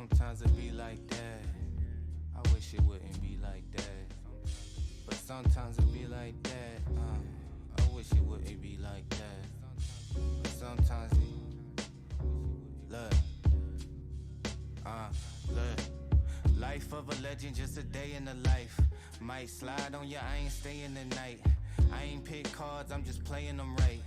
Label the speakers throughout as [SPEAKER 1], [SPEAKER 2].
[SPEAKER 1] sometimes it be like that. I wish it wouldn't be like that. But sometimes it be like that. I wish it wouldn't be like that. But sometimes it... Look. Look. Life of a legend, just a day in the life. Might slide on ya, I ain't staying the night. I ain't pick cards, I'm just playing them right.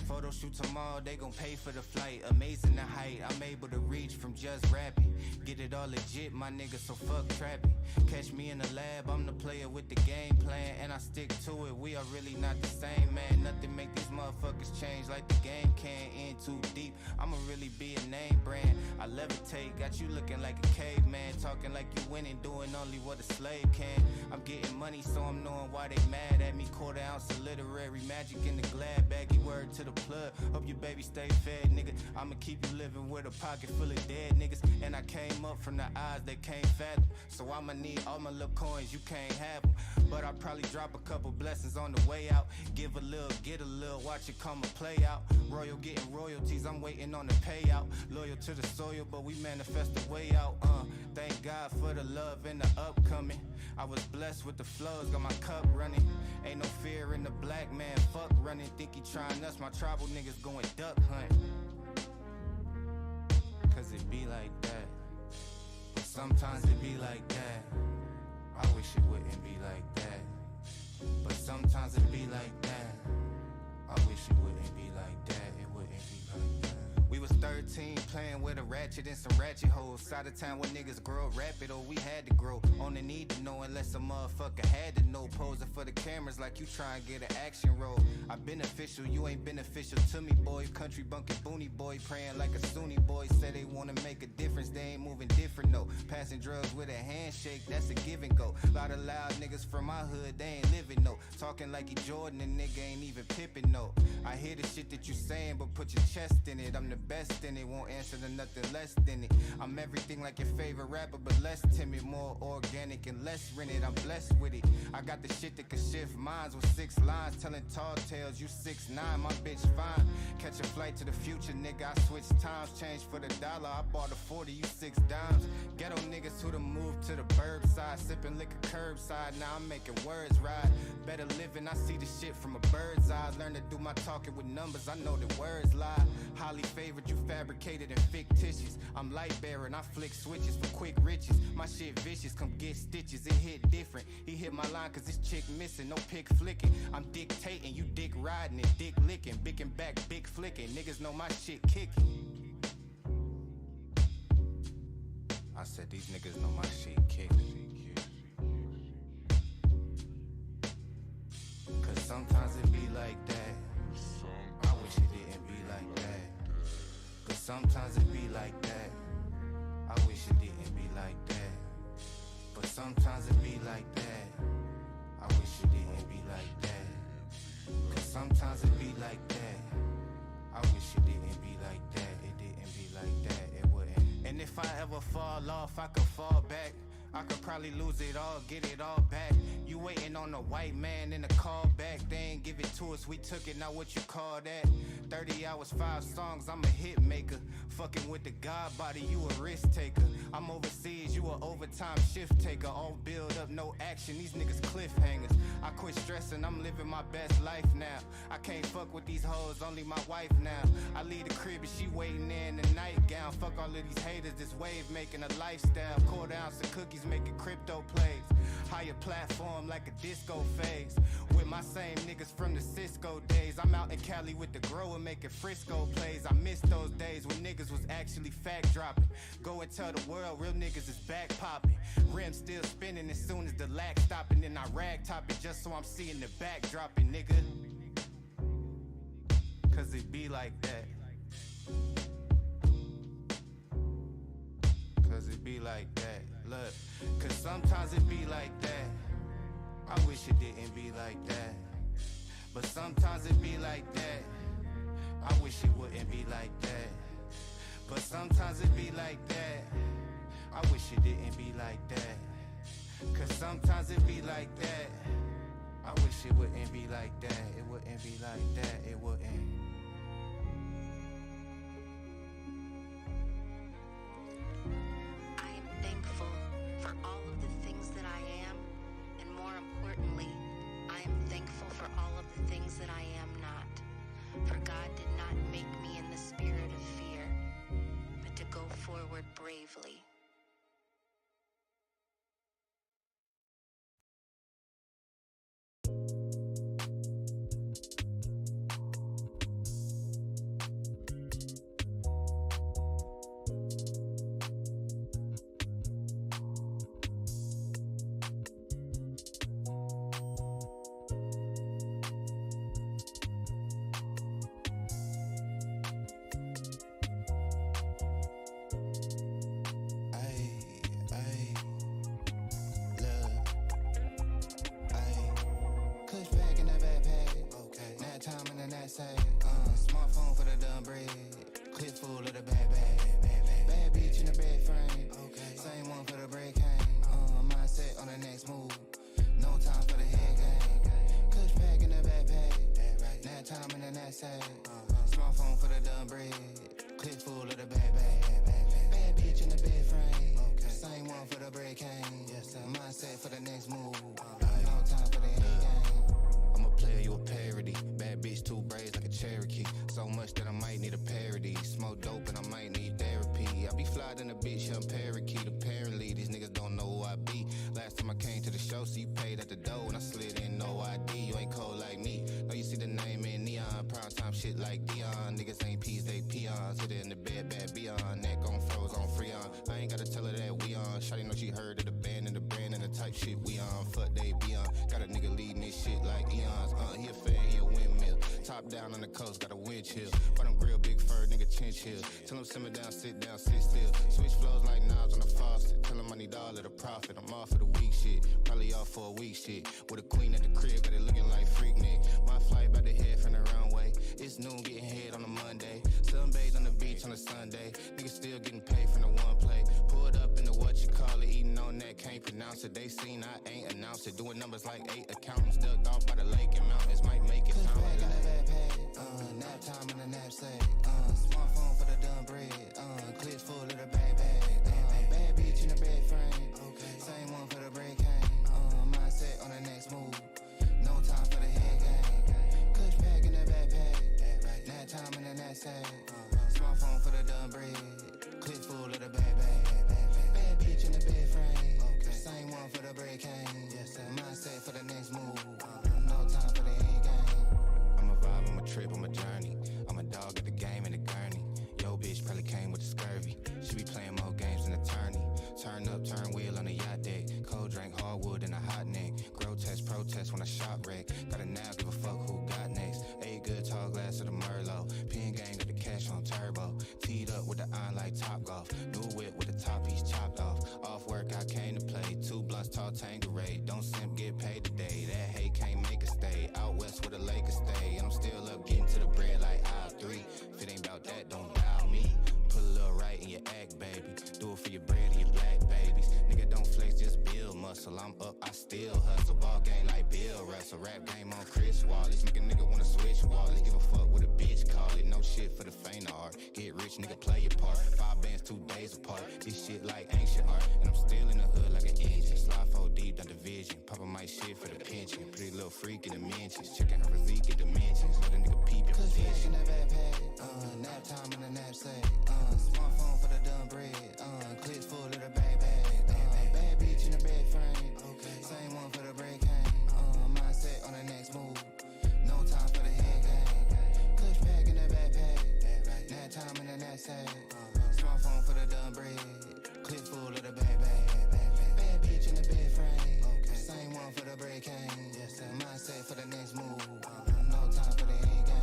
[SPEAKER 1] Photo shoot tomorrow, they gon' pay for the flight. Amazing the height, I'm able to reach from just rapping. Get it all legit, my nigga, so fuck trapping. Catch me in the lab, I'm the player with the game plan, and I stick to it, we are really not the same, man. Nothing make these motherfuckers change like the game can. In too deep, I'ma really be a name brand. I levitate, got you looking like a caveman. Talking like you winning, doing only what a slave can. I'm getting money, so I'm knowing why they mad at me. Quarter ounce of literary magic in the glad baggy, word to the plug. Hope your baby stay fed, nigga. I'ma keep you living with a pocket full of dead niggas. And I came up from the eyes they can't fathom. So I'ma need all my little coins, you can't have them. But I'll probably drop a couple blessings on the way out. Give a little, get a little, watch it come and play out. Royal getting royalties, I'm waiting on the payout. Loyal to the soil, but we manifest the way out. Thank God for the love and the upcoming. I was blessed with the flows, got my cup running. Ain't no fear in the black man, fuck running. Think he trying us, my tribal niggas going duck hunt. Cause it be like that. But sometimes it be like that. I wish it wouldn't be like that. But sometimes it be like that. I wish it wouldn't be like that. It wouldn't be like that. We was 13 playing with a ratchet and some ratchet hoes. Side of town where niggas grow up rapid, or we had to grow. On the need to know unless a motherfucker had to know. Posing for the cameras like you try and get an action role. I beneficial, you ain't beneficial to me, boy. Country bunkin' boony boy, praying like a Sunni boy. Say they wanna make a difference, they ain't moving different, no. Passing drugs with a handshake, that's a give and go. Lot of loud niggas from my hood, they ain't living, no. Talking like he Jordan, and nigga ain't even Pippin, no. I hear the shit that you saying, but put your chest in it. I'm the best in it, won't answer to nothing less than it. I'm everything like your favorite rapper, but less timid, more organic and less rented. I'm blessed with it. I got the shit that can shift minds with 6 lines, telling tall tales. You 6'9", my bitch fine. Catch a flight to the future, nigga. I switch times, change for the dollar. I bought a 40, you 6 dimes. Ghetto niggas who done moved to the burb side, sipping liquor curbside. Now I'm making words ride. Better living, I see the shit from a bird's eye. Learn to do my talking with numbers, I know that words lie. Highly favored, you fabricated and fictitious. I'm light bearing, I flick switches for quick riches. My shit vicious, come get stitches, it hit different. He hit my line cause this chick missing, no pick flicking. I'm dictating, you dick riding it, dick licking. Big and back, big flicking, niggas know my shit kicking. I said these niggas know my shit kicking. Cause sometimes it be like that. I wish it didn't be like that. But sometimes it be like that. I wish it didn't be like that. But sometimes it be like that. I wish it didn't be like that. Cause sometimes it be like that. I wish it didn't be like that. It didn't be like that. It wouldn't. And if I ever fall off, I could fall back. I could probably lose it all, get it all back. You waiting on a white man in a call back. They ain't give it to us, we took it, now what you call that? 30 hours, 5 songs, I'm a hit maker. Fucking with the God body, you a risk taker. I'm overseas, you a overtime shift taker. All build up, no action, these niggas cliffhangers. I quit stressing, I'm living my best life now. I can't fuck with these hoes, only my wife now. I leave the crib and she waiting there in the nightgown. Fuck all of these haters, this wave making a lifestyle. Quarter ounce of cookies making crypto plays. Higher platform like a disco phase. With my same niggas from the Cisco days. I'm out in Cali with the grower making Frisco plays. I miss those days when niggas was actually fact dropping. Go and tell the world real niggas is back popping. Rim still spinning as soon as the lack stopping. Then I rag top it just so I'm seeing the back dropping, nigga. Cause it be like that. Cause it be like that. Look, cause sometimes it be like that. I wish it didn't be like that. But sometimes it be like that. I wish it wouldn't be like that. But sometimes it be like that. I wish it didn't be like that. Cause sometimes it be like that. I wish it wouldn't be like that. It wouldn't be like that. It wouldn't.
[SPEAKER 2] things that I am not. For God did not make me in the spirit of fear, but to go forward bravely.
[SPEAKER 1] Smartphone for the dumb bread, clip full of the bad bad bitch in the bed frame, same one for the break hang, mindset on the next move, no time for the head game, kush pack in the backpack, nap time in the knapsack, smartphone for the dumb bread, clip full of the bad bitch in the bed frame, same one for the break hang, mindset for the next move, no time for the head game. I'm a player, you a parody. Bad bitch, two braids like a Cherokee. So much that I might need a parody. Smoke dope and I might need therapy. I be fly than a bitch, young parakeet. Apparently, these niggas don't know who I be. Last time I came to the show, so you paid at the door and I slid in, no ID. You ain't cold like me. No, you see the name in neon. Prime time shit like Dion. Niggas ain't peas, they peons. Hit it in the bed, bad beyond. Neck on froze, on Freon. I ain't gotta tell her that we on. Shawty know she heard of the band and the brand and the type shit we on. Fuck they be on. Got a nigga leading this shit like eons. He a fan, he a windmill. Top down on the coast, got a wind chill. Bottom grill, big fur, nigga chin chill. Tell him simmer down, sit still. Switch flows like knobs on the faucet. Tell him I need all of the profit. I'm off for the week shit. Probably off for a week shit. With a queen at the crib, got it looking like Freaknik. My flight about to head from the runway. It's noon, getting head on a Monday. Sunbathe on the beach on a Sunday. Niggas still getting paid from the one play. Pulled up in the what you call it, eating on that, can't pronounce it. They seen I ain't announced it. Doing numbers like 8 accountants. Ducked off by the lake and mountains. Might make it sound like nap time in the knapsack. Smartphone for the dumb bread. Clips full of the bad bitch in the bed frame. Same one for the break hang. Mindset on the next move. No time for the head game. Kush pack in the backpack. Nap time in the knapsack. Smartphone for the dumb bread. Clip full of the bad bitch in the bed frame. Same one for the break hang. Mindset for the next move. No time for the head game. I'm a vibe, I'm a trip, I'm a journey. I'm a dog at the game in the gurney. Yo, bitch probably came with the scurvy. She be playing more games than attorney. Turn up, turn wheel on the yacht deck. Cold drink, hardwood and a hot neck. Grotesque, protest when I shop wreck. Got it now, give a fuck who got next. A good tall glass of the Merlot. Pin game, got the cash on turbo. Teed up with the iron like Top Golf. New whip with the top piece chopped off. Off work, I came to play. 2 blunts, tall Tanqueray. Don't simp, get paid today. That hate can't make a stay. Out west where the Lakers stay. And I'm still up getting to the bread like aisle 3. If it ain't about that, don't dial me. Put a little right in your act, baby. Do it for your bread and your black babies. Nigga, don't flex, just build muscle. I'm up, I still hustle. Ball game like Bill Russell. Rap game on Chris Wallace. Make a nigga wanna switch wallets. Give a fuck what a bitch call it. No shit for the faint of heart. Get rich, nigga, play your part. 5 bands, 2 days apart. This shit like ancient art. And I'm still in the hood like an engine. Slide 4 deep, down division. Papa might shit for the pension. Pretty little freak in the mentions. Checking her physique in dimensions. Let a nigga peep your position. In the backpack. Nap time in the knapsack. Smartphone for the dumb bread. Clips full of the bad bitch in the bed frame. Same one for the break hang. Mindset on the next move. No time for the head game. Kush pack in the backpack. Nap time in the knapsack. Smartphone for the dumb bread. Clips full of the bad bitch in the bed frame. Same one for the break hang. Mindset for the next move. No time for the head game.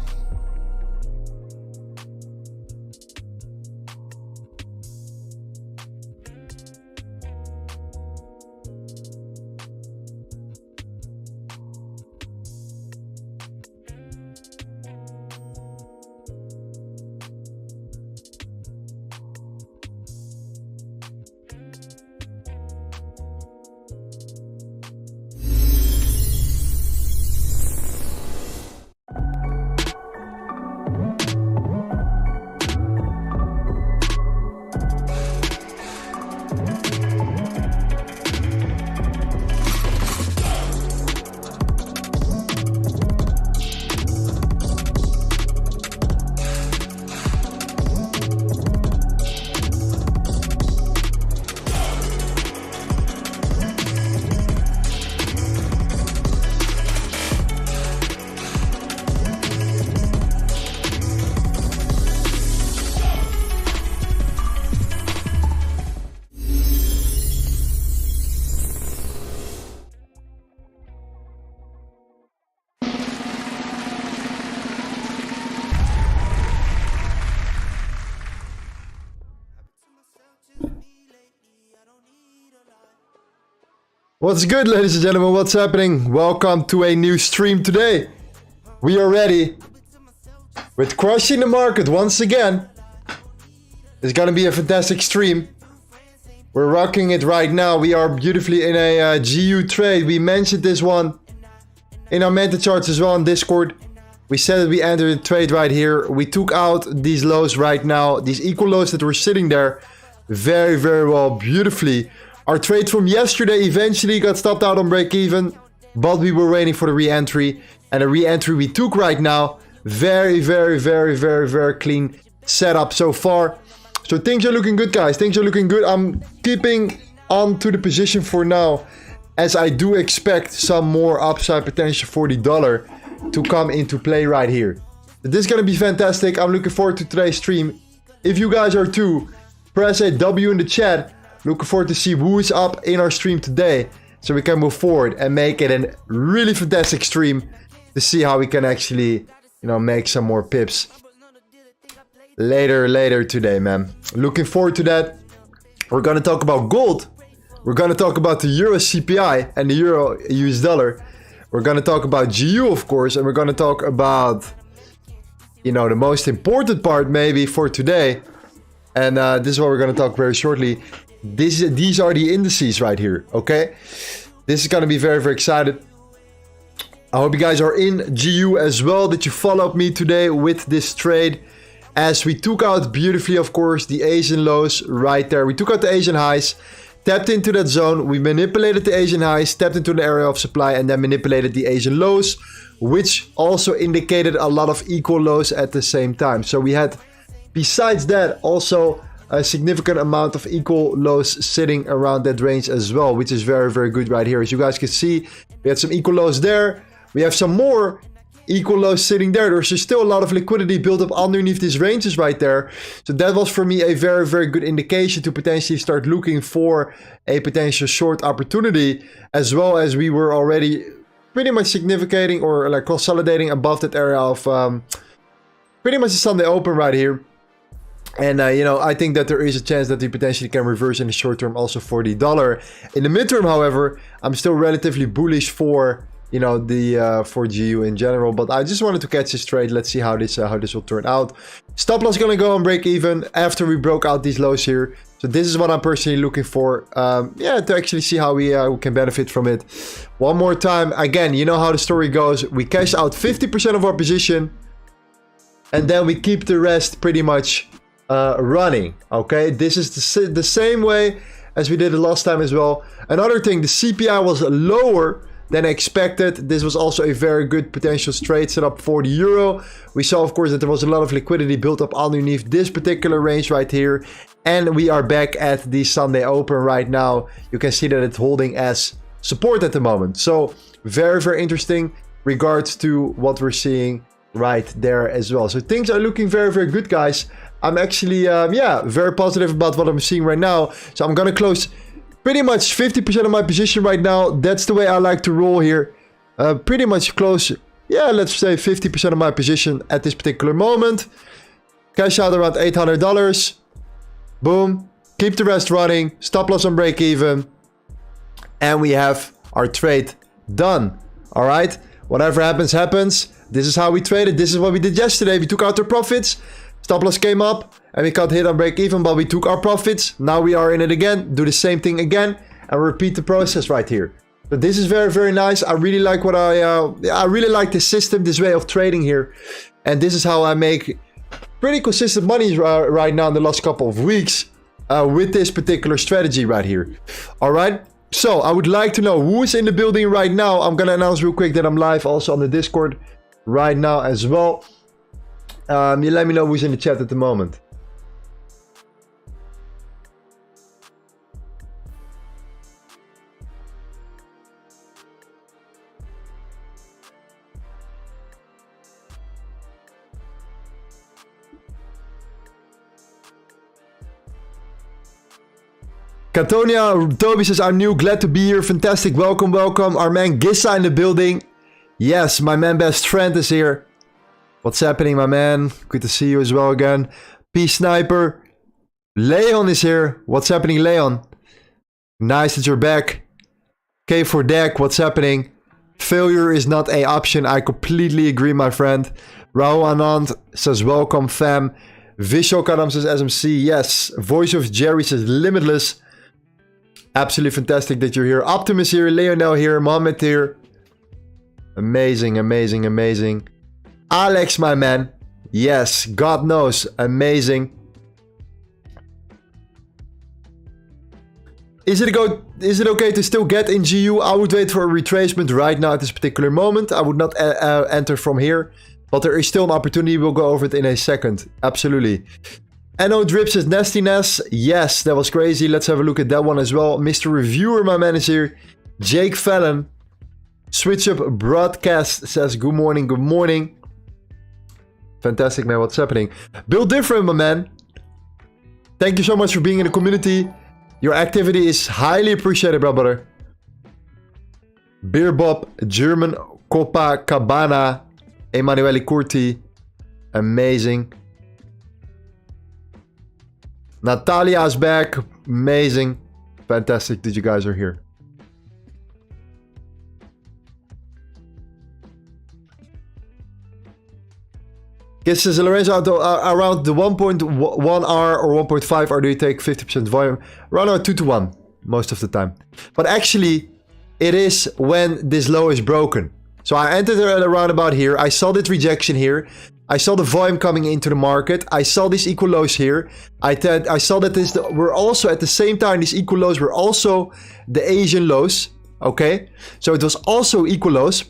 [SPEAKER 3] What's good, ladies and gentlemen? What's happening? Welcome to a new stream today. We are ready with crushing the market once again. It's gonna be a fantastic stream. We're rocking it right now. We are beautifully in a GU trade. We mentioned this one in our meta charts as well on Discord. We said that we entered a trade right here. We took out these lows right now, these equal lows that were sitting there very, very well, beautifully. Our trade from yesterday eventually got stopped out on break even, but we were waiting for the re-entry, and the re-entry we took right now, very, very, very, very, very clean setup so far. So things are looking good, guys. Things are looking good. I'm keeping on to the position for now, as I do expect some more upside potential for the dollar to come into play right here. This is going to be fantastic. I'm looking forward to today's stream. If you guys are too, press a W in the chat. Looking forward to see who is up in our stream today, so we can move forward and make it a really fantastic stream to see how we can actually, make some more pips later today, man. Looking forward to that. We're gonna talk about gold. We're gonna talk about the Euro CPI and the Euro US dollar. We're gonna talk about GU, of course, and we're gonna talk about, the most important part maybe for today. And this is what we're gonna talk very shortly. These are the indices right here, okay? This is gonna be very, very excited. I hope you guys are in GU as well, that you followed me today with this trade. As we took out beautifully, of course, the Asian lows right there. We took out the Asian highs, tapped into that zone. We manipulated the Asian highs, stepped into the area of supply, and then manipulated the Asian lows, which also indicated a lot of equal lows at the same time. So we had, besides that, also a significant amount of equal lows sitting around that range as well, which is very, very good right here. As you guys can see, we had some equal lows there. We have some more equal lows sitting there. There's still a lot of liquidity built up underneath these ranges right there. So that was for me a very, very good indication to potentially start looking for a potential short opportunity, as well as we were already pretty much significating or like consolidating above that area of pretty much the Sunday open right here. And, I think that there is a chance that we potentially can reverse in the short term also for the dollar. In the midterm, however, I'm still relatively bullish for, for GU in general. But I just wanted to catch this trade. Let's see how this will turn out. Stop loss gonna go on break even after we broke out these lows here. So this is what I'm personally looking for. To actually see how we can benefit from it. One more time. Again, you know how the story goes. We cash out 50% of our position, and then we keep the rest pretty much running. Okay, this is the same way as we did it last time as well. Another thing, the CPI was lower than expected. This was also a very good potential trade setup for the euro. We saw, of course, that there was a lot of liquidity built up underneath this particular range right here, and we are back at the Sunday open right now. You can see that it's holding as support at the moment. So very, very interesting regards to what we're seeing right there as well. So things are looking very, very good, guys. I'm actually, very positive about what I'm seeing right now. So I'm gonna close pretty much 50% of my position right now. That's the way I like to roll here. Pretty much close, let's say 50% of my position at this particular moment. Cash out around $800. Boom. Keep the rest running. Stop loss on break even. And we have our trade done. All right. Whatever happens, happens. This is how we traded. This is what we did yesterday. We took out our profits. Stop loss came up and we got hit on break even, but we took our profits. Now we are in it again. Do the same thing again and repeat the process right here. So this is very, very nice. I really like what I really like this system, this way of trading here. And this is how I make pretty consistent money right now in the last couple of weeks with this particular strategy right here. All right. So I would like to know who is in the building right now. I'm going to announce real quick that I'm live also on the Discord right now as well. You let me know who's in the chat at the moment. Katonia, Toby says, I'm new, glad to be here. Fantastic, welcome, welcome. Our man Gissa in the building. Yes, my man best friend is here. What's happening, my man? Good to see you as well again. P Sniper. Leon is here. What's happening, Leon? Nice that you're back. K for deck, what's happening? Failure is not a option. I completely agree, my friend. Rahul Anand says, welcome, fam. Vishal Kadam says, SMC, yes. Voice of Jerry says, limitless. Absolutely fantastic that you're here. Optimus here, Leonel here, Mohammed here. Amazing, amazing, amazing. Alex, my man. Yes, God knows. Amazing. Is it okay to still get in GU? I would wait for a retracement right now at this particular moment. I would not enter from here. But there is still an opportunity. We'll go over it in a second. Absolutely. NO Drip says nastiness. Yes, that was crazy. Let's have a look at that one as well. Mr. Reviewer, my manager. Jake Fallon. Switch Up Broadcast says good morning, good morning. Fantastic, man. What's happening? Bill Different, my man. Thank you so much for being in the community. Your activity is highly appreciated, brother. Beer Bob, German Copacabana, Emanuele Curti. Amazing. Natalia's back. Amazing. Fantastic that you guys are here. Guess says Lorenzo, around the 1.1 R or 1.5 R, do you take 50% volume? Around 2 to 1 most of the time. But actually, it is when this low is broken. So I entered at around about here. I saw this rejection here. I saw the volume coming into the market. I saw these equal lows here. I saw that we're also at the same time, these equal lows were also the Asian lows. Okay, so it was also equal lows,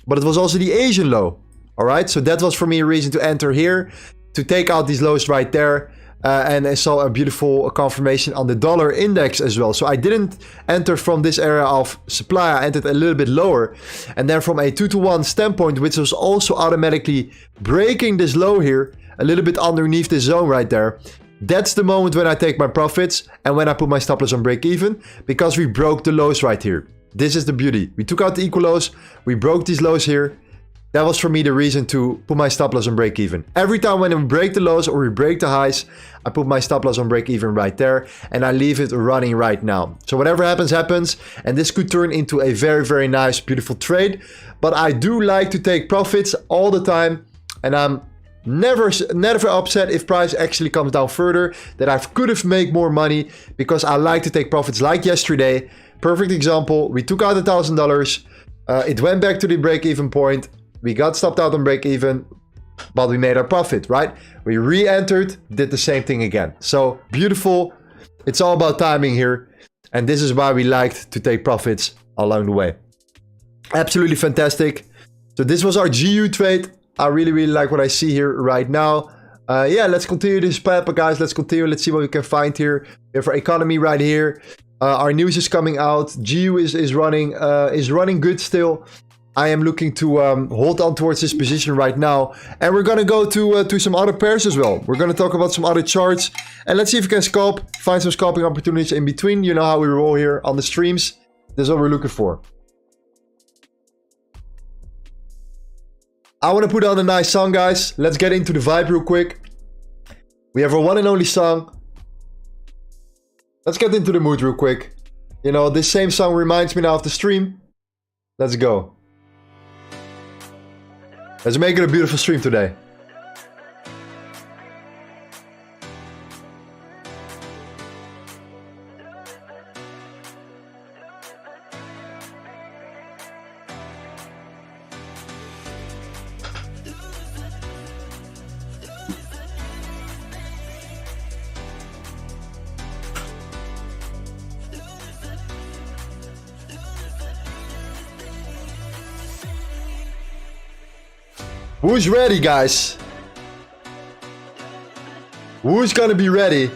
[SPEAKER 3] but it was also the Asian low. All right, so that was for me a reason to enter here, to take out these lows right there. And I saw a beautiful confirmation on the dollar index as well. So I didn't enter from this area of supply. I entered a little bit lower. And then from a 2 to 1 standpoint, which was also automatically breaking this low here, a little bit underneath this zone right there. That's the moment when I take my profits and when I put my stop loss on break even, because we broke the lows right here. This is the beauty. We took out the equal lows. We broke these lows here. That was for me the reason to put my stop loss on break even. Every time when we break the lows or we break the highs, I put my stop loss on break even right there and I leave it running right now. So whatever happens, happens. And this could turn into a very, very nice, beautiful trade. But I do like to take profits all the time. And I'm never upset if price actually comes down further, that I could have made more money, because I like to take profits like yesterday. Perfect example. We took out $1,000. It went back to the break even point. We got stopped out on break even, but we made our profit, right? We re-entered, did the same thing again. So beautiful. It's all about timing here. And this is why we liked to take profits along the way. Absolutely fantastic. So this was our GU trade. I really, really like what I see here right now. Yeah, let's continue this path, guys. Let's continue. Let's see what we can find here. We have our economy right here. Our news is coming out. GU is running good still. I am looking to hold on towards this position right now. And we're going to go to some other pairs as well. We're going to talk about some other charts. And let's see if we can scalp, find some scalping opportunities in between. You know how we roll here on the streams. This is what we're looking for. I want to put on a nice song, guys. Let's get into the vibe real quick. We have our one and only song. Let's get into the mood real quick. You know, this same song reminds me now of the stream. Let's go. Let's make it a beautiful stream today. Who's ready, guys? Who's gonna be ready?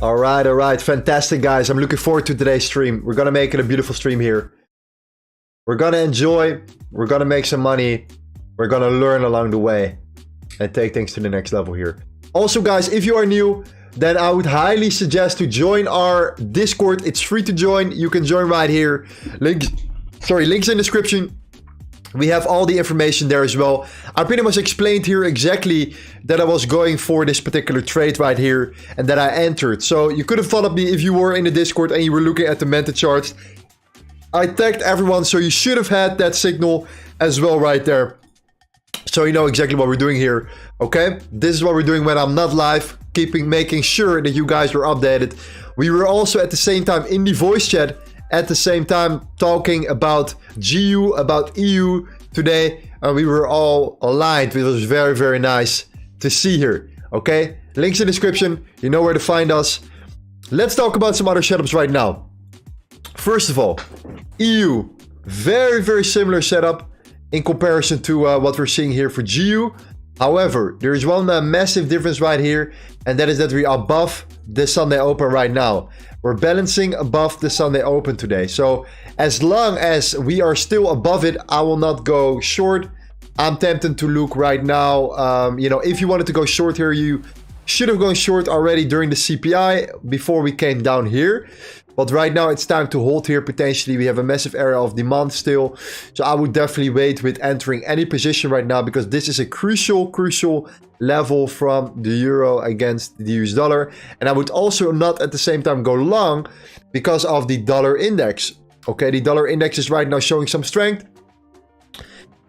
[SPEAKER 3] All right. Fantastic, guys. I'm looking forward to today's stream. We're going to make it a beautiful stream here. We're going to enjoy. We're going to make some money. We're going to learn along the way and take things to the next level here. Also, guys, if you are new, then I would highly suggest to join our Discord. It's free to join. You can join right here. Links in the description. We have all the information there as well. I pretty much explained here exactly that I was going for this particular trade right here and that I entered. So you could have followed me if you were in the Discord and you were looking at the meta charts. I tagged everyone, so you should have had that signal as well right there. So you know exactly what we're doing here, okay? This is what we're doing when I'm not live, making sure that you guys were updated. We were also at the same time in the voice chat, at the same time talking about GU, about EU today, and we were all aligned. It was very, very nice to see here, okay? Links in the description, you know where to find us. Let's talk about some other setups right now. First of all, EU, very, very similar setup in comparison to what we're seeing here for GU. However, there is one massive difference right here, and that is that we are above the Sunday Open right now. We're balancing above the Sunday Open today. So as long as we are still above it, I will not go short. I'm tempted to look right now. You know, if you wanted to go short here, you should have gone short already during the CPI before we came down here. But right now it's time to hold here potentially. We have a massive area of demand still. So I would definitely wait with entering any position right now because this is a crucial level from the euro against the US dollar. And I would also not at the same time go long because of the dollar index. Okay, the dollar index is right now showing some strength.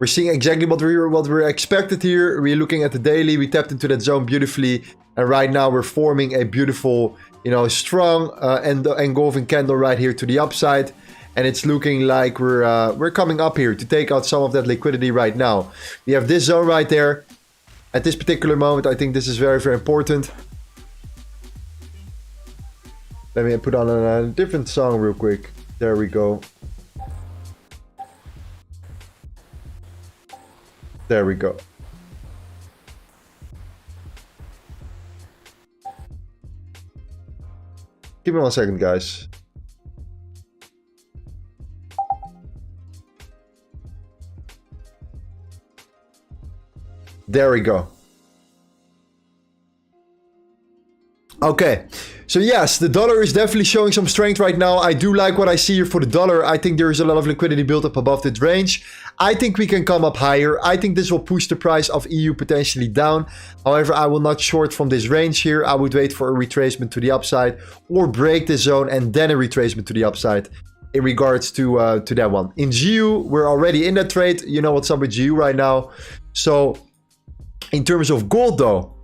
[SPEAKER 3] We're seeing exactly what we're expected here. We're looking at the daily. We tapped into that zone beautifully. And right now we're forming a beautiful, you know, strong engulfing candle right here to the upside. And it's looking like we're coming up here to take out some of that liquidity right now. We have this zone right there. At this particular moment, I think this is very, very important. Let me put on a different song real quick. There we go. There we go. Give me 1 second, guys. There we go. Okay. So yes, the dollar is definitely showing some strength right now. I do like what I see here for the dollar. I think there is a lot of liquidity built up above this range. I think we can come up higher. I think this will push the price of EU potentially down. However, I will not short from this range here. I would wait for a retracement to the upside or break this zone and then a retracement to the upside in regards to that one. In GU, we're already in that trade. You know what's up with GU right now. So in terms of gold though,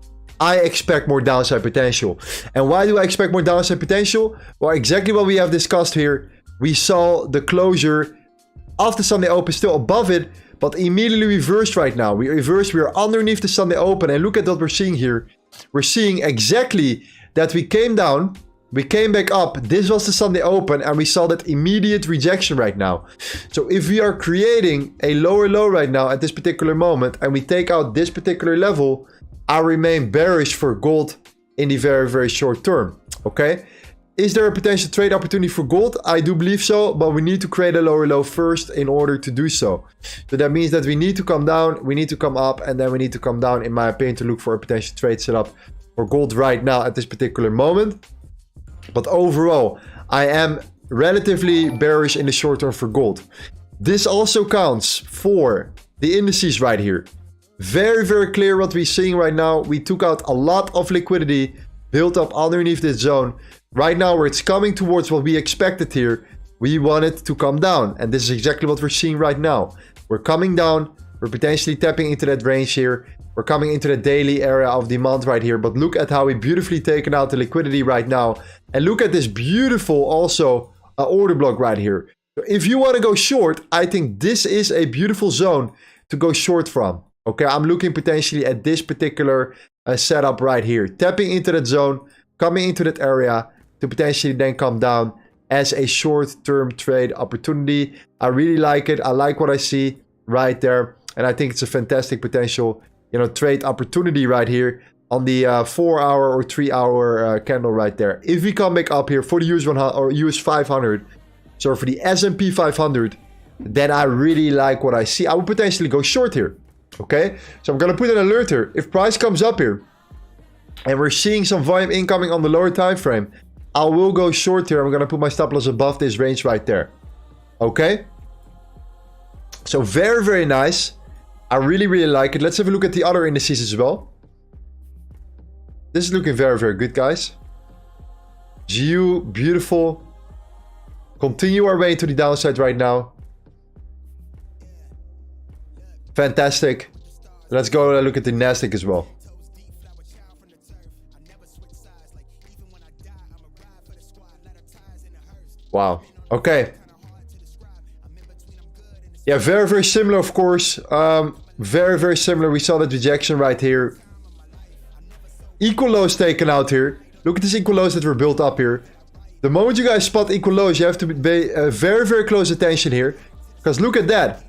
[SPEAKER 3] I expect more downside potential. And why do I expect more downside potential? Well, exactly what we have discussed here. We saw the closure of the Sunday Open still above it, but immediately reversed right now. We reversed, we are underneath the Sunday Open, and look at what we're seeing here. We're seeing exactly that we came down, we came back up, this was the Sunday Open, and we saw that immediate rejection right now. So if we are creating a lower low right now at this particular moment, and we take out this particular level, I remain bearish for gold in the very, very short term, okay? Is there a potential trade opportunity for gold? I do believe so, but we need to create a lower low first in order to do so. So that means that we need to come down, we need to come up, and then we need to come down, in my opinion, to look for a potential trade setup for gold right now at this particular moment. But overall, I am relatively bearish in the short term for gold. This also counts for the indices right here. Very, very clear what we're seeing right now. We took out a lot of liquidity built up underneath this zone. Right now, where it's coming towards what we expected here, we want it to come down. And this is exactly what we're seeing right now. We're coming down. We're potentially tapping into that range here. We're coming into the daily area of demand right here. But look at how we beautifully taken out the liquidity right now. And look at this beautiful also order block right here. So if you want to go short, I think this is a beautiful zone to go short from. Okay, I'm looking potentially at this particular setup right here. Tapping into that zone, coming into that area to potentially then come down as a short-term trade opportunity. I really like it. I like what I see right there. And I think it's a fantastic potential, you know, trade opportunity right here. on the 4-hour or 3-hour candle right there. If we come back up here for the US 100 or US 500, so for the S&P 500, then I really like what I see. I would potentially go short here. Okay, so I'm gonna put an alert here. If price comes up here and we're seeing some volume incoming on the lower time frame, I will go short here. I'm gonna put my stop loss above this range right there. Okay, so very, very nice. I really, really like it. Let's have a look at the other indices as well. This is looking very, very good, guys. GU, beautiful. Continue our way to the downside right now. Fantastic. Let's go look at the Nasdaq as well. Wow. Okay. Yeah, very, very similar, of course. Very, very similar. We saw that rejection right here. Equal lows taken out here. Look at these equal lows that were built up here. The moment you guys spot equal lows, you have to pay very, very close attention here. Because look at that.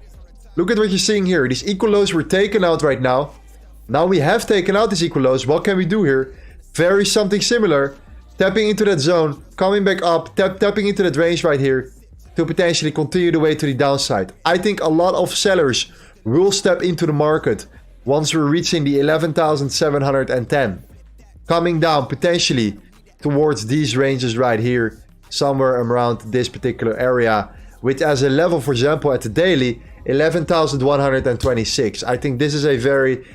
[SPEAKER 3] Look at what you're seeing here. These equal lows were taken out right now. Now we have taken out these equal lows. What can we do here? Very something similar. Tapping into that zone. Coming back up. Tapping into that range right here. To potentially continue the way to the downside. I think a lot of sellers will step into the market once we're reaching the 11,710. Coming down potentially towards these ranges right here. Somewhere around this particular area. Which as a level, for example, at the daily, 11,126. I think this is a very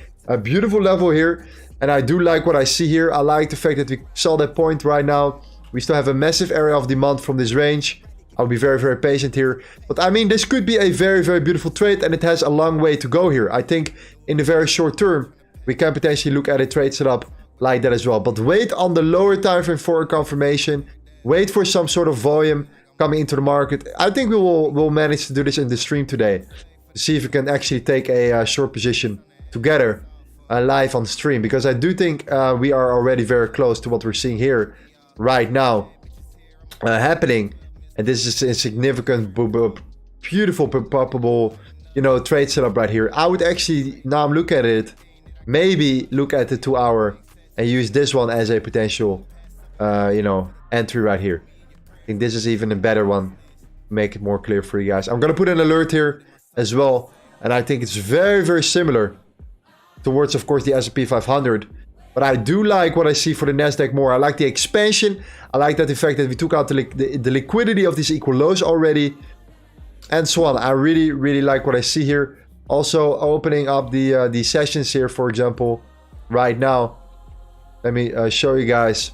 [SPEAKER 3] beautiful level here. And I do like what I see here. I like the fact that we saw that point right now. We still have a massive area of demand from this range. I'll be very, very patient here. But I mean, this could be a very, very beautiful trade. And it has a long way to go here. I think in the very short term, we can potentially look at a trade setup like that as well. But wait on the lower time frame for a confirmation. Wait for some sort of volume coming into the market. I think we'll manage to do this in the stream today. To see if we can actually take a short position together live on stream. Because I do think we are already very close to what we're seeing here right now happening. And this is a significant, beautiful, probable, trade setup right here. I would actually, now I'm looking at it, maybe look at the 2-hour and use this one as a potential, entry right here. I think this is even a better one. Make it more clear for you guys. I'm going to put an alert here as well. And I think it's very, very similar towards, of course, the S&P 500. But I do like what I see for the Nasdaq more. I like the expansion. I like that the fact that we took out the liquidity of these equal lows already. And so on. I really, really like what I see here. Also opening up the sessions here, for example, right now. Let me show you guys.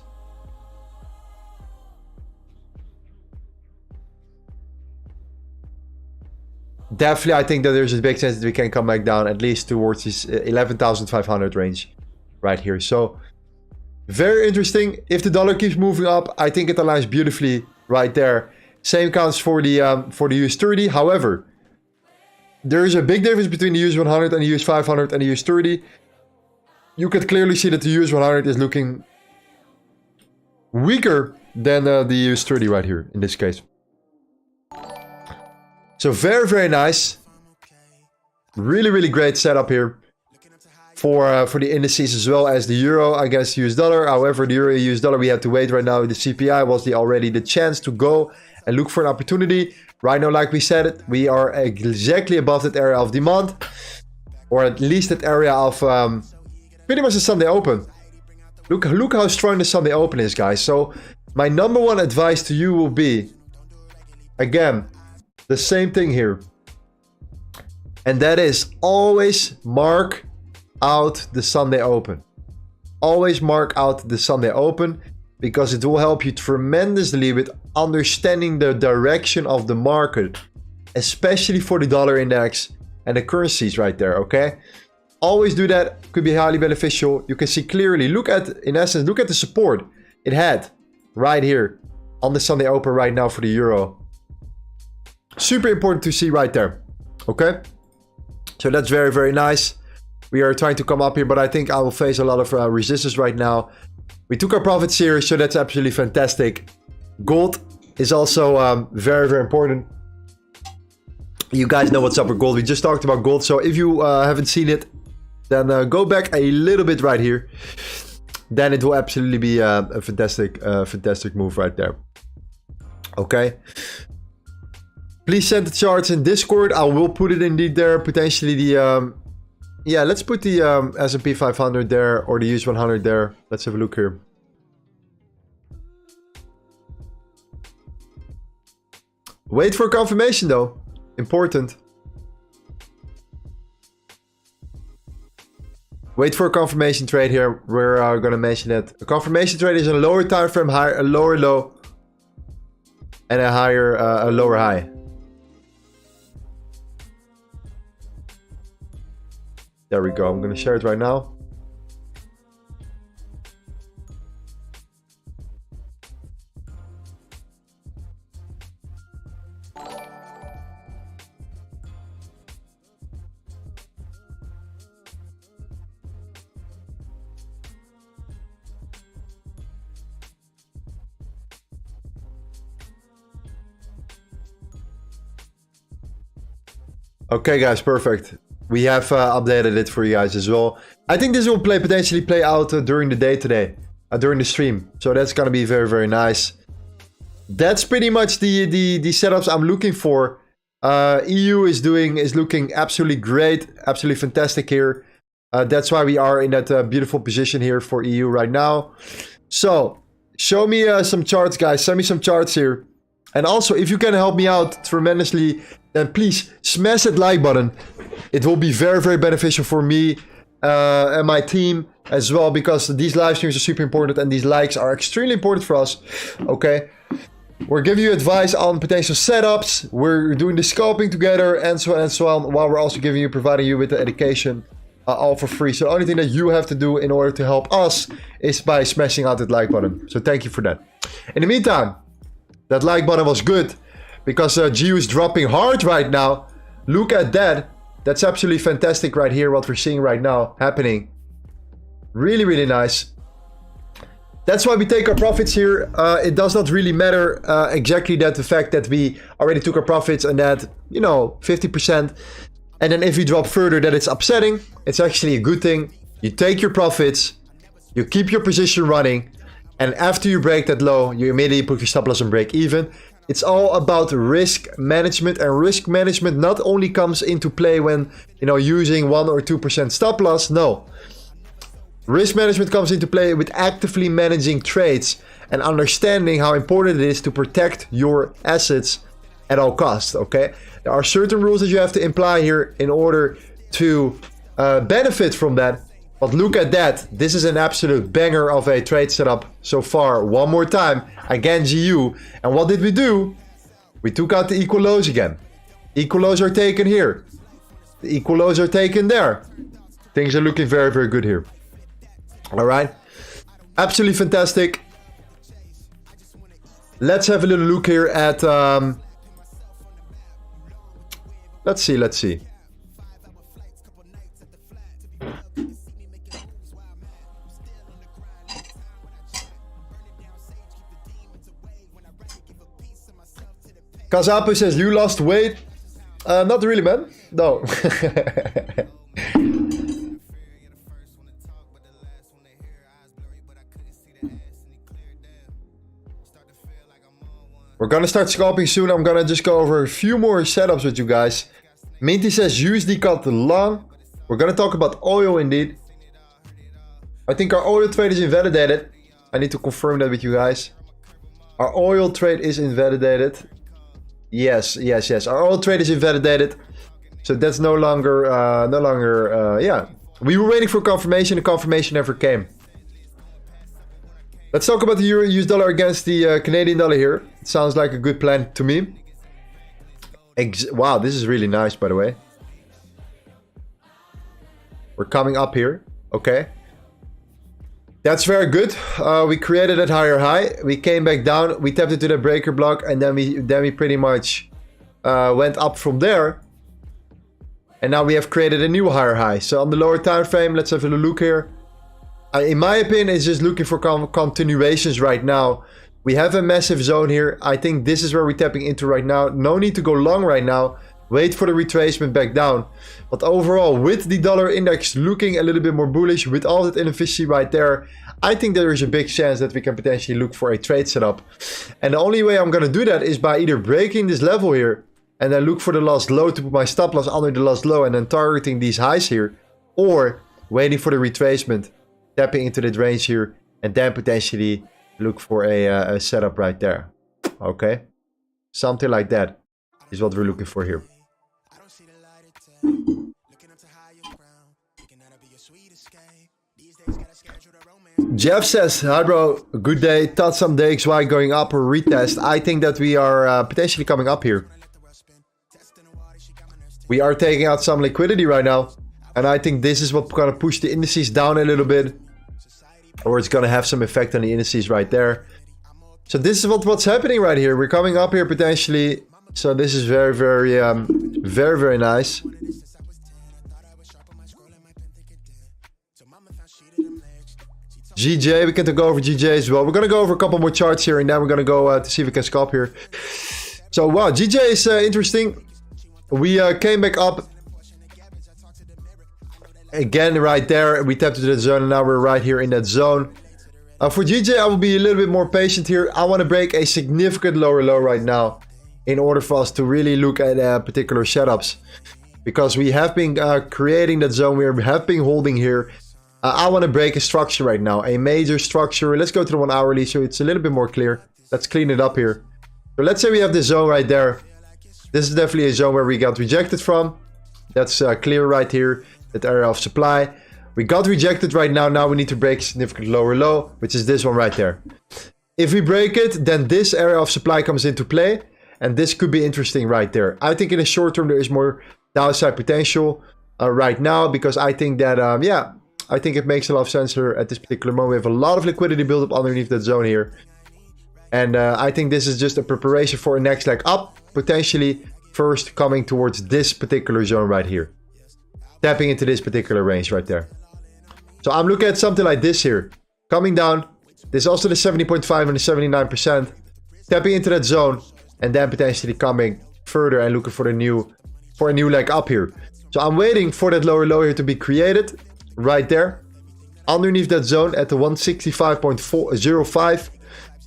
[SPEAKER 3] Definitely, I think that there's a big chance that we can come back down at least towards this 11,500 range right here. So very interesting. If the dollar keeps moving up, I think it aligns beautifully right there. Same counts for the US 30. However, there is a big difference between the US 100 and the US 500 and the US 30. You can clearly see that the US 100 is looking weaker than the US 30 right here in this case. So very, very nice. Really, really great setup here for the indices as well as the euro against US dollar. However, the euro US dollar, we have to wait right now. The CPI was already the chance to go and look for an opportunity. Right now, like we said, we are exactly above that area of demand, or at least that area of pretty much the Sunday open. Look how strong the Sunday open is, guys. So my number one advice to you will be, again, the same thing here. And that is always mark out the Sunday open. Always mark out the Sunday open, because it will help you tremendously with understanding the direction of the market, especially for the dollar index and the currencies right there, okay? Always do that. Could be highly beneficial. You can see clearly, in essence, look at the support it had right here on the Sunday open right now for the euro. Super important to see right there, okay? So that's very, very nice. We are trying to come up here, but I think I will face a lot of resistance right now. We took our profits here, so that's absolutely fantastic. Gold is also very, very important. You guys know what's up with gold. We just talked about gold, so if you haven't seen it, then go back a little bit right here. Then it will absolutely be a fantastic move right there. Okay. Please send the charts in Discord. I will put it indeed there. Potentially the yeah, let's put the S&P 500 there or the US 100 there. Let's have a look here. Wait for confirmation though. Important. Wait for a confirmation trade here. We're gonna mention that. A confirmation trade is a lower time frame, higher, a lower low, and a higher, a lower high. There we go. I'm gonna share it right now. Okay, guys, perfect. We have updated it for you guys as well. I think this will potentially play out during the day today, during the stream. So that's gonna be very, very nice. That's pretty much the setups I'm looking for. EU is looking absolutely great, absolutely fantastic here. That's why we are in that beautiful position here for EU right now. So show me some charts, guys. Send me some charts here. And also, if you can help me out tremendously, then please smash that like button. It will be very, very beneficial for me and my team as well, because these live streams are super important and these likes are extremely important for us. Okay. We're giving you advice on potential setups. We're doing the scalping together and so on, while we're also providing you with the education all for free. So the only thing that you have to do in order to help us is by smashing out that like button. So thank you for that. In the meantime, that like button was good because GU is dropping hard right now. Look at that. That's absolutely fantastic right here, what we're seeing right now happening. Really, really nice. That's why we take our profits here. It does not really matter exactly that the fact that we already took our profits and that, you know, 50%. And then if you drop further, that it's upsetting. It's actually a good thing. You take your profits, you keep your position running, and after you break that low, you immediately put your stop loss and break even. It's all about risk management, and risk management not only comes into play when, you know, using 1 or 2% stop loss. No. Risk management comes into play with actively managing trades and understanding how important it is to protect your assets at all costs, okay? There are certain rules that you have to imply here in order to benefit from that. But look at that. This is an absolute banger of a trade setup so far. One more time. Again, GU. And what did we do? We took out the equal lows again. Equal lows are taken here. The equal lows are taken there. Things are looking very, very good here. All right. Absolutely fantastic. Let's have a little look here at... Let's see. Kazapu says, you lost weight? Not really, man. No. We're gonna start scalping soon. I'm gonna just go over a few more setups with you guys. Minty says, USD cut long. We're gonna talk about oil indeed. I think our oil trade is invalidated. I need to confirm that with you guys. Our oil trade is invalidated. Yes. Our oil trade is invalidated. So that's no longer, yeah. We were waiting for confirmation. The confirmation never came. Let's talk about the euro US dollar against the Canadian dollar here. It sounds like a good plan to me. Wow, this is really nice, by the way. We're coming up here. Okay. That's very good. We created that higher high. We came back down. We tapped into the breaker block, and then we pretty much went up from there. And now we have created a new higher high. So on the lower time frame, let's have a look here. In my opinion, it's just looking for continuations right now. We have a massive zone here. I think this is where we're tapping into right now. No need to go long right now. wait for the retracement back down. But overall, with the dollar index looking a little bit more bullish, with all that inefficiency right there, I think there is a big chance that we can potentially look for a trade setup. And the only way I'm going to do that is by either breaking this level here and then look for the last low to put my stop loss under the last low and then targeting these highs here, or waiting for the retracement, tapping into that range here, and then potentially look for a setup right there. Okay, something like that is what we're looking for here. Jeff says, hi bro, good day, thought some day XY going up or retest. I think that we are potentially coming up here. We are taking out some liquidity right now, and I think this is what's going to push the indices down a little bit, or it's going to have some effect on the indices right there. So this is what's happening right here. We're coming up here potentially. So this is very, very nice. GJ, we can go over GJ as well. We're going to go over a couple more charts here, and then we're going to go to see if we can scalp here. So wow, GJ is interesting. We came back up again right there. We tapped into the zone, and now we're right here in that zone. For GJ, I will be a little bit more patient here. I want to break a significant lower low right now in order for us to really look at particular setups, because we have been creating that zone. We have been holding here. I want to break a structure right now, a major structure. Let's go to the 1 hourly so it's a little bit more clear. Let's clean it up here. So let's say we have this zone right there. This is definitely a zone where we got rejected from. That's clear right here, that area of supply. We got rejected right now. Now we need to break a significant lower low, which is this one right there. If we break it, then this area of supply comes into play, and this could be interesting right there. I think in the short term there is more downside potential right now, because I think that, yeah, I think it makes a lot of sense here at this particular moment. We have a lot of liquidity built up underneath that zone here. And I think this is just a preparation for a next leg up, potentially first coming towards this particular zone right here. Tapping into this particular range right there. So I'm looking at something like this here. Coming down. This is also the 70.5 and the 79%. Tapping into that zone. And then potentially coming further and looking for a new leg up here. So I'm waiting for that lower low here to be created. Right there. Underneath that zone at the 165.05.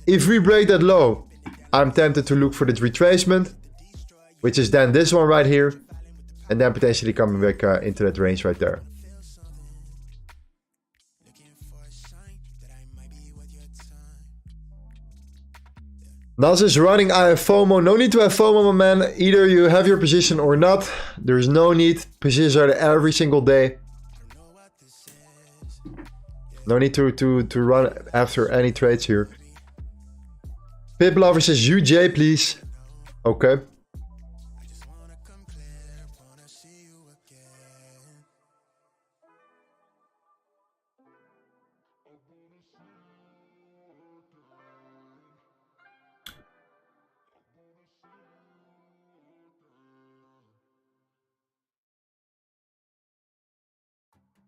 [SPEAKER 3] If we break that low, I'm tempted to look for the retracement, which is then this one right here. And then potentially coming back into that range right there. Nas is running, I have FOMO. No need to have FOMO, my man. Either you have your position or not. There's no need. Positions are there every single day. No need to run after any trades here. Pip Lover says UJ, please. Okay.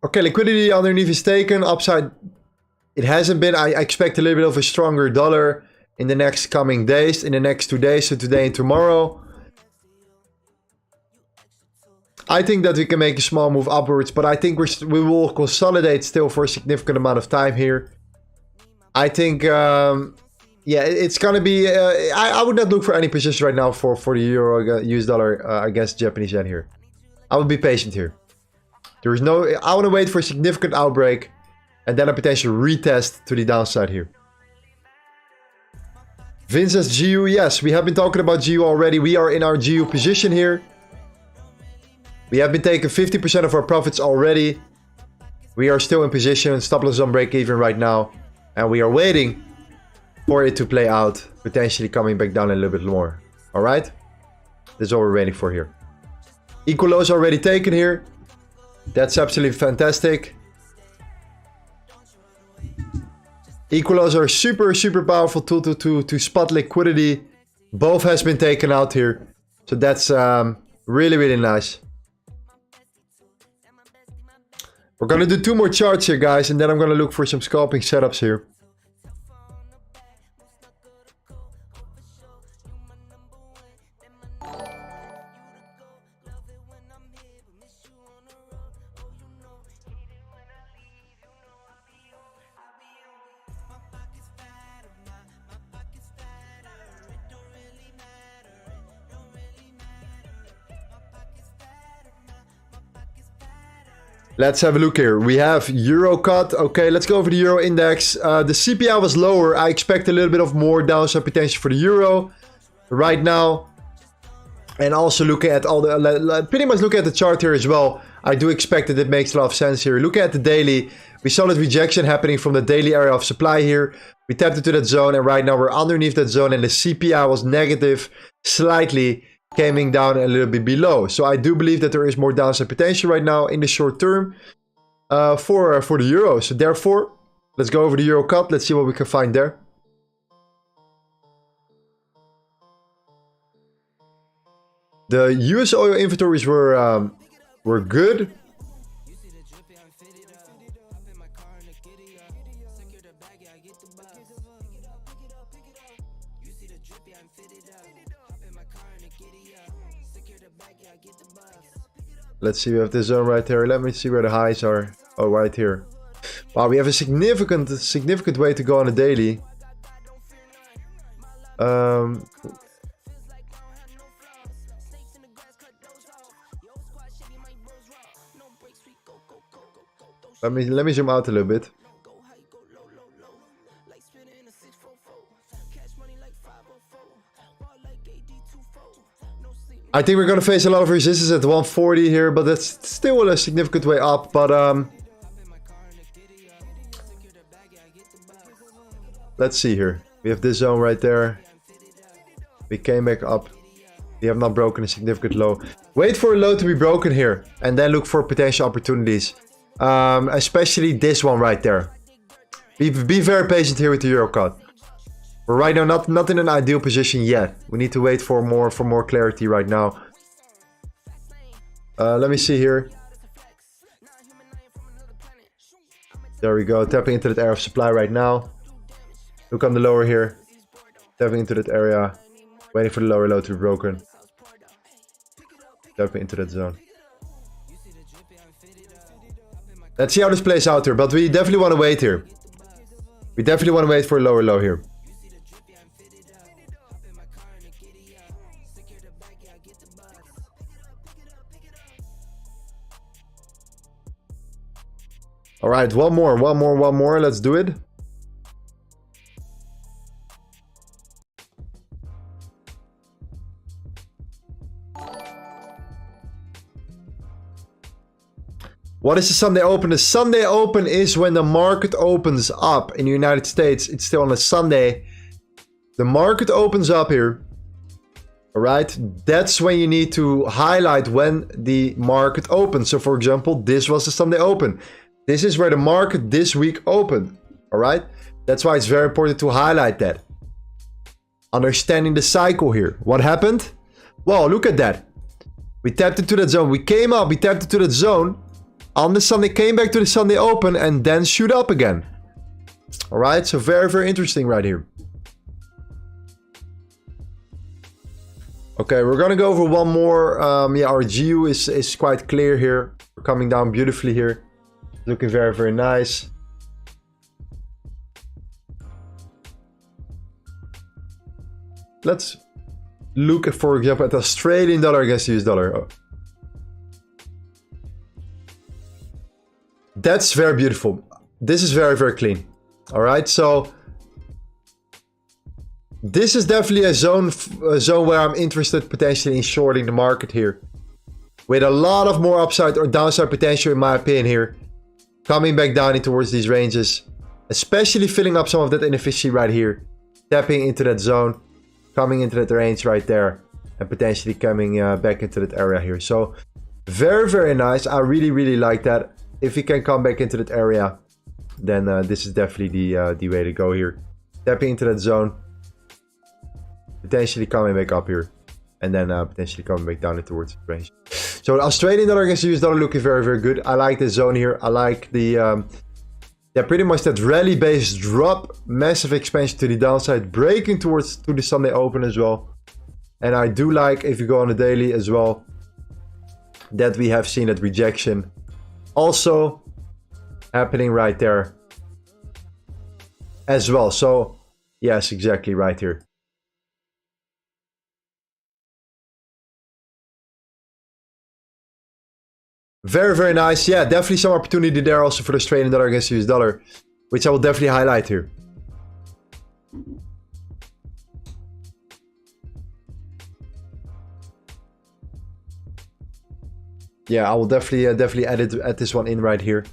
[SPEAKER 3] Okay, liquidity underneath is taken. Upside, it hasn't been. I expect a little bit of a stronger dollar in the next coming days, in the next 2 days, so today and tomorrow. I think that we can make a small move upwards, but I think we will consolidate still for a significant amount of time here. I think, yeah, it's gonna be. I would not look for any position right now for the euro US dollar against Japanese yen here. I would be patient here. There is no. I want to wait for a significant outbreak, and then a potential retest to the downside here. Vince says GU. Yes, we have been talking about GU already. We are in our GU position here. We have been taking 50% of our profits already. We are still in position. Stop loss on break even right now. And we are waiting for it to play out. Potentially coming back down a little bit more. Alright? This is what we're waiting for here. Equal lows already taken here. That's absolutely fantastic. Equal lows are super powerful tool to spot liquidity. Both has been taken out here. So that's really nice. We're gonna do 2 more charts here, guys, and then I'm gonna look for some scalping setups here. Let's have a look here. We have Euro cut. Okay, let's go over the Euro index. The CPI was lower. I expect a little bit of more downside potential for the Euro right now. And also looking at all the, pretty much looking at the chart here as well. I do expect that it makes a lot of sense here. Looking at the daily, we saw that rejection happening from the daily area of supply here. We tapped into that zone and right now we're underneath that zone and the CPI was negative slightly, coming down a little bit below. So I do believe that there is more downside potential right now in the short term for the Euro. So therefore, let's go over the Euro cut. Let's see what we can find there. The US oil inventories were good. Let's see, we have this zone right here. Let me see where the highs are. Oh, right here. Wow, we have a significant way to go on a daily. Let me zoom out a little bit. I think we're going to face a lot of resistance at 140 here, but that's still a significant way up. But let's see here. We have this zone right there. We came back up. We have not broken a significant low. Wait for a low to be broken here and then look for potential opportunities. Especially this one right there. Be very patient here with the Euro cut. We're right now not in an ideal position yet. We need to wait for more clarity right now. Let me see here. There we go. Tapping into that area of supply right now. Look on the lower here. Tapping into that area. Waiting for the lower low to be broken. Tapping into that zone. Let's see how this plays out here. But we definitely want to wait here. We definitely want to wait for a lower low here. All right, one more. Let's do it. What is the Sunday open? The Sunday open is when the market opens up in the United States. It's still on a Sunday. The market opens up here. All right, that's when you need to highlight when the market opens. So for example, this was the Sunday open. This is where the market this week opened, all right? That's why it's very important to highlight that. Understanding the cycle here. What happened? Well, look at that. We tapped into that zone. We came up, we tapped into that zone. On the Sunday, came back to the Sunday open and then shoot up again. All right, so very interesting right here. Okay, we're gonna go over one more. Yeah, our GU is quite clear here. We're coming down beautifully here. Looking very nice. Let's look at, for example, at the Australian dollar against the US dollar. Oh. That's very beautiful. This is very clean. All right, so this is definitely a zone where I'm interested potentially in shorting the market here, with a lot of more upside or downside potential in my opinion here. Coming back down in towards these ranges, especially filling up some of that inefficiency right here, tapping into that zone, coming into that range right there, and potentially coming back into that area here. So very nice. I really like that. If we can come back into that area, then this is definitely the way to go here. Tapping into that zone, potentially coming back up here, and then potentially coming back down towards the range. So the Australian dollar against the US dollar looking very good. I like this zone here. I like the yeah, pretty much that rally based drop, massive expansion to the downside, breaking towards to the Sunday open as well. And I do like, if you go on the daily as well, that we have seen that rejection also happening right there as well. So yes, exactly right here. Very, very nice. Yeah, definitely some opportunity there also for the Australian dollar against US dollar, which I will definitely highlight here. Yeah, I will definitely add this one in right here.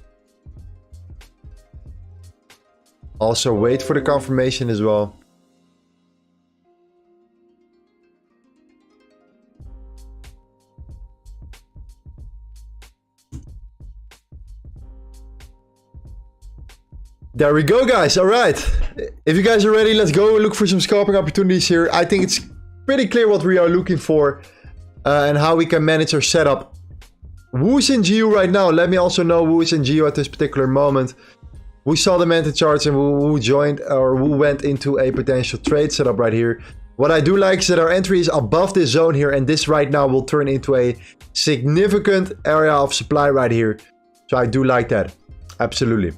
[SPEAKER 3] Also, wait for the confirmation as well. There we go, guys. All right. If you guys are ready, let's go look for some scalping opportunities here. I think it's pretty clear what we are looking for and how we can manage our setup. Who's in GU right now? Let me also know who is in GU at this particular moment. Who saw the Manta charts and who joined or who went into a potential trade setup right here. What I do like is that our entry is above this zone here, and this right now will turn into a significant area of supply right here. So I do like that. Absolutely.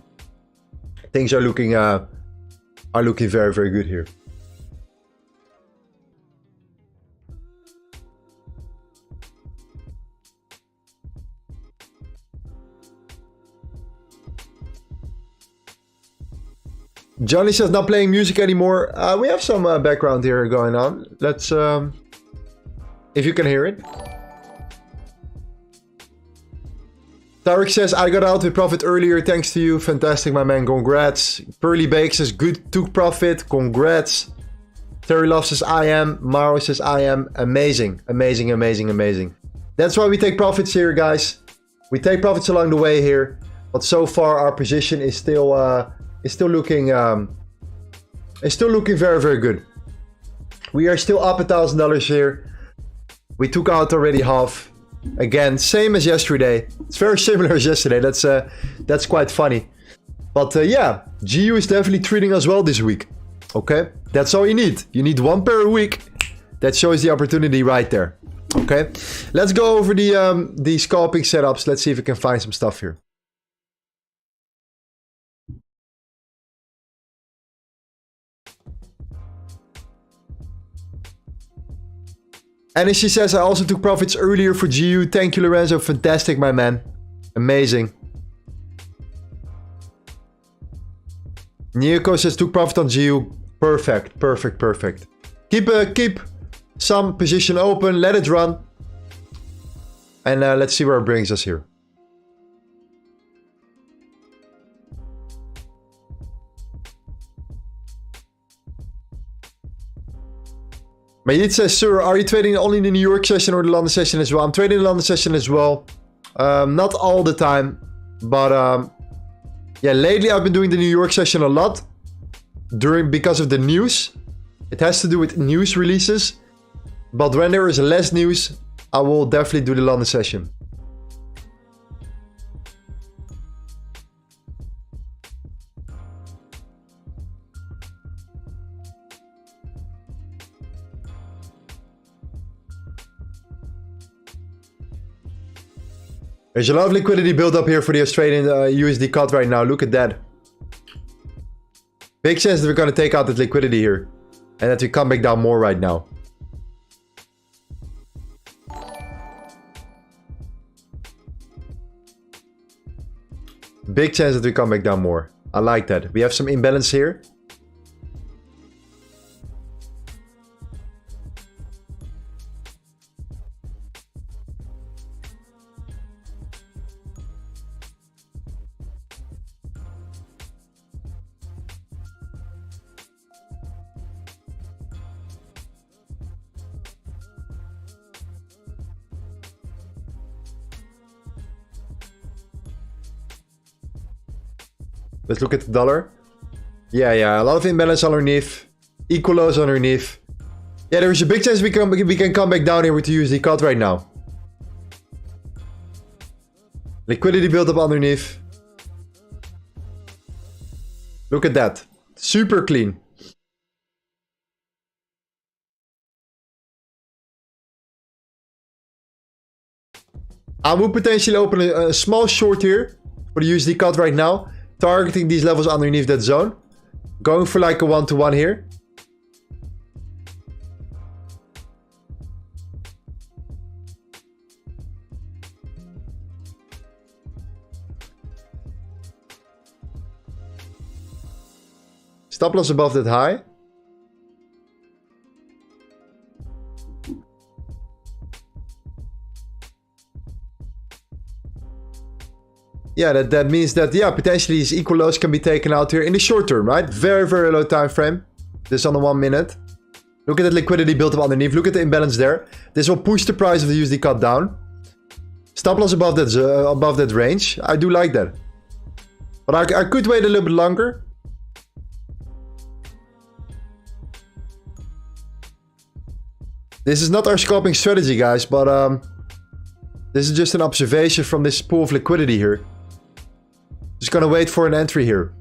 [SPEAKER 3] Things are looking very, very good here. Johnny says not playing music anymore. We have some background here going on. Let's, if you can hear it. Tarek says, I got out with profit earlier thanks to you. Fantastic, my man. Congrats. Pearly Bake says, good, took profit. Congrats. Terry Love says, I am. Maro says, I am. Amazing. Amazing, amazing, amazing. That's why we take profits here, guys. We take profits along the way here. But so far, our position is still looking very, very good. We are still up $1,000 here. We took out already half. Again, same as yesterday. It's very similar as yesterday. That's quite funny. But yeah, GU is definitely treating us well this week. Okay, that's all you need. You need one pair a week. That shows the opportunity right there. Okay, let's go over the scalping setups. Let's see if we can find some stuff here. And as she says, I also took profits earlier for GU. Thank you, Lorenzo. Fantastic, my man. Amazing. Nico says, took profit on GU. Perfect, perfect, perfect. Keep some position open. Let it run. And let's see where it brings us here. Mayit says, sir, are you trading only in the New York session or the London session as well? I'm trading the London session as well. Not all the time. But yeah, lately I've been doing the New York session a lot. Because of the news. It has to do with news releases. But when there is less news, I will definitely do the London session. There's a lot of liquidity built up here for the Australian USD cut right now. Look at that. Big sense that we're going to take out that liquidity here. And that we come back down more right now. Big chance that we come back down more. I like that. We have some imbalance here. Let's look at the dollar. Yeah, a lot of imbalance underneath. Equal lows underneath. Yeah, there's a big chance we can come back down here with the USD cut right now. Liquidity built up underneath. Look at that. Super clean. I will potentially open a small short here for the USD cut right now. Targeting these levels underneath that zone. Going for like a 1-to-1 here. Stop loss above that high. Yeah, that means that, yeah, potentially these equal lows can be taken out here in the short term, right? Very, very low time frame. This on the 1 minute. Look at that liquidity built up underneath. Look at the imbalance there. This will push the price of the USD cut down. Stop loss above that range. I do like that. But I could wait a little bit longer. This is not our scalping strategy, guys, but this is just an observation from this pool of liquidity here. Just gonna wait for an entry here.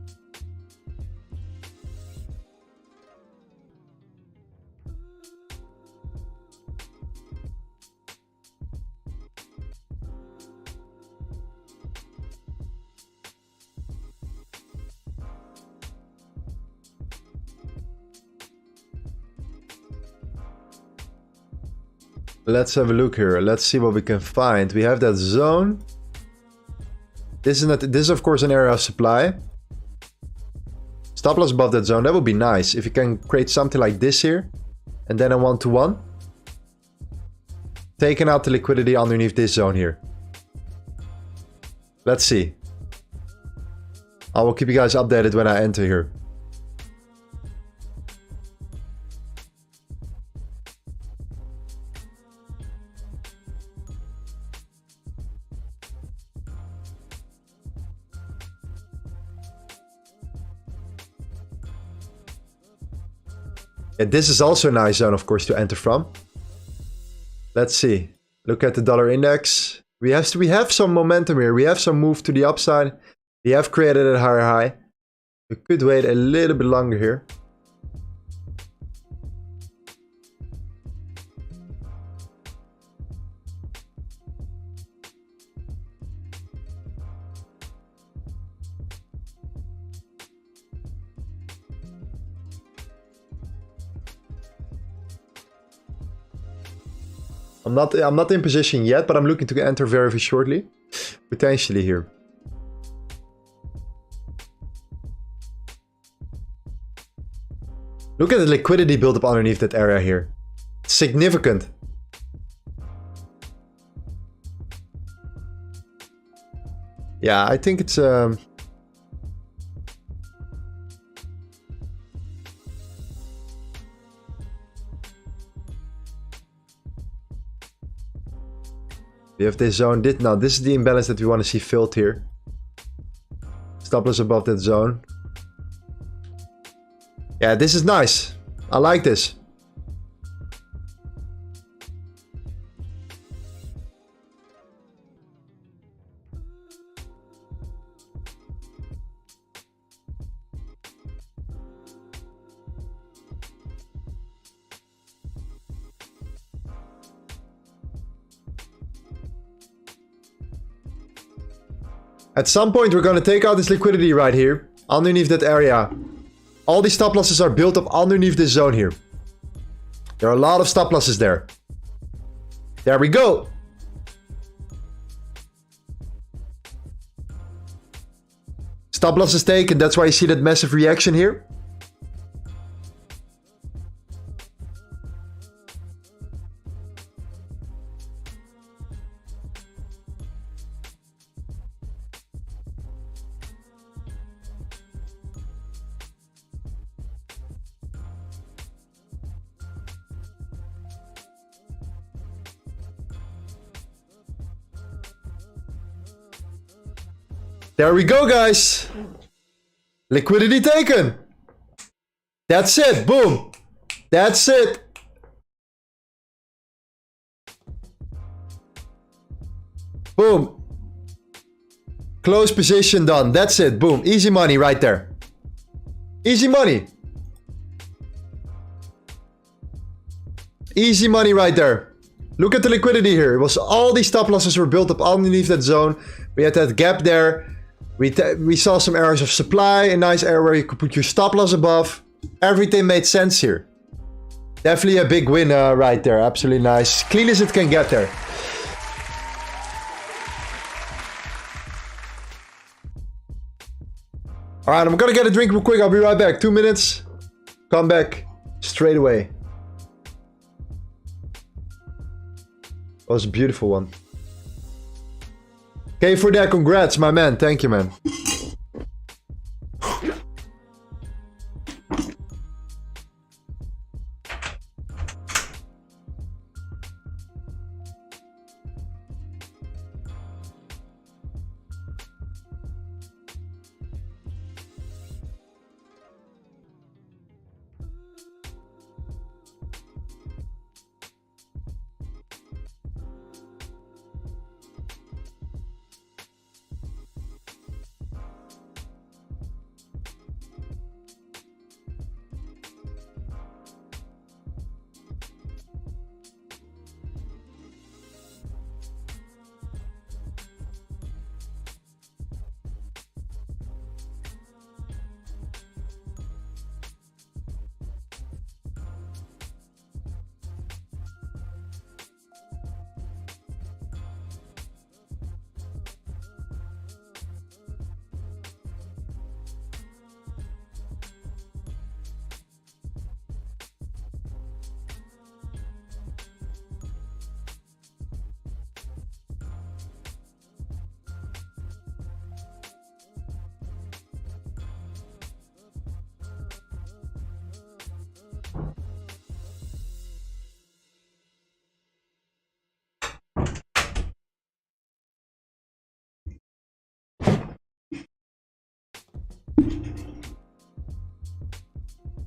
[SPEAKER 3] Let's have a look here. Let's see what we can find. We have that zone. This is of course an area of supply. Stop loss above that zone. That would be nice if you can create something like this here. And then a 1-to-1. Taking out the liquidity underneath this zone here. Let's see. I will keep you guys updated when I enter here. Yeah, this is also a nice zone, of course, to enter from. Let's see. Look at the dollar index. We have some momentum here. We have some move to the upside. We have created a higher high. We could wait a little bit longer here. I'm not in position yet, but I'm looking to enter very, very shortly. Potentially here. Look at the liquidity built up underneath that area here. It's significant. Yeah, I think it's we have this zone. Now, this is the imbalance that we want to see filled here. Stop loss above that zone. Yeah, this is nice. I like this. At some point, we're going to take out this liquidity right here, underneath that area. All these stop losses are built up underneath this zone here. There are a lot of stop losses there. There we go. Stop losses taken. That's why you see that massive reaction here. There we go, guys. Liquidity taken. That's it. Boom. That's it. Boom. Close position done. That's it. Boom. Easy money right there. Easy money. Easy money right there. Look at the liquidity here. It was all these stop losses were built up underneath that zone. We had that gap there. We saw some areas of supply, a nice area where you could put your stop loss above. Everything made sense here. Definitely a big win right there. Absolutely nice. Clean as it can get there. All right, I'm gonna get a drink real quick. I'll be right back. 2 minutes. Come back straight away. That was a beautiful one. Okay, for that, congrats, my man. Thank you, man.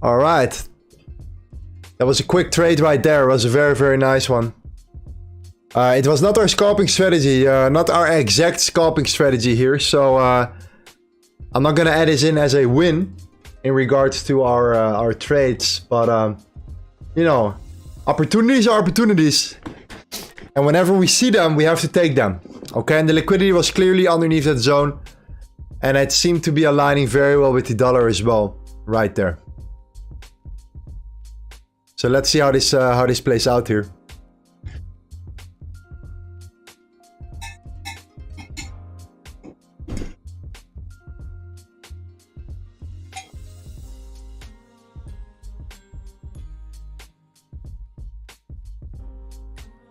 [SPEAKER 3] All right. That was a quick trade right there. It was a very, very nice one. It was not our scalping strategy, not our exact scalping strategy here. So I'm not going to add this in as a win in regards to our trades. But, you know, opportunities are opportunities. And whenever we see them, we have to take them. Okay, and the liquidity was clearly underneath that zone. And it seemed to be aligning very well with the dollar as well, right there. So let's see how this plays out here.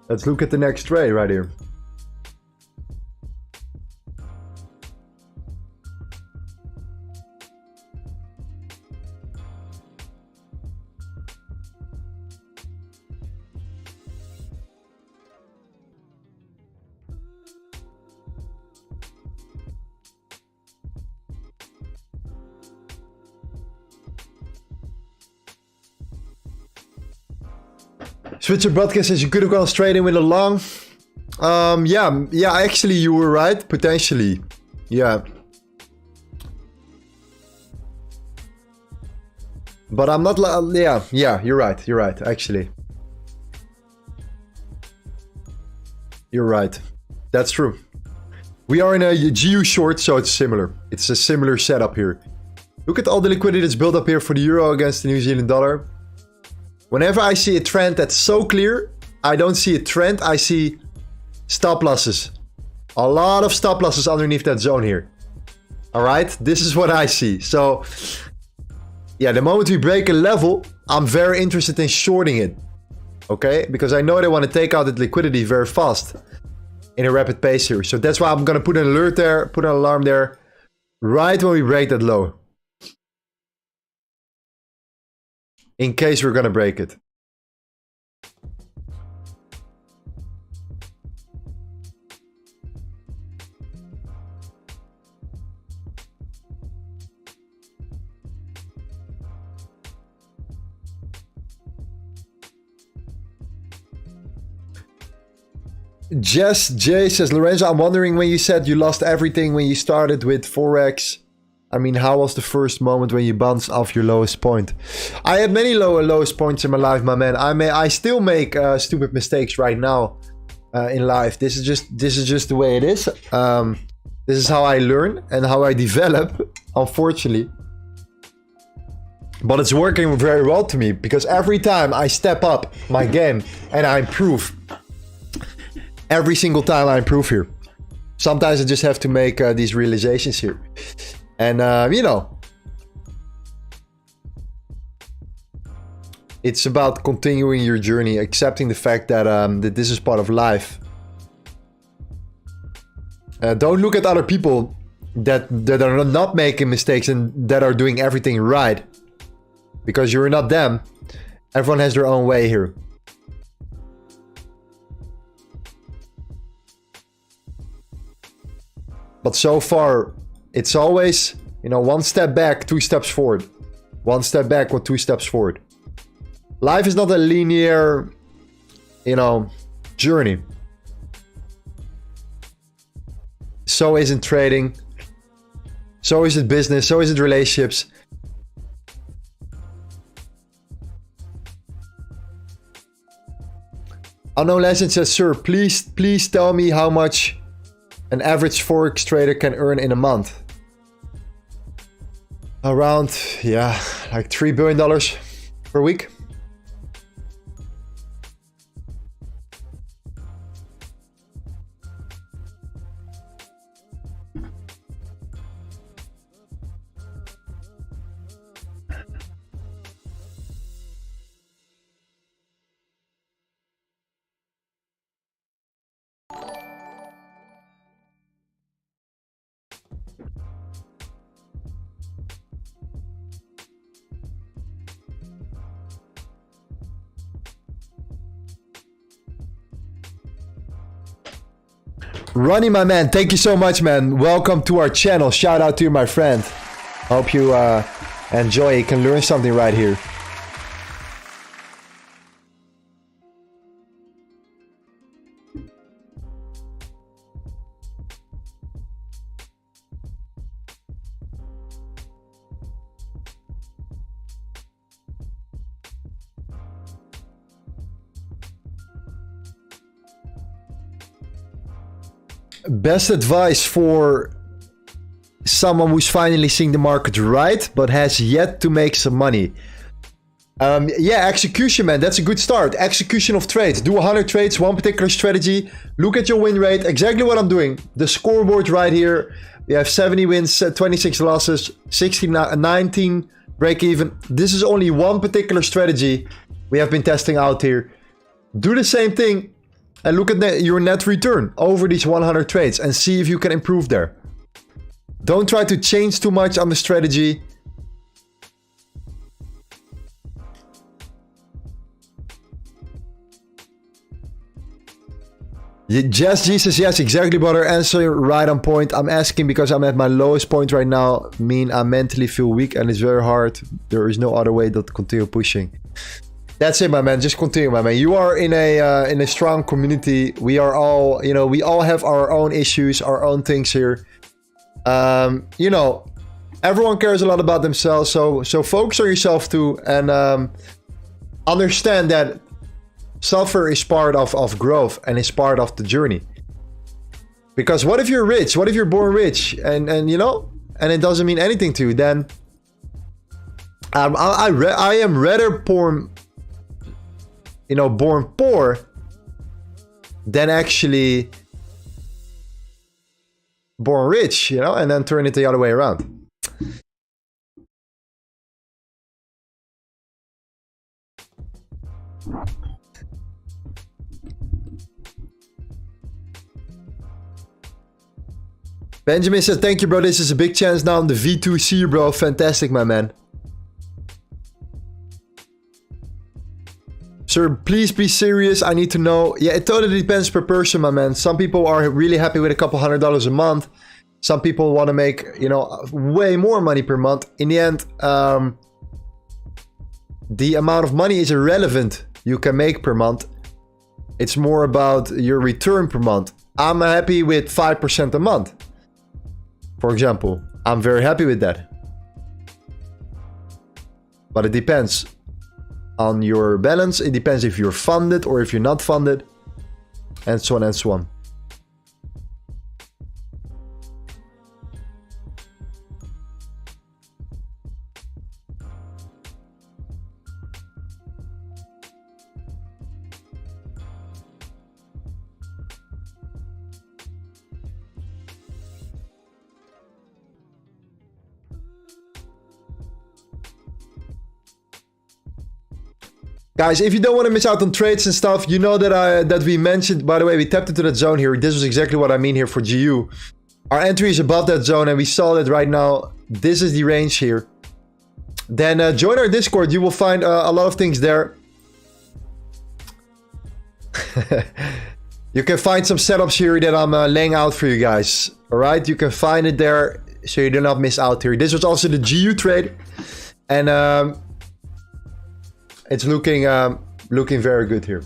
[SPEAKER 3] Let's look at the next trade right here. Switcher broadcast says you could have gone straight in with a long. Yeah, actually you were right, potentially. Yeah. But I'm not, yeah, you're right, actually. You're right. That's true. We are in a GU short, so it's similar. It's a similar setup here. Look at all the liquidity that's built up here for the euro against the New Zealand dollar. Whenever I see a trend that's so clear, I don't see a trend, I see stop losses. A lot of stop losses underneath that zone here. All right, this is what I see. So, yeah, the moment we break a level, I'm very interested in shorting it. Okay, because I know they want to take out that liquidity very fast in a rapid pace here. So that's why I'm going to put an alert there, put an alarm there, right when we break that low. In case we're gonna break it. Jess J says, Lorenzo, I'm wondering when you said you lost everything when you started with Forex. I mean, how was the first moment when you bounced off your lowest point? I had many lowest points in my life, my man. I still make stupid mistakes right now in life. This is just the way it is. This is how I learn and how I develop, unfortunately. But it's working very well to me because every time I step up my game and I improve, every single time I improve here. Sometimes I just have to make these realizations here. And, you know, it's about continuing your journey, accepting the fact that, that this is part of life. Don't look at other people that are not making mistakes and that are doing everything right. Because you're not them. Everyone has their own way here. But so far, it's always, you know, 1 step back, 2 steps forward. 1 step back with 2 steps forward. Life is not a linear, you know, journey. So isn't trading. So is it business. So is it relationships. Unknown Legend says, sir, please tell me how much an average Forex trader can earn in a month. Around, yeah, like $3 billion per week. Ronnie, my man, thank you so much, man. Welcome to our channel. Shout out to you, my friend. Hope you enjoy. You can learn something right here. Best advice for someone who's finally seeing the market right, but has yet to make some money. Yeah, execution, man. That's a good start. Execution of trades. Do 100 trades, one particular strategy. Look at your win rate. Exactly what I'm doing. The scoreboard right here. We have 70 wins, 26 losses, 19 break even. This is only one particular strategy we have been testing out here. Do the same thing. And look at your net return over these 100 trades and see if you can improve there. Don't try to change too much on the strategy. Just Jesus, yes, exactly, brother. Answer right on point. I'm asking because I'm at my lowest point right now. I mentally feel weak and it's very hard. There is no other way to continue pushing. That's it, my man. Just continue, my man. You are in a strong community. We are all, you know, we all have our own issues, our own things here. You know, everyone cares a lot about themselves. So focus on yourself too, and understand that suffer is part of growth and is part of the journey. Because what if you're rich? What if you're born rich and you know, and it doesn't mean anything to you? Then I am rather born, you know, born poor than actually born rich, you know, and then turn it the other way around. Benjamin says, thank you, bro. This is a big chance now on the V2. See you, bro. Fantastic, my man. Sir, please be serious. I need to know. Yeah, it totally depends per person, my man. Some people are really happy with a couple $100 a month. Some people want to make, you know, way more money per month. In the end, the amount of money is irrelevant you can make per month. It's more about your return per month. I'm happy with 5% a month. For example, I'm very happy with that. But it depends on your balance. It depends if you're funded or if you're not funded, and so on and so on. Guys, if you don't want to miss out on trades and stuff, you know that we mentioned, by the way, we tapped into that zone here. This is exactly what I mean here for GU. Our entry is above that zone and we saw that right now. This is the range here. Then join our Discord. You will find a lot of things there. You can find some setups here that I'm laying out for you guys. Alright, you can find it there so you do not miss out here. This was also the GU trade. And it's looking very good here.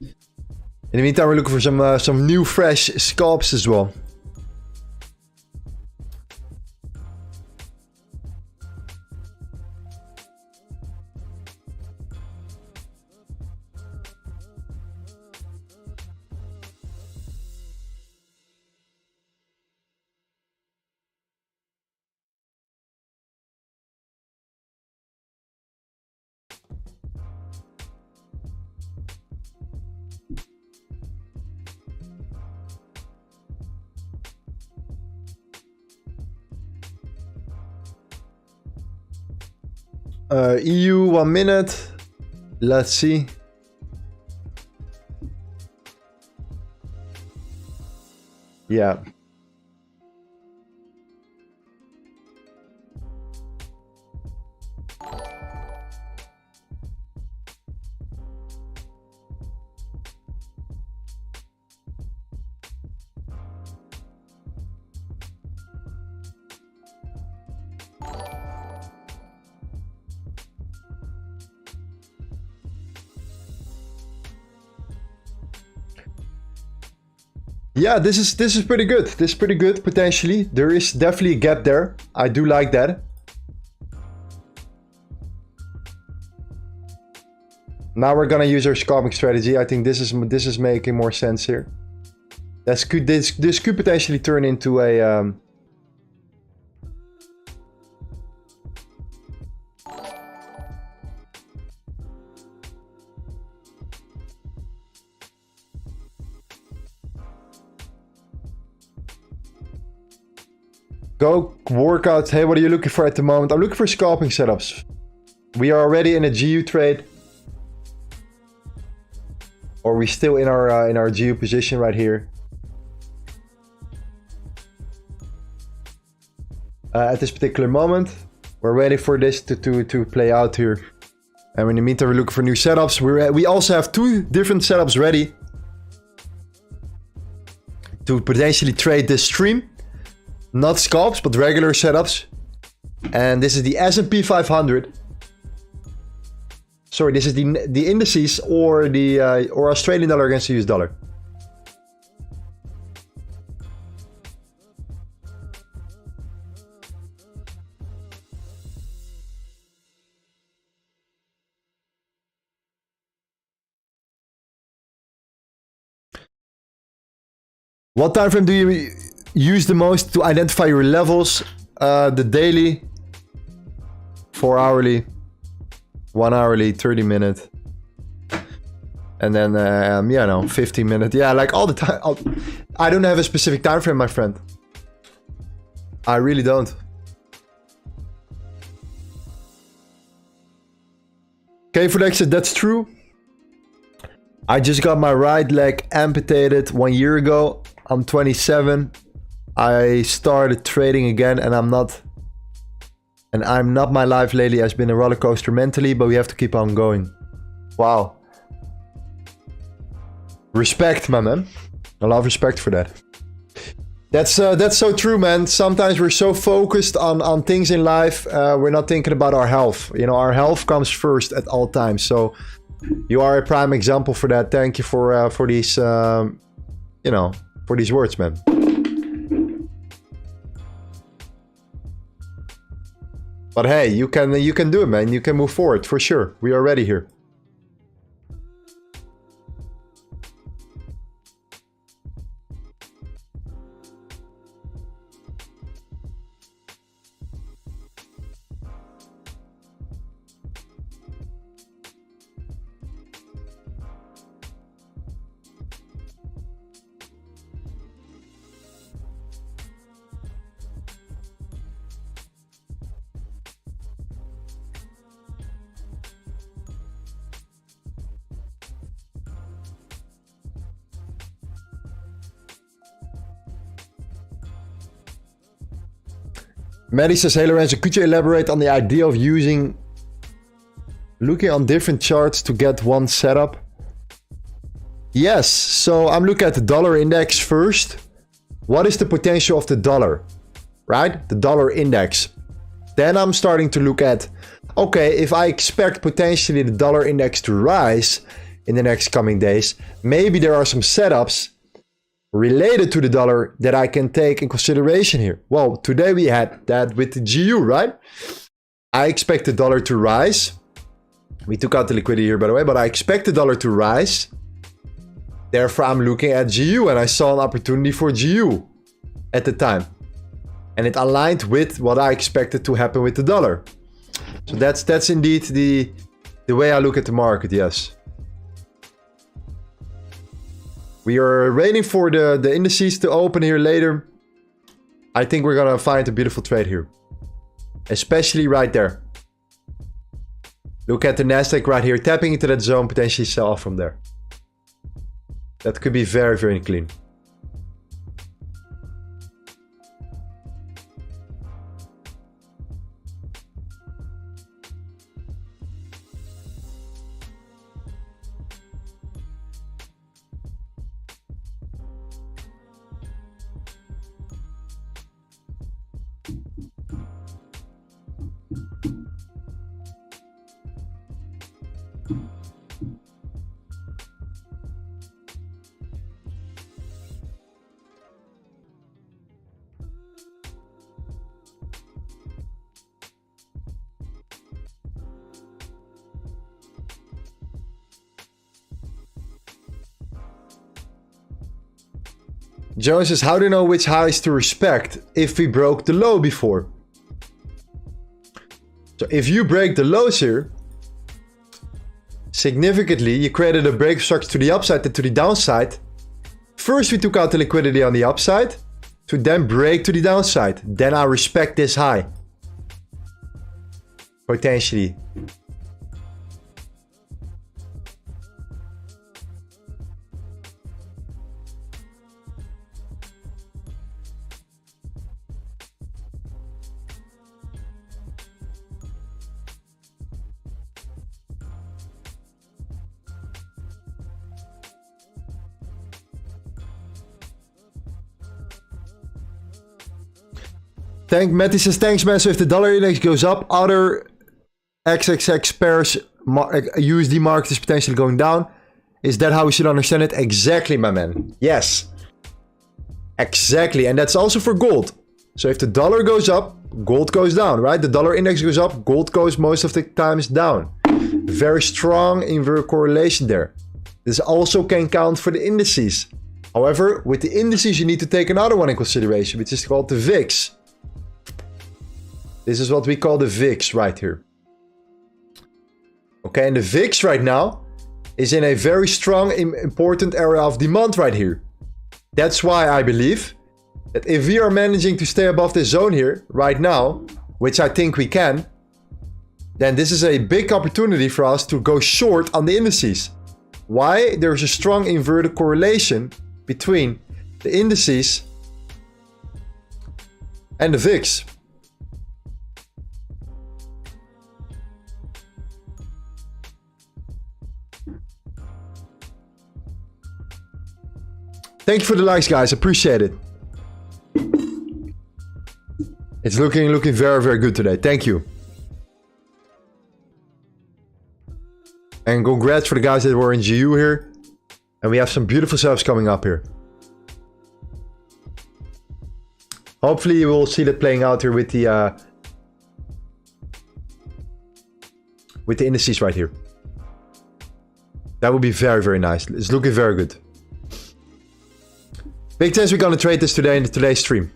[SPEAKER 3] In the meantime, we're looking for some new fresh scalps as well. EU 1 minute. Let's see. Yeah. Yeah, this is pretty good. This is pretty good, potentially. There is definitely a gap there. I do like that. Now we're gonna use our scalping strategy. I think this is making more sense here. This could potentially turn into a go workout. Hey, what are you looking for at the moment? I'm looking for scalping setups. We are already in a GU trade. Or we still in our GU position right here. At this particular moment, we're waiting for this to play out here. And in the meantime, we're looking for new setups. We also have 2 different setups ready to potentially trade this stream. Not scalps, but regular setups. And this is the S&P 500. Sorry, this is the indices or the or Australian dollar against the US dollar. What time frame do you use the most to identify your levels? The daily, 4 hourly, 1 hourly, 30 minute, and then yeah, no, 15 minute. Yeah, like all the time. I don't have a specific time frame, my friend. I really don't. Okay, Forex said that's true. I just got my right leg amputated 1 year ago. I'm 27. I started trading again, and I'm not. My life lately has been a roller coaster mentally, but we have to keep on going. Wow. Respect, my man. A lot of respect for that. That's so true, man. Sometimes we're so focused on things in life, we're not thinking about our health. You know, our health comes first at all times. So you are a prime example for that. Thank you for these, you know, for these words, man. But hey, you can do it, man. You can move forward for sure. We are ready here. Maddie says, hey Lorenzo, could you elaborate on the idea of looking on different charts to get one setup? Yes, so I'm looking at the dollar index first. What is the potential of the dollar, right? The dollar index. Then I'm starting to look at, okay, if I expect potentially the dollar index to rise in the next coming days, maybe there are some setups related to the dollar that I can take in consideration here. Well, today we had that with the GU, right? I expect the dollar to rise. We took out the liquidity here, by the way, but I expect the dollar to rise. Therefore, I'm looking at GU and I saw an opportunity for GU at the time. And it aligned with what I expected to happen with the dollar. So that's indeed the way I look at the market, yes. We are waiting for the indices to open here later. I think we're gonna find a beautiful trade here. Especially right there. Look at the Nasdaq right here, tapping into that zone, potentially sell off from there. That could be very, very clean. Joe says, how do you know which highs to respect if we broke the low before? So if you break the lows here, significantly, you created a break structure to the upside and to the downside. First, we took out the liquidity on the upside to then break to the downside. Then I respect this high. Potentially. Matty says, thanks man. So if the dollar index goes up, other XXX pairs USD market is potentially going down. Is that how we should understand it? Exactly, my man. Yes. Exactly. And that's also for gold. So if the dollar goes up, gold goes down, right? The dollar index goes up, gold goes most of the times down. Very strong inverse correlation there. This also can count for the indices. However, with the indices, you need to take another one in consideration, which is called the VIX. This is what we call the VIX right here. Okay, and the VIX right now is in a very strong, important area of demand right here. That's why I believe that if we are managing to stay above this zone here right now, which I think we can, then this is a big opportunity for us to go short on the indices. Why? There's a strong inverted correlation between the indices and the VIX. Thank you for the likes, guys. Appreciate it. It's looking very, very good today. Thank you. And congrats for the guys that were in GU here. And we have some beautiful setups coming up here. Hopefully you will see that playing out here with the indices right here. That would be very, very nice. It's looking very good. Big chance we're gonna trade this today in today's stream.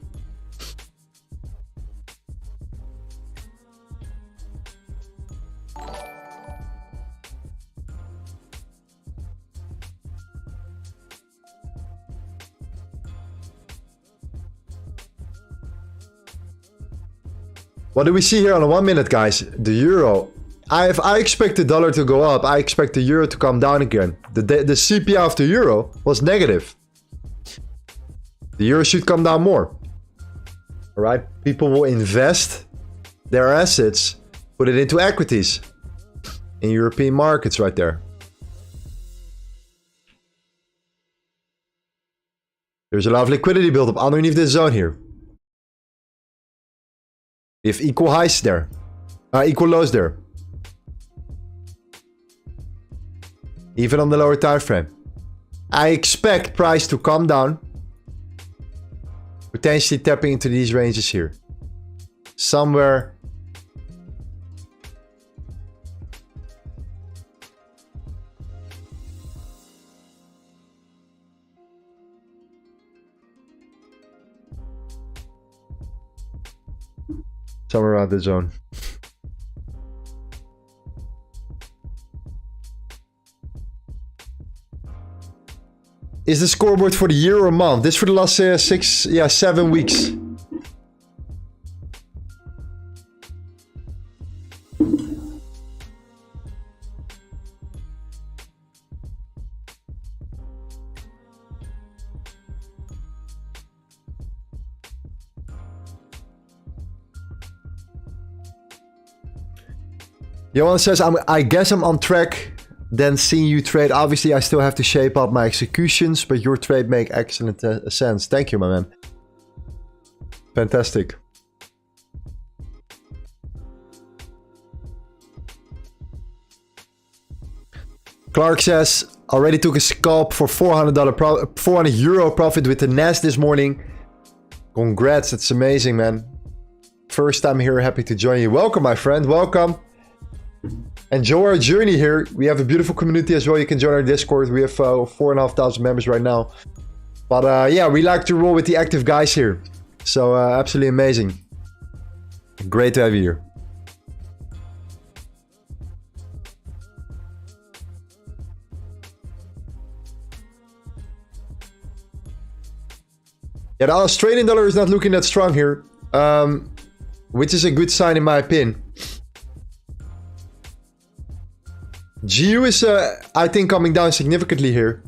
[SPEAKER 3] What do we see here on the 1 minute, guys? The euro. If I expect the dollar to go up, I expect the euro to come down again. The CPI of the euro was negative. The euro should come down more. All right, people will invest their assets, put it into equities in European markets right there. There's a lot of liquidity built up underneath this zone here. We have equal highs there, equal lows there. Even on the lower time frame. I expect price to come down. Potentially tapping into these ranges here. Somewhere. Somewhere around the zone. Is the scoreboard for the year or a month? This for the last 7 weeks. Johan says, I guess I'm on track. Then seeing you trade, obviously I still have to shape up my executions, but your trade make excellent sense. Thank you, my man. Fantastic. Clark says, already took a scalp for €400 profit with the NAS this morning. Congrats, that's amazing, man. First time here, happy to join you. Welcome, my friend, welcome. Enjoy our journey here. We have a beautiful community as well. You can join our Discord. We have 4,500 members right now. But yeah, we like to roll with the active guys here. So absolutely amazing. Great to have you here. Yeah, the Australian dollar is not looking that strong here. Which is a good sign in my opinion. GU is, I think, coming down significantly here.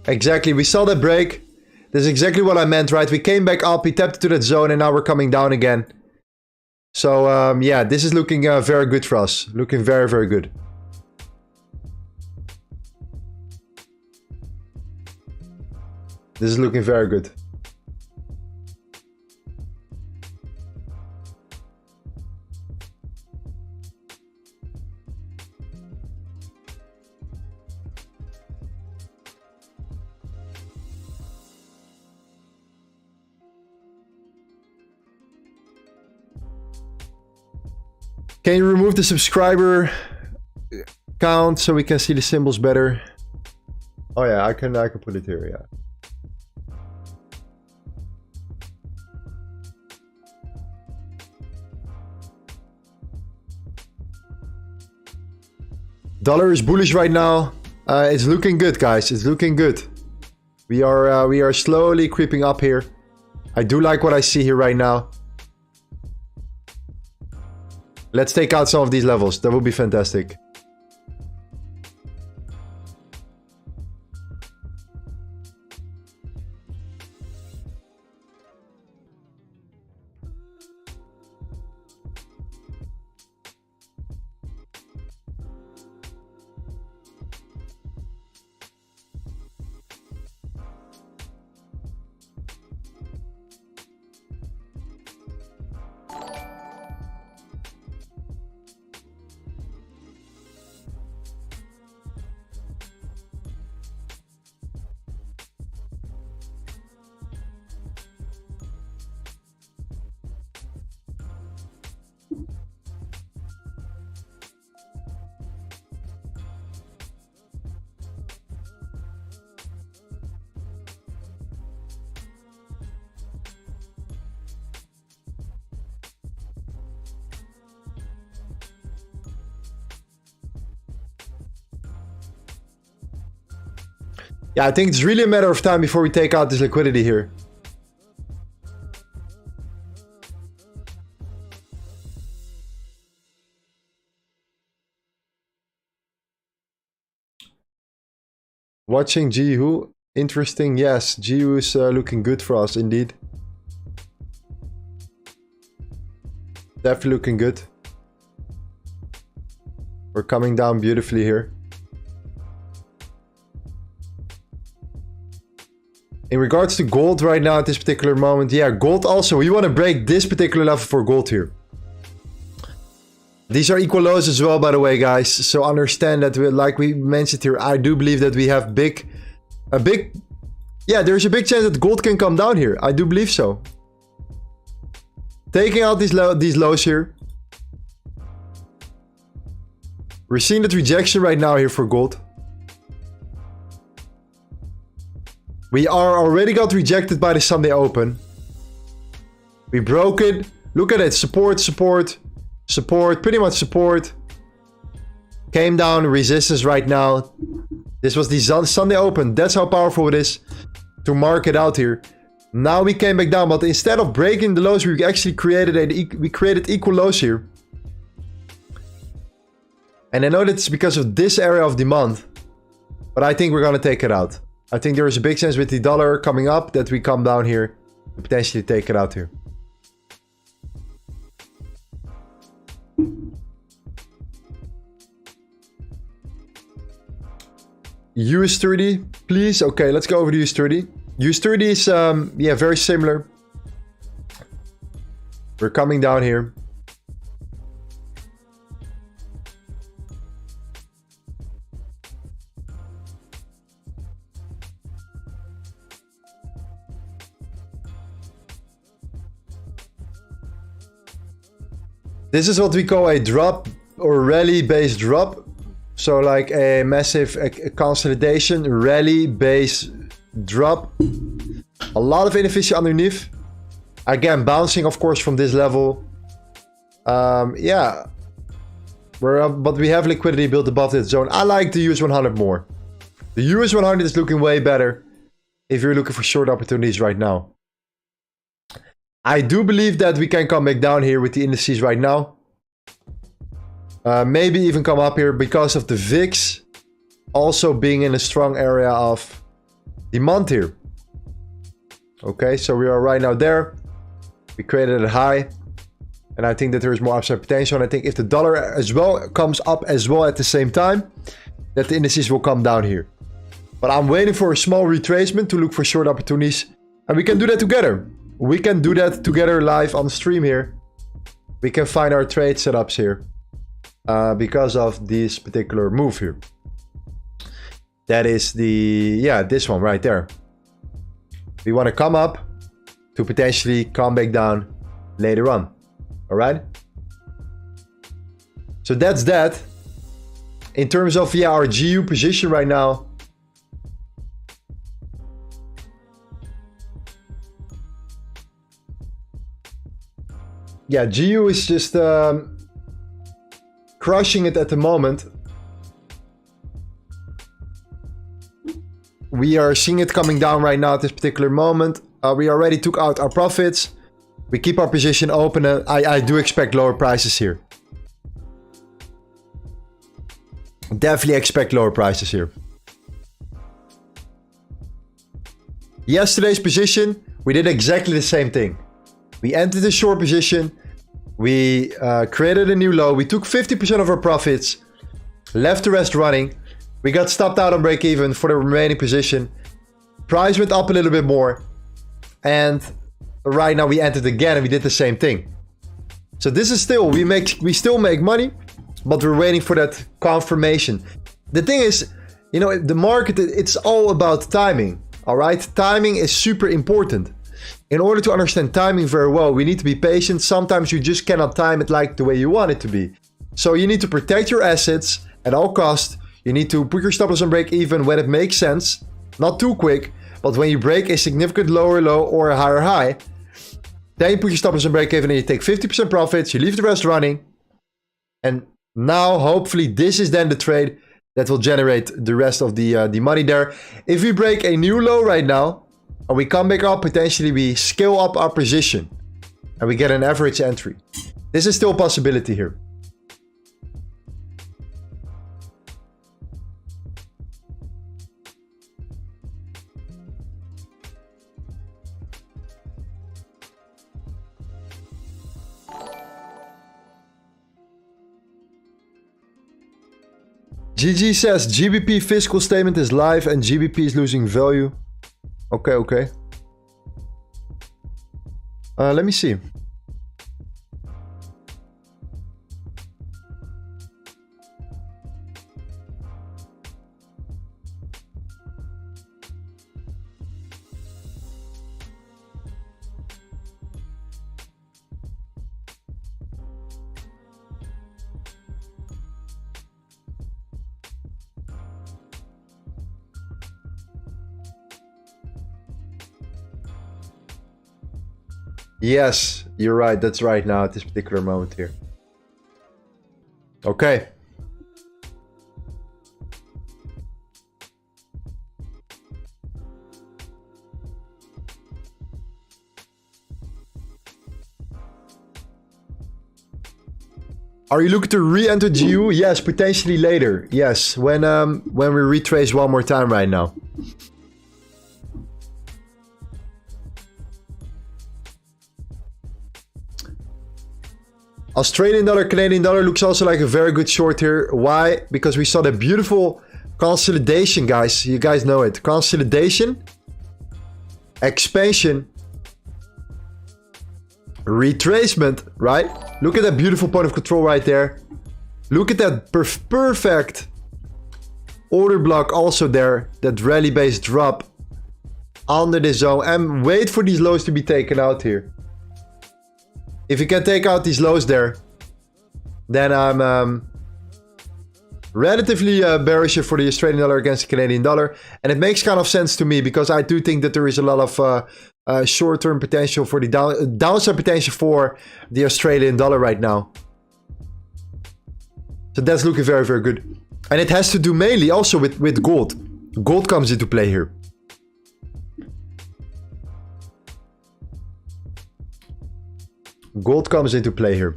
[SPEAKER 3] Exactly, we saw that break. This is exactly what I meant, right? We came back up, we tapped into that zone, and now we're coming down again. So, yeah, this is looking very good for us. Looking very, very good. This is looking very good. Can you remove the subscriber count so we can see the symbols better? Oh yeah, I can put it here, yeah. Dollar is bullish right now. It's looking good, guys. It's looking good. We are slowly creeping up here. I do like what I see here right now. Let's take out some of these levels. That would be fantastic. Yeah, I think it's really a matter of time before we take out this liquidity here. Watching G who? Interesting. Yes, GU is looking good for us indeed. Definitely looking good. We're coming down beautifully here. In regards to gold right now at this particular moment, yeah, gold also, we want to break this particular level for gold here. These are equal lows as well, by the way, guys. So understand that, like we mentioned here, I do believe that we have yeah, there's a big chance that gold can come down here. I do believe so. Taking out these lows here. We're seeing that rejection right now here for gold. We are already got rejected by the Sunday open. We broke it. Look at it. Support, support, support. Pretty much support. Came down. Resistance right now. This was the Sunday open. That's how powerful it is to mark it out here. Now we came back down. But instead of breaking the lows, we actually created equal lows here. And I know that's because of this area of demand. But I think we're going to take it out. I think there is a big chance with the dollar coming up that we come down here to potentially take it out here. US30, please. Okay, let's go over to US30. US30 is, yeah, very similar. We're coming down here. This is what we call a drop or rally based drop. So like a massive consolidation, rally based drop. A lot of inefficiency underneath. Again, bouncing of course from this level. Yeah. But we have liquidity built above this zone. I like the US 100 more. The US 100 is looking way better if you're looking for short opportunities right now. I do believe that we can come back down here with the indices right now. Maybe even come up here because of the VIX also being in a strong area of demand here. Okay, so we are right now there. We created a high. And I think that there is more upside potential. And I think if the dollar as well comes up as well at the same time, that the indices will come down here. But I'm waiting for a small retracement to look for short opportunities. And we can do that together. We can do that together live on stream here. We can find our trade setups here. Because of this particular move here. That is the, yeah, this one right there. We want to come up to potentially come back down later on. All right. So that's that. In terms of, yeah, our GU position right now. Yeah, GU is just crushing it at the moment. We are seeing it coming down right now at this particular moment. We already took out our profits. We keep our position open. And I do expect lower prices here. Definitely expect lower prices here. Yesterday's position, we did exactly the same thing. We entered the short position. We created a new low. We took 50% of our profits. Left the rest running. We got stopped out on break even for the remaining position. Price went up a little bit more. And right now we entered again and we did the same thing. So this is still, we still make money, but we're waiting for that confirmation. The thing is, you know, the market, it's all about timing. All right. Timing is super important. In order to understand timing very well, we need to be patient. Sometimes you just cannot time it like the way you want it to be. So you need to protect your assets at all costs. You need to put your stop loss on break even when it makes sense. Not too quick, but when you break a significant lower low or a higher high, then you put your stop loss on break even and you take 50% profits. You leave the rest running. And now, hopefully, this is then the trade that will generate the rest of the money there. If we break a new low right now, and we come back up, potentially we scale up our position and we get an average entry. This is still a possibility here. GG says GBP fiscal statement is live and GBP is losing value. Okay, okay. Let me see. Yes, you're right. That's right now at this particular moment here. Okay. Are you looking to re-enter GU? Yes, potentially later. Yes, when we retrace one more time right now. Australian dollar, Canadian dollar looks also like a very good short here. Why? Because we saw the beautiful consolidation, guys. You guys know it. Consolidation, expansion, retracement, right? Look at that beautiful point of control right there. Look at that perfect order block also there. That rally-based drop under this zone. And wait for these lows to be taken out here. If you can take out these lows there, then I'm relatively bearish for the Australian dollar against the Canadian dollar. And it makes kind of sense to me because I do think that there is a lot of short-term potential for the downside potential for the Australian dollar right now. So that's looking very, very good. And it has to do mainly also with gold. Gold comes into play here. Gold comes into play here.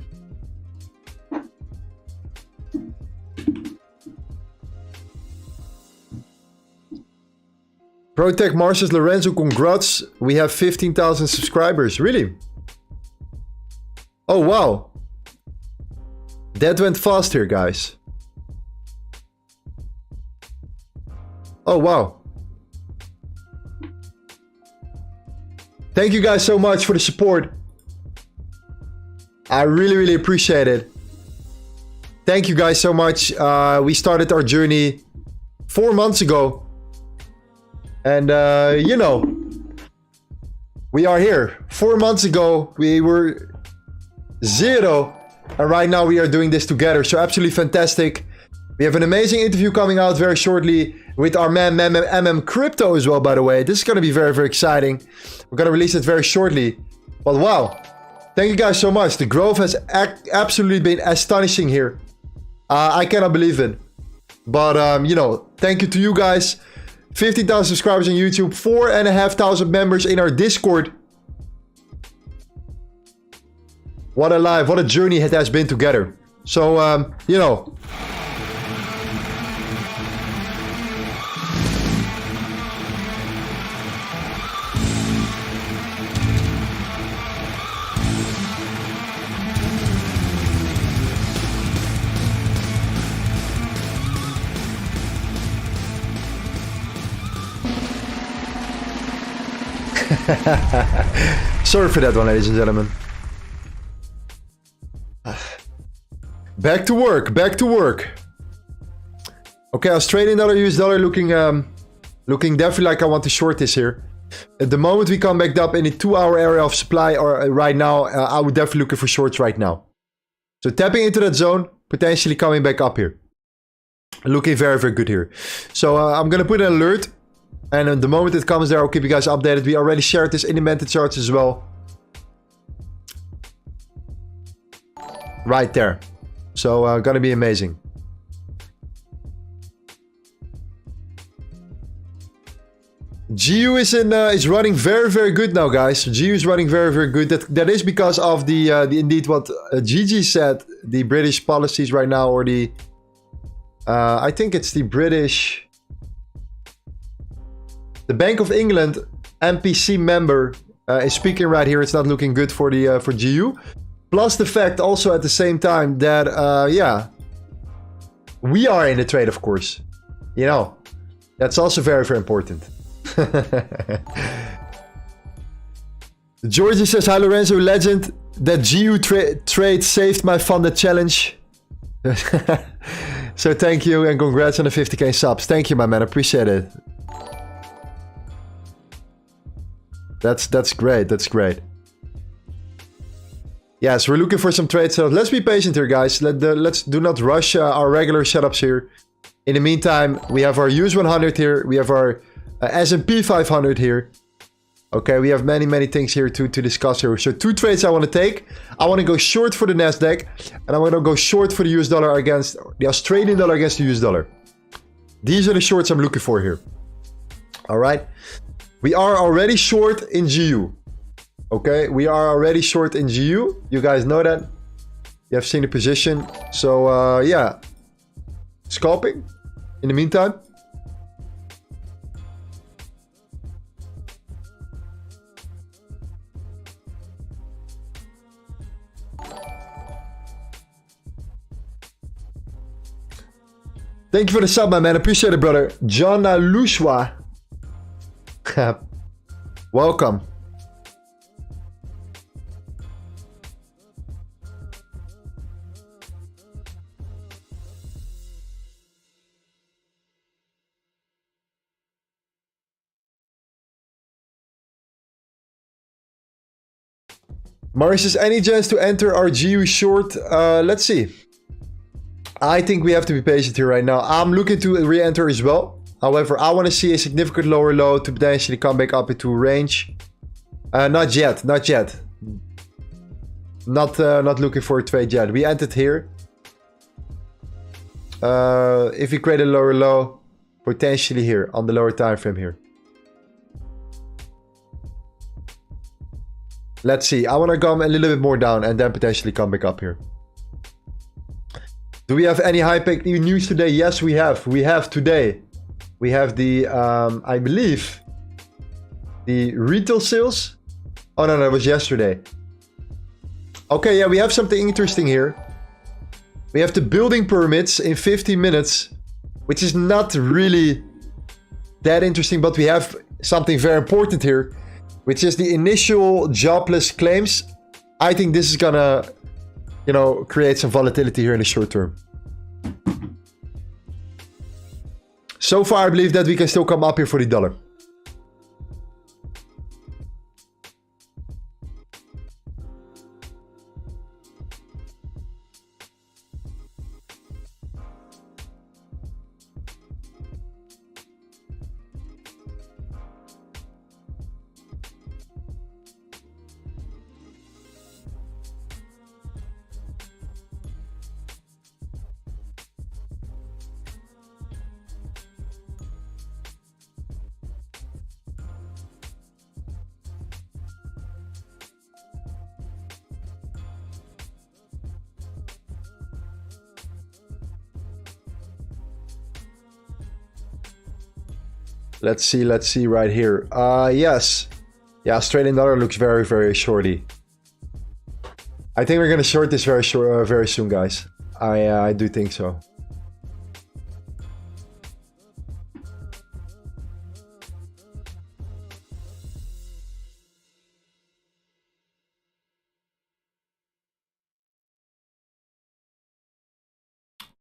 [SPEAKER 3] Protect Marcius Lorenzo, congrats. We have 15,000 subscribers. Really? Oh, wow. That went fast here, guys. Oh, wow. Thank you guys so much for the support. I really, really appreciate it. Thank you guys so much. We started our journey 4 months ago. And, you know, we are here. 4 months ago, we were 0. And right now we are doing this together. So absolutely fantastic. We have an amazing interview coming out very shortly with our man MM Crypto as well, by the way. This is going to be very, very exciting. We're going to release it very shortly. But wow. Thank you guys so much. The growth has absolutely been astonishing here. I cannot believe it. But, you know, thank you to you guys. 15,000 subscribers on YouTube. 4,500 members in our Discord. What a life. What a journey it has been together. So, you know. Sorry for that one, ladies and gentlemen. Back to work, back to work. Okay, Australian dollar, US dollar looking definitely like I want to short this here. At the moment we come back up in the 2-hour area of supply, or right now, I would definitely looking for shorts right now. So tapping into that zone, potentially coming back up here. Looking very, very good here. So I'm gonna put an alert. And at the moment it comes there, I'll keep you guys updated. We already shared this in the mentor charts as well. Right there. So gonna be amazing. GU is running very, very good now, guys. GU is running very, very good. That is because of the indeed what Gigi said, the British policies right now, or the I think it's the British. The Bank of England MPC member is speaking right here. It's not looking good for the for GU. Plus the fact also at the same time that yeah, we are in the trade, of course. You know, that's also very, very important. Georgie says, hi Lorenzo, legend. That GU trade saved my funded challenge. So thank you and congrats on the 50k subs. Thank you, my man. Appreciate it. That's great. That's great. Yes, we're looking for some trade setups. Let's be patient here, guys. Let's do not rush our regular setups here. In the meantime, we have our US 100 here. We have our S&P 500 here. Okay, we have many things here to discuss here. So 2 trades I want to take. I want to go short for the Nasdaq. And I want to go short for the US dollar against the Australian dollar against the US dollar. These are the shorts I'm looking for here. All right. We are already short in GU. Okay, we are already short in GU. You guys know that. You have seen the position. So, yeah. Scalping in the meantime. Thank you for the sub, my man. Appreciate it, brother. John Lushwa. Welcome. Mars says, any chance to enter our GU short? Let's see. I think we have to be patient here right now. I'm looking to re-enter as well. However, I want to see a significant lower low to potentially come back up into range. Not yet. Not yet. Not looking for a trade yet. We entered here. If we create a lower low, potentially here on the lower time frame here. Let's see. I want to come a little bit more down and then potentially come back up here. Do we have any high-paid news today? Yes, we have. We have today. We have the, I believe, the retail sales. Oh, no, that was yesterday. Okay, yeah, we have something interesting here. We have the building permits in 15 minutes, which is not really that interesting, but we have something very important here, which is the initial jobless claims. I think this is gonna, you know, create some volatility here in the short term. So far, I believe that we can still come up here for the dollar. Let's see right here. Yes. Yeah, Australian dollar looks very, very shorty. I think we're gonna short this very soon, guys. I do think so.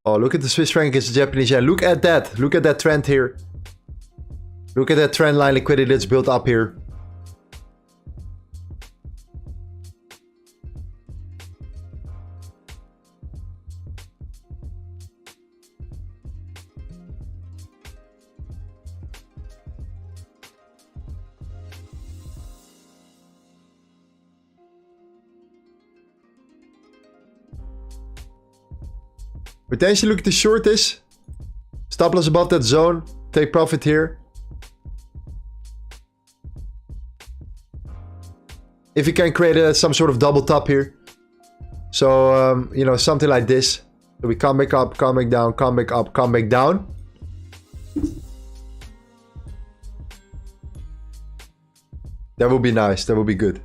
[SPEAKER 3] Oh, look at the Swiss franc against the Japanese yen. Look at that. Look at that trend here. Look at that trend line liquidity that's built up here. Potentially look at the short this. Stop loss above that zone. Take profit here. If you can create some sort of double top here. So, you know, something like this. So we come back up, come back down, come back up, come back down. That would be nice. That would be good.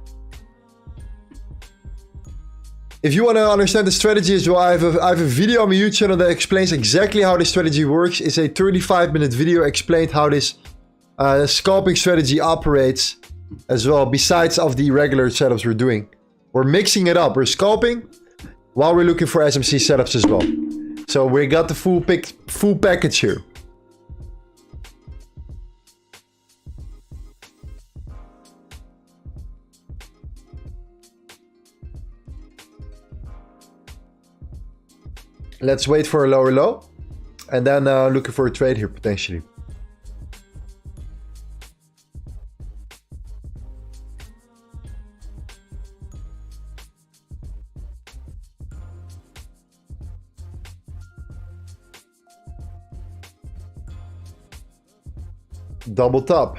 [SPEAKER 3] If you want to understand the strategy as well, I have a video on my YouTube channel that explains exactly how this strategy works. It's a 35-minute video explained how this scalping strategy operates as well, besides of the regular setups we're doing. We're mixing it up. We're scalping while we're looking for SMC setups as well. So we got the full package here. Let's wait for a lower low. And then looking for a trade here, potentially. Double top.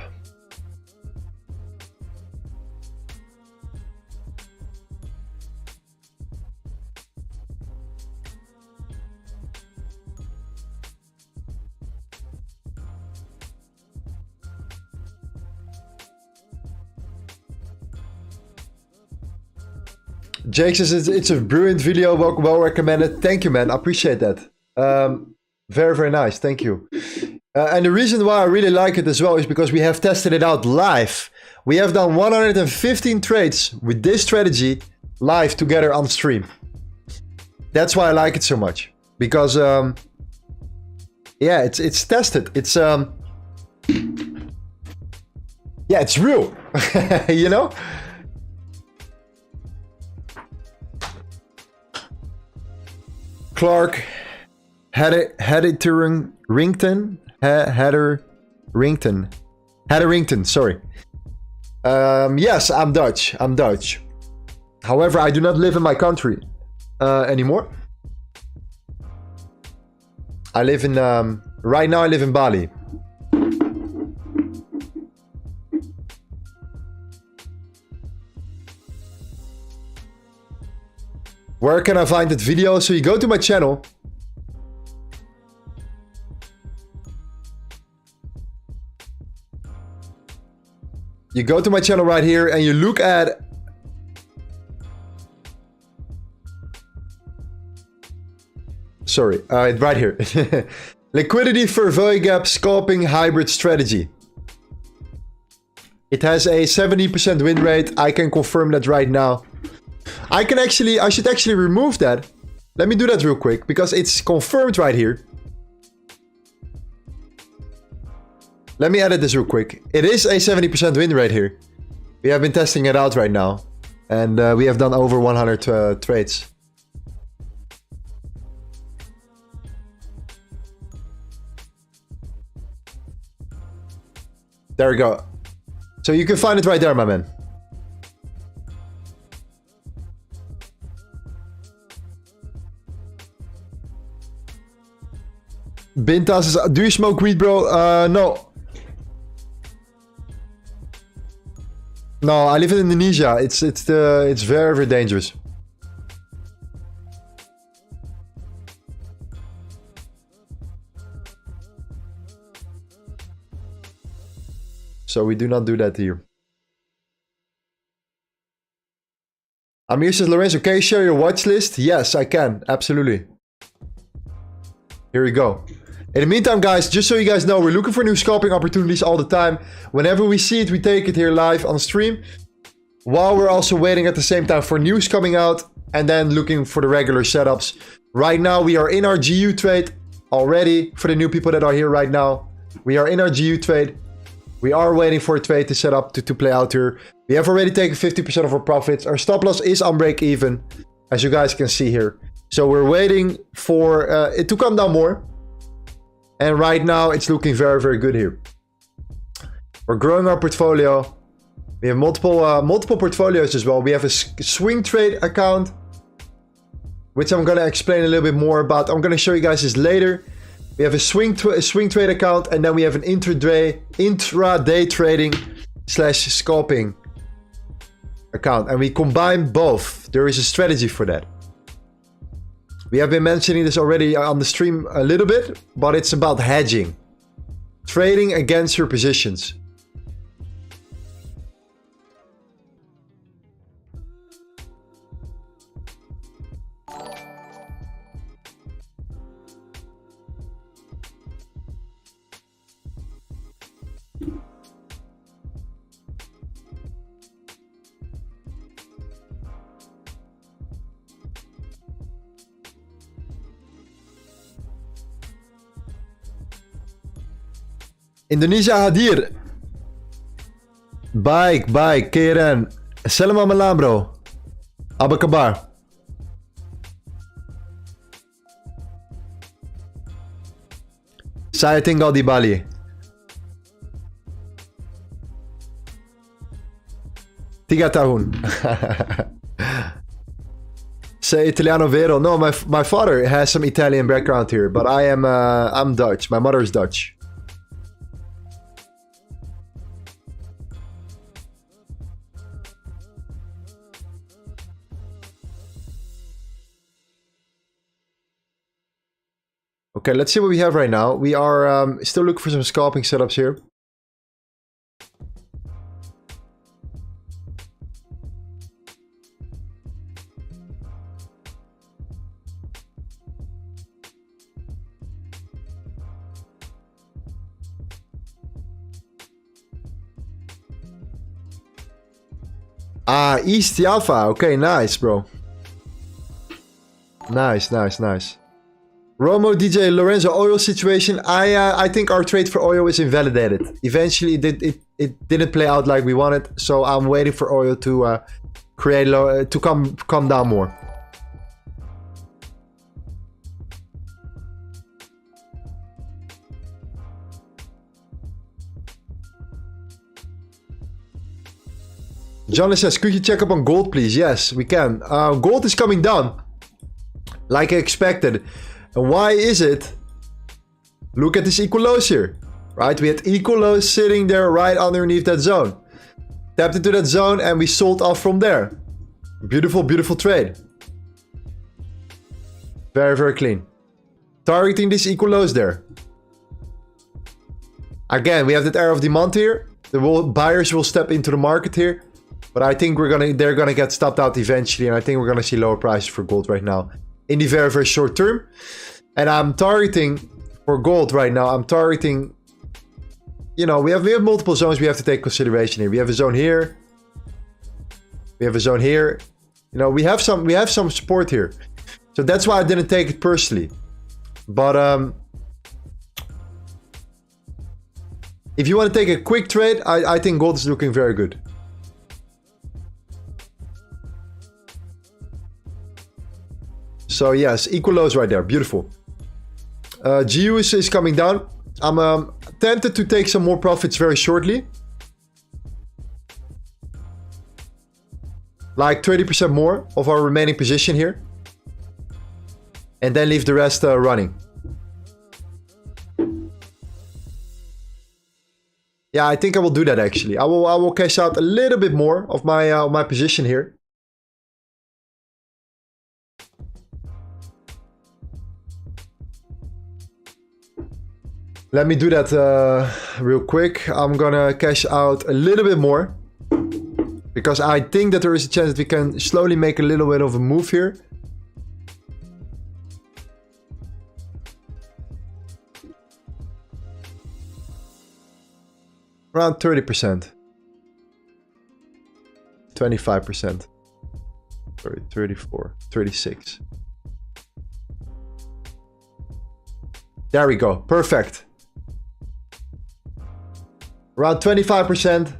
[SPEAKER 3] Jake says it's a brilliant video, well recommended. Thank you, man. I appreciate that. Very, very nice. Thank you. And the reason why I really like it as well is because we have tested it out live. We have done 115 trades with this strategy live together on stream. That's why I like it so much. Because, yeah, it's tested. It's, yeah, it's real. You know? Clark, Hetherington, sorry. Yes, I'm Dutch. However, I do not live in my country anymore. I live in, right now I live in Bali. Where can I find that video? So you go to my channel. You go to my channel right here and you look at... Sorry, right here. Liquidity for value gap scalping hybrid strategy. It has a 70% win rate. I can confirm that right now. I should actually remove that. Let me do that real quick because it's confirmed right here. Let me edit this real quick. It is a 70% win rate here. We have been testing it out right now. And we have done over 100 trades. There we go. So you can find it right there, my man. Bintas says, do you smoke weed, bro? No. No, I live in Indonesia. It's very, very dangerous. So we do not do that here. Amir says, Lorenzo, can you share your watch list? Yes, I can. Absolutely. Here we go. In the meantime, guys, just so you guys know, we're looking for new scalping opportunities all the time. Whenever we see it, we take it here live on stream. While we're also waiting at the same time for news coming out. And then looking for the regular setups. Right now, we are in our GU trade already. For the new people that are here right now. We are in our GU trade. We are waiting for a trade to set up to play out here. We have already taken 50% of our profits. Our stop loss is on break even. As you guys can see here. So we're waiting for it to come down more. And right now, it's looking very, very good here. We're growing our portfolio. We have multiple portfolios as well. We have a swing trade account, which I'm going to explain a little bit more about. I'm going to show you guys this later. We have a swing trade account, and then we have an intraday trading / scalping account. And we combine both. There is a strategy for that. We have been mentioning this already on the stream a little bit, but it's about hedging. Trading against your positions. Indonesia hadir. Baik, baik. Keren. Assalamu malam bro. Apa kabar? Saya tinggal di Bali. Tiga tahun. Say Italiano vero. No, my father has some Italian background here, but I'm Dutch. My mother is Dutch. Okay, let's see what we have right now. We are still looking for some scalping setups here. Ah, East Java. Okay, nice, bro. Nice, nice, nice. Romo DJ Lorenzo oil situation. I think our trade for oil is invalidated. Eventually, it didn't play out like we wanted, so I'm waiting for oil to come down more. Johnny says, could you check up on gold, please? Yes, we can. Gold is coming down, like I expected. And why is it? Look at this equal lows here, right? We had equal lows sitting there right underneath that zone. Tapped into that zone and we sold off from there. Beautiful, beautiful trade. Very, very clean. Targeting these equal lows there. Again, we have that area of demand here. The buyers will step into the market here. But I think they're gonna get stopped out eventually, and I think we're gonna see lower prices for gold right now in the very, very short term. And I'm targeting for gold right now. I'm targeting, you know, we have multiple zones we have to take consideration here. We have a zone here. We have a zone here. You know, we have some support here. So that's why I didn't take it personally. But if you want to take a quick trade, I think gold is looking very good. So yes, equal lows right there. Beautiful. GUS is coming down. I'm tempted to take some more profits very shortly. Like 30% more of our remaining position here. And then leave the rest running. Yeah, I think I will do that actually. I will cash out a little bit more of my position here. Let me do that real quick. I'm gonna cash out a little bit more. Because I think that there is a chance that we can slowly make a little bit of a move here. Around 30%. 25%. 34. 36. There we go. Perfect. Around 25%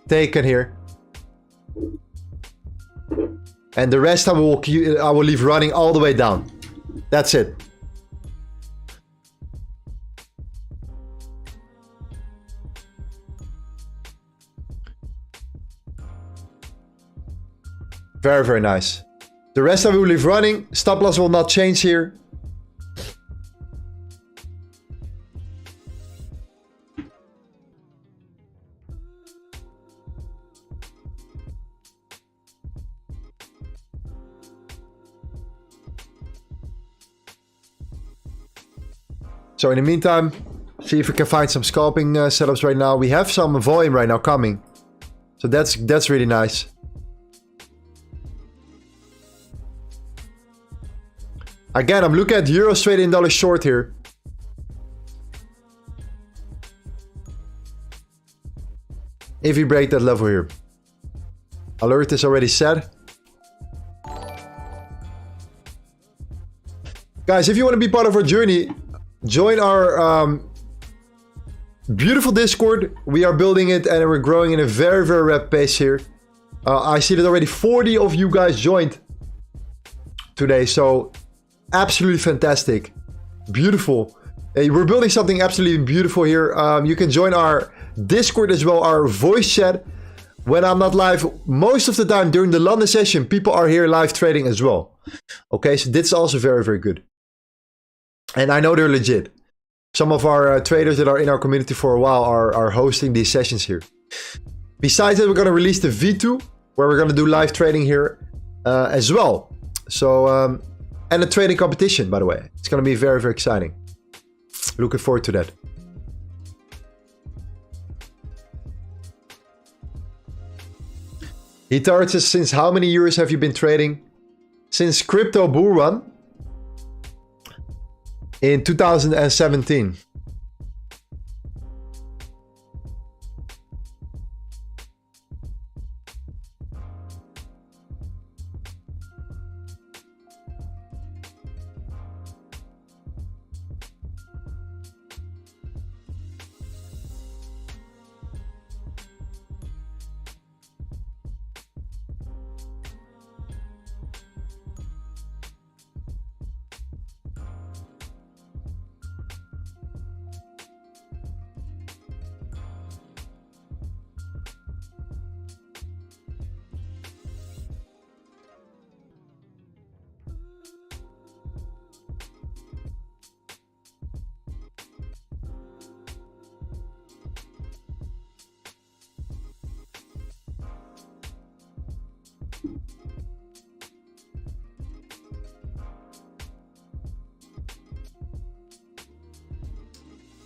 [SPEAKER 3] taken here. And the rest I will leave running all the way down. That's it. Very, very nice. The rest I will leave running. Stop loss will not change here. So in the meantime, see if we can find some scalping setups right now. We have some volume right now coming. So that's really nice. Again, I'm looking at euro straight in dollar short here. If we break that level here. Alert is already set. Guys, if you want to be part of our journey, Join our beautiful Discord. We are building it and we're growing in a very, very rapid pace here. I see that already 40 of you guys joined today. So absolutely fantastic. Beautiful. We're building something absolutely beautiful here. You can join our Discord as well, our voice chat. When I'm not live, most of the time during the London session, people are here live trading as well. Okay, so this is also very, very good. And I know they're legit. Some of our traders that are in our community for a while are hosting these sessions here. Besides that, we're going to release the V2, where we're going to do live trading here as well. So, and a trading competition, by the way. It's going to be very, very exciting. Looking forward to that. Hitard says, since how many years have you been trading? Since crypto bull run in 2017.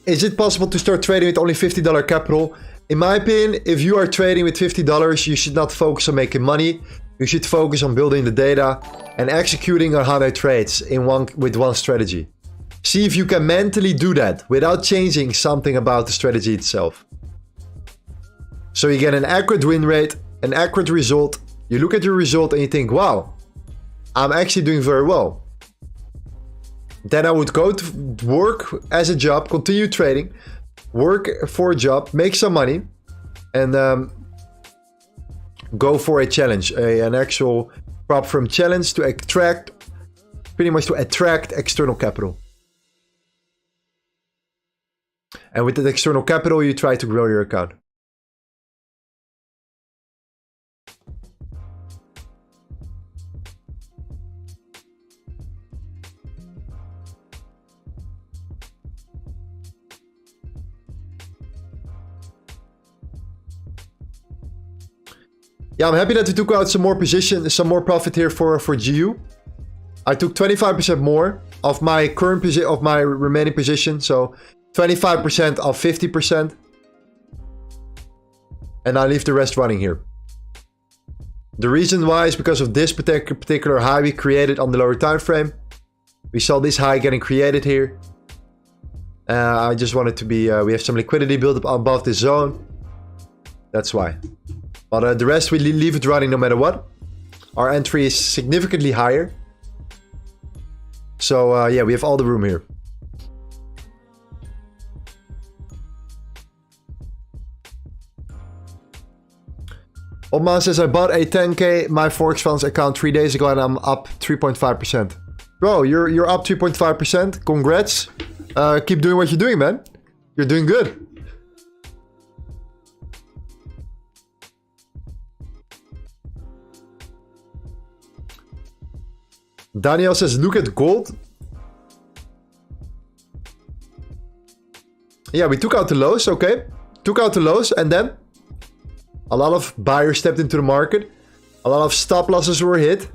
[SPEAKER 3] Is it possible to start trading with only $50 capital? In my opinion, if you are trading with $50, you should not focus on making money. You should focus on building the data and executing on how they trades with one strategy. See if you can mentally do that without changing something about the strategy itself. So you get an accurate win rate, an accurate result. You look at your result and you think, wow, I'm actually doing very well. Then I would go to work as a job, continue trading, work for a job, make some money, and go for a challenge, an actual prop firm challenge to attract, pretty much to attract external capital. And with that external capital, you try to grow your account. Yeah, I'm happy that we took out some more position, some more profit here for GU. I took 25% more of my current position, of my remaining position. So 25% of 50%. And I leave the rest running here. The reason why is because of this particular high we created on the lower time frame. We saw this high getting created here. I just wanted to be, we have some liquidity built up above this zone. That's why. But the rest we leave it running no matter what. Our entry is significantly higher. So yeah, we have all the room here. Otman says, I bought a 10k my Forex Funds account 3 days ago and I'm up 3.5%. Bro, you're up 3.5%. Congrats. Keep doing what you're doing, man. You're doing good. Daniel says, look at gold. Yeah, we took out the lows, okay. Took out the lows and then a lot of buyers stepped into the market. A lot of stop losses were hit.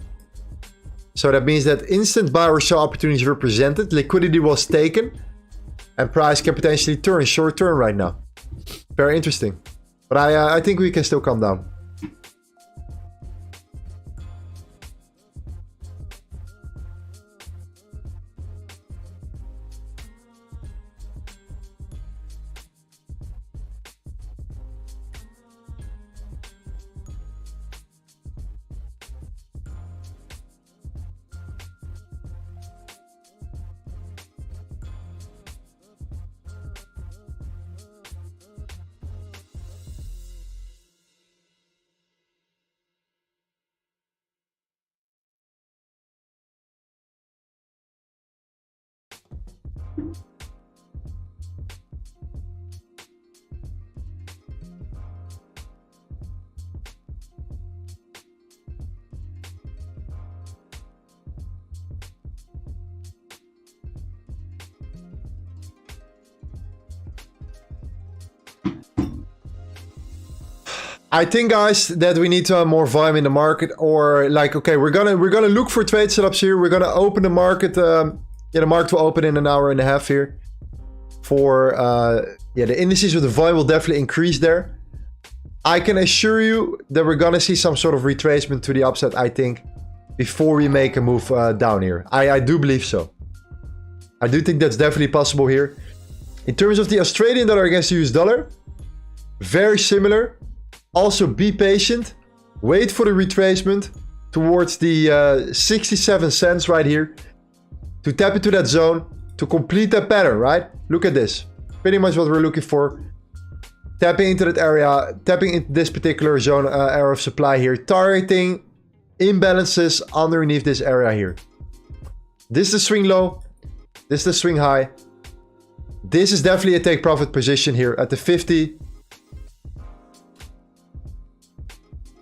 [SPEAKER 3] So that means that instant buy or sell opportunities were presented. Liquidity was taken. And price can potentially turn short term right now. Very interesting. But I think we can still come down. I think, guys, that we need to have more volume in the market, or like, okay, we're gonna look for trade setups here. We're gonna open the market. Yeah, the market will open in an hour and a half here. For yeah, the indices with the volume will definitely increase there. I can assure you that we're gonna see some sort of retracement to the upside, I think, before we make a move down here. I do believe so. I do think that's definitely possible here. In terms of the Australian dollar against the US dollar, very similar. Also, be patient. Wait for the retracement towards the 67 cents right here. To tap into that zone. To complete that pattern, right? Look at this. Pretty much what we're looking for. Tapping into that area. Tapping into this particular zone, area of supply here. Targeting imbalances underneath this area here. This is the swing low. This is the swing high. This is definitely a take profit position here at the 50.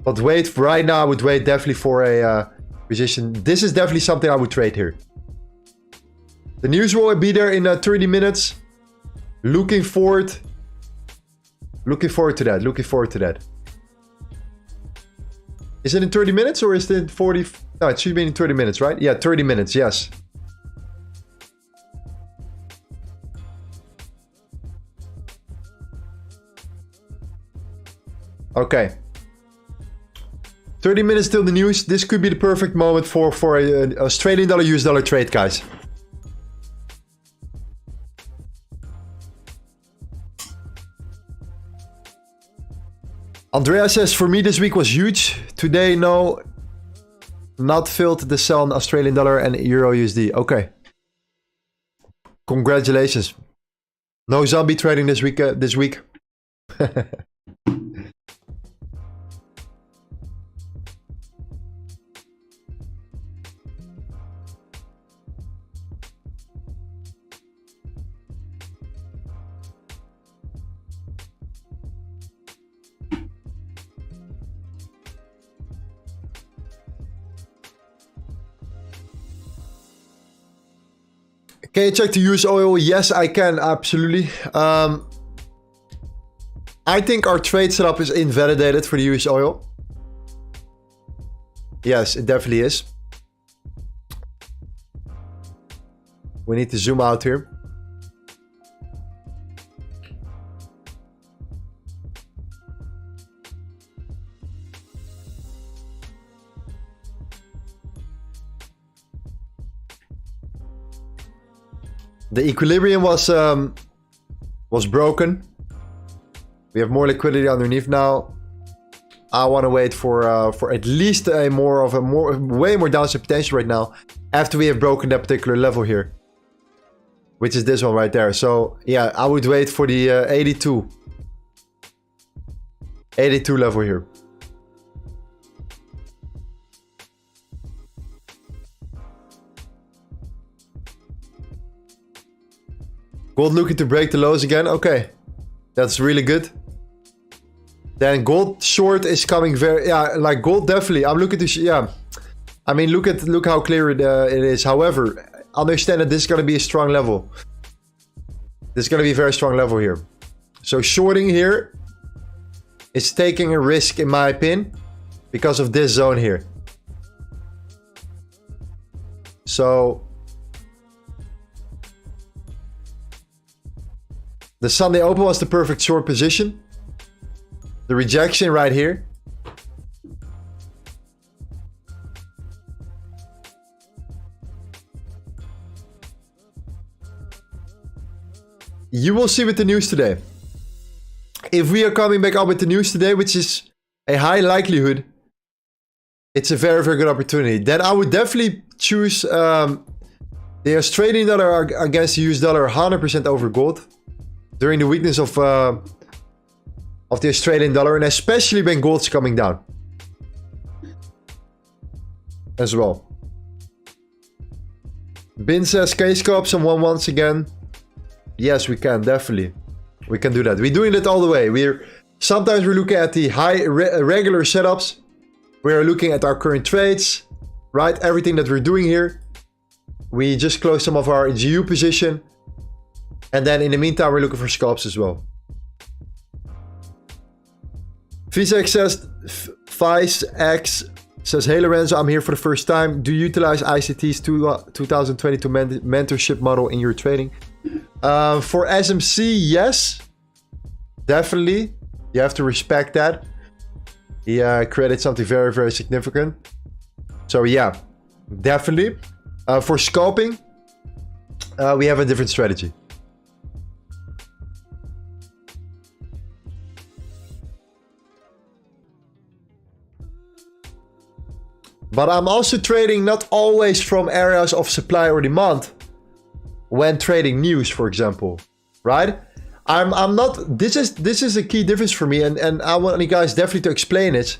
[SPEAKER 3] But wait, right now I would wait definitely for a position. This is definitely something I would trade here. The news will be there in 30 minutes. Looking forward to that. Looking forward to that. Is it in 30 minutes or is it in 40? No, it should be in 30 minutes, right? Yeah, 30 minutes, yes. Okay. 30 minutes till the news. This could be the perfect moment for a Australian dollar US dollar trade, guys. Andrea says, for me this week was huge. Today, no. Not filled the sell on Australian dollar and Euro USD. Okay. Congratulations. No zombie trading this week. Can you check the US oil? Yes, I can, absolutely. I think our trade setup is invalidated for the US oil. Yes, it definitely is. We need to zoom out here. The equilibrium was broken. We have more liquidity underneath now. I want to wait for at least way more downside potential right now after we have broken that particular level here, which is this one right there. So yeah, I would wait for the 82 level here. Gold looking to break the lows again. Okay, that's really good. Then gold short is coming very, yeah, like gold definitely. I'm looking to, yeah. I mean, look how clear it is. However, understand that this is going to be a strong level. This is going to be a very strong level here. So shorting here is taking a risk in my opinion because of this zone here. So the Sunday open was the perfect short position. The rejection right here. You will see with the news today. If we are coming back up with the news today, which is a high likelihood, it's a very, very good opportunity. Then I would definitely choose the Australian dollar against the US dollar 100% over gold. During the weakness of the Australian dollar, and especially when gold's coming down as well. Bin says, can you scope someone once again? Yes, we can, definitely. We can do that. We're doing it all the way. Sometimes we're looking at the regular setups. We're looking at our current trades, right? Everything that we're doing here. We just closed some of our GU position. And then in the meantime, we're looking for scalps as well. VisaX says, ViceX says, hey Lorenzo, I'm here for the first time. Do you utilize ICT's 2022 mentorship model in your trading? For SMC, yes. Definitely. You have to respect that. He created something very, very significant. So yeah, definitely. For scalping, we have a different strategy. But I'm also trading not always from areas of supply or demand when trading news, for example, right? I'm not, this is a key difference for me, and I want you guys definitely to explain it.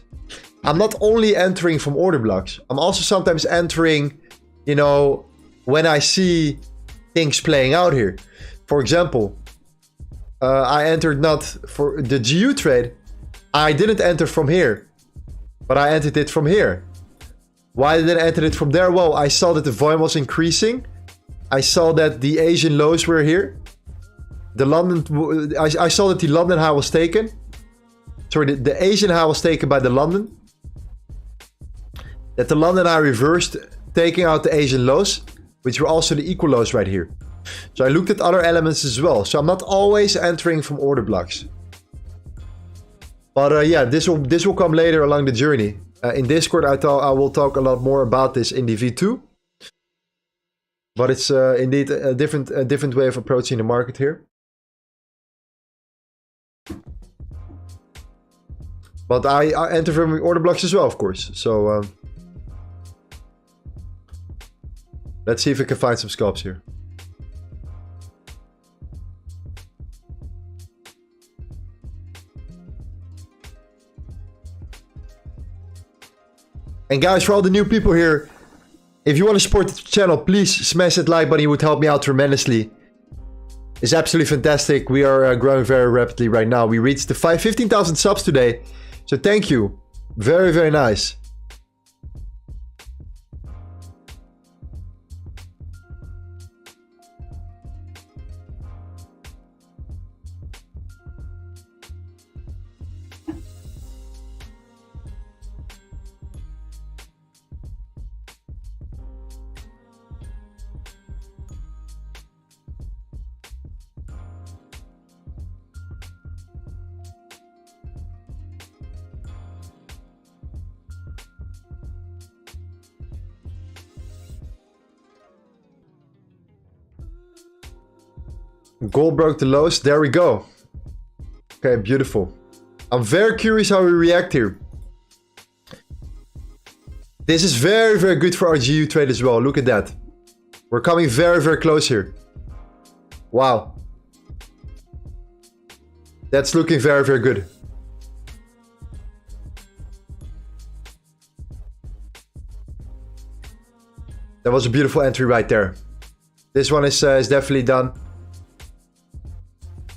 [SPEAKER 3] I'm not only entering from order blocks. I'm also sometimes entering, you know, when I see things playing out here. For example, I entered not for the GU trade. I didn't enter from here, but I entered it from here. Why did I enter it from there? Well, I saw that the volume was increasing. I saw that the Asian lows were here. The London, I saw that the London high was taken. Sorry, the Asian high was taken by the London. That the London high reversed, taking out the Asian lows, which were also the equal lows right here. So I looked at other elements as well. So I'm not always entering from order blocks. But yeah, this will come later along the journey. In Discord, I will talk a lot more about this in the V2. But it's indeed a different way of approaching the market here. But I enter from order blocks as well, of course. So let's see if we can find some scalps here. And guys, for all the new people here, if you want to support the channel, please smash that like button. It would help me out tremendously. It's absolutely fantastic. We are growing very rapidly right now. We reached the 15,000 subs today. So thank you. Very, very nice. Gold broke the lows. There we go. Okay, beautiful. I'm very curious how we react here. This is very, very good for our GU trade as well. Look at that. We're coming very, very close here. Wow. That's looking very, very good. That was a beautiful entry right there. This one is definitely done.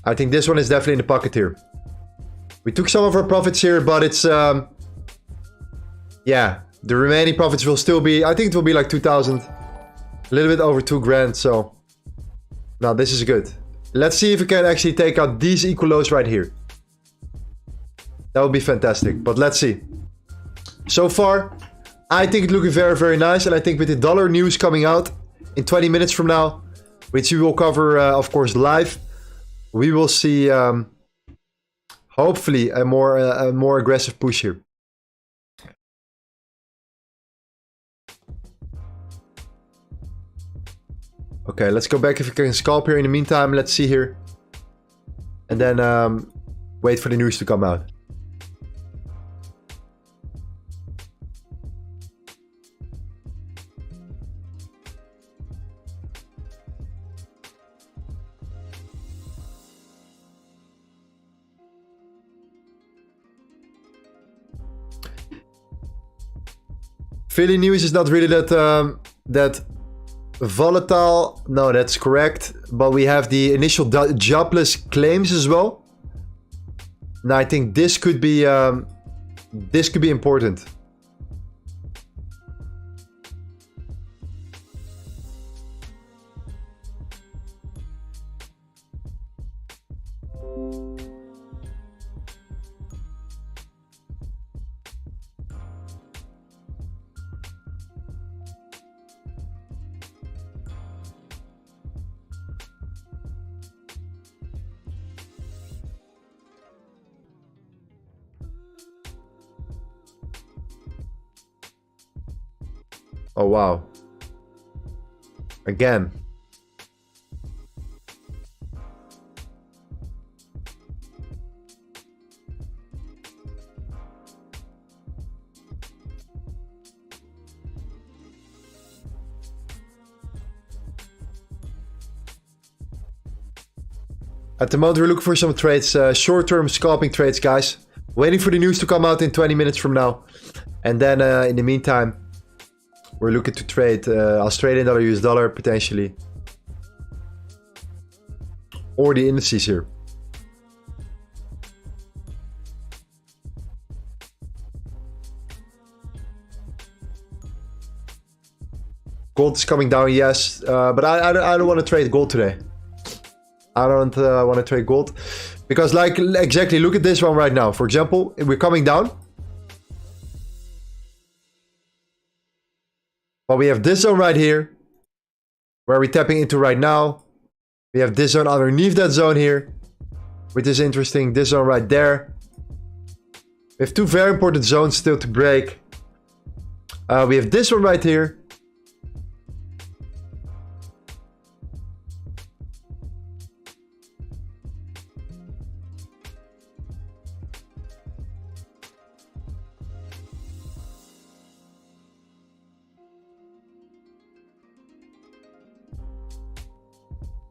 [SPEAKER 3] I think this one is definitely in the pocket here. We took some of our profits here, but it's... yeah, the remaining profits will still be... I think it will be like 2,000. A little bit over 2 grand, so... Now, this is good. Let's see if we can actually take out these equal lows right here. That would be fantastic, but let's see. So far, I think it's looking very, very nice. And I think with the dollar news coming out in 20 minutes from now, which we will cover, of course, live... We will see, hopefully, a more aggressive push here. Okay, let's go back if we can scalp here. In the meantime, let's see here. And then wait for the news to come out. Philly news is not really that Volatile. No, that's correct. But we have the initial jobless claims as well. Now I think this could be important. Oh, wow. Again. At the moment, we're looking for some trades, short-term scalping trades, guys. Waiting for the news to come out in 20 minutes from now. And then, in the meantime, we're looking to trade Australian dollar, US dollar, potentially. Or the indices here. Gold is coming down, yes. But I don't want to trade gold today. I don't want to trade gold. Because, like, exactly, look at this one right now. For example, we're coming down. But we have this zone right here, where we're tapping into right now. We have this zone underneath that zone here, which is interesting. This zone right there. We have two very important zones still to break. We have this one right here.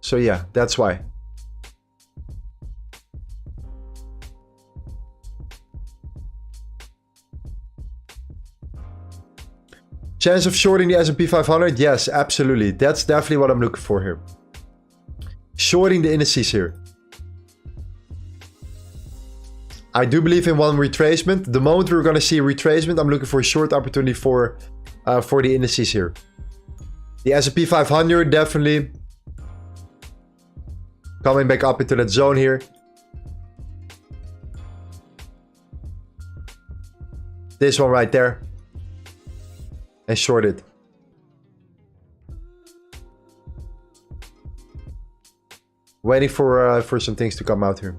[SPEAKER 3] So yeah, that's why. Chance of shorting the S&P 500? Yes, absolutely. That's definitely what I'm looking for here. Shorting the indices here. I do believe in one retracement. The moment we're going to see a retracement, I'm looking for a short opportunity for the indices here. The S&P 500 definitely coming back up into that zone here. This one right there. And short it. Waiting for some things to come out here.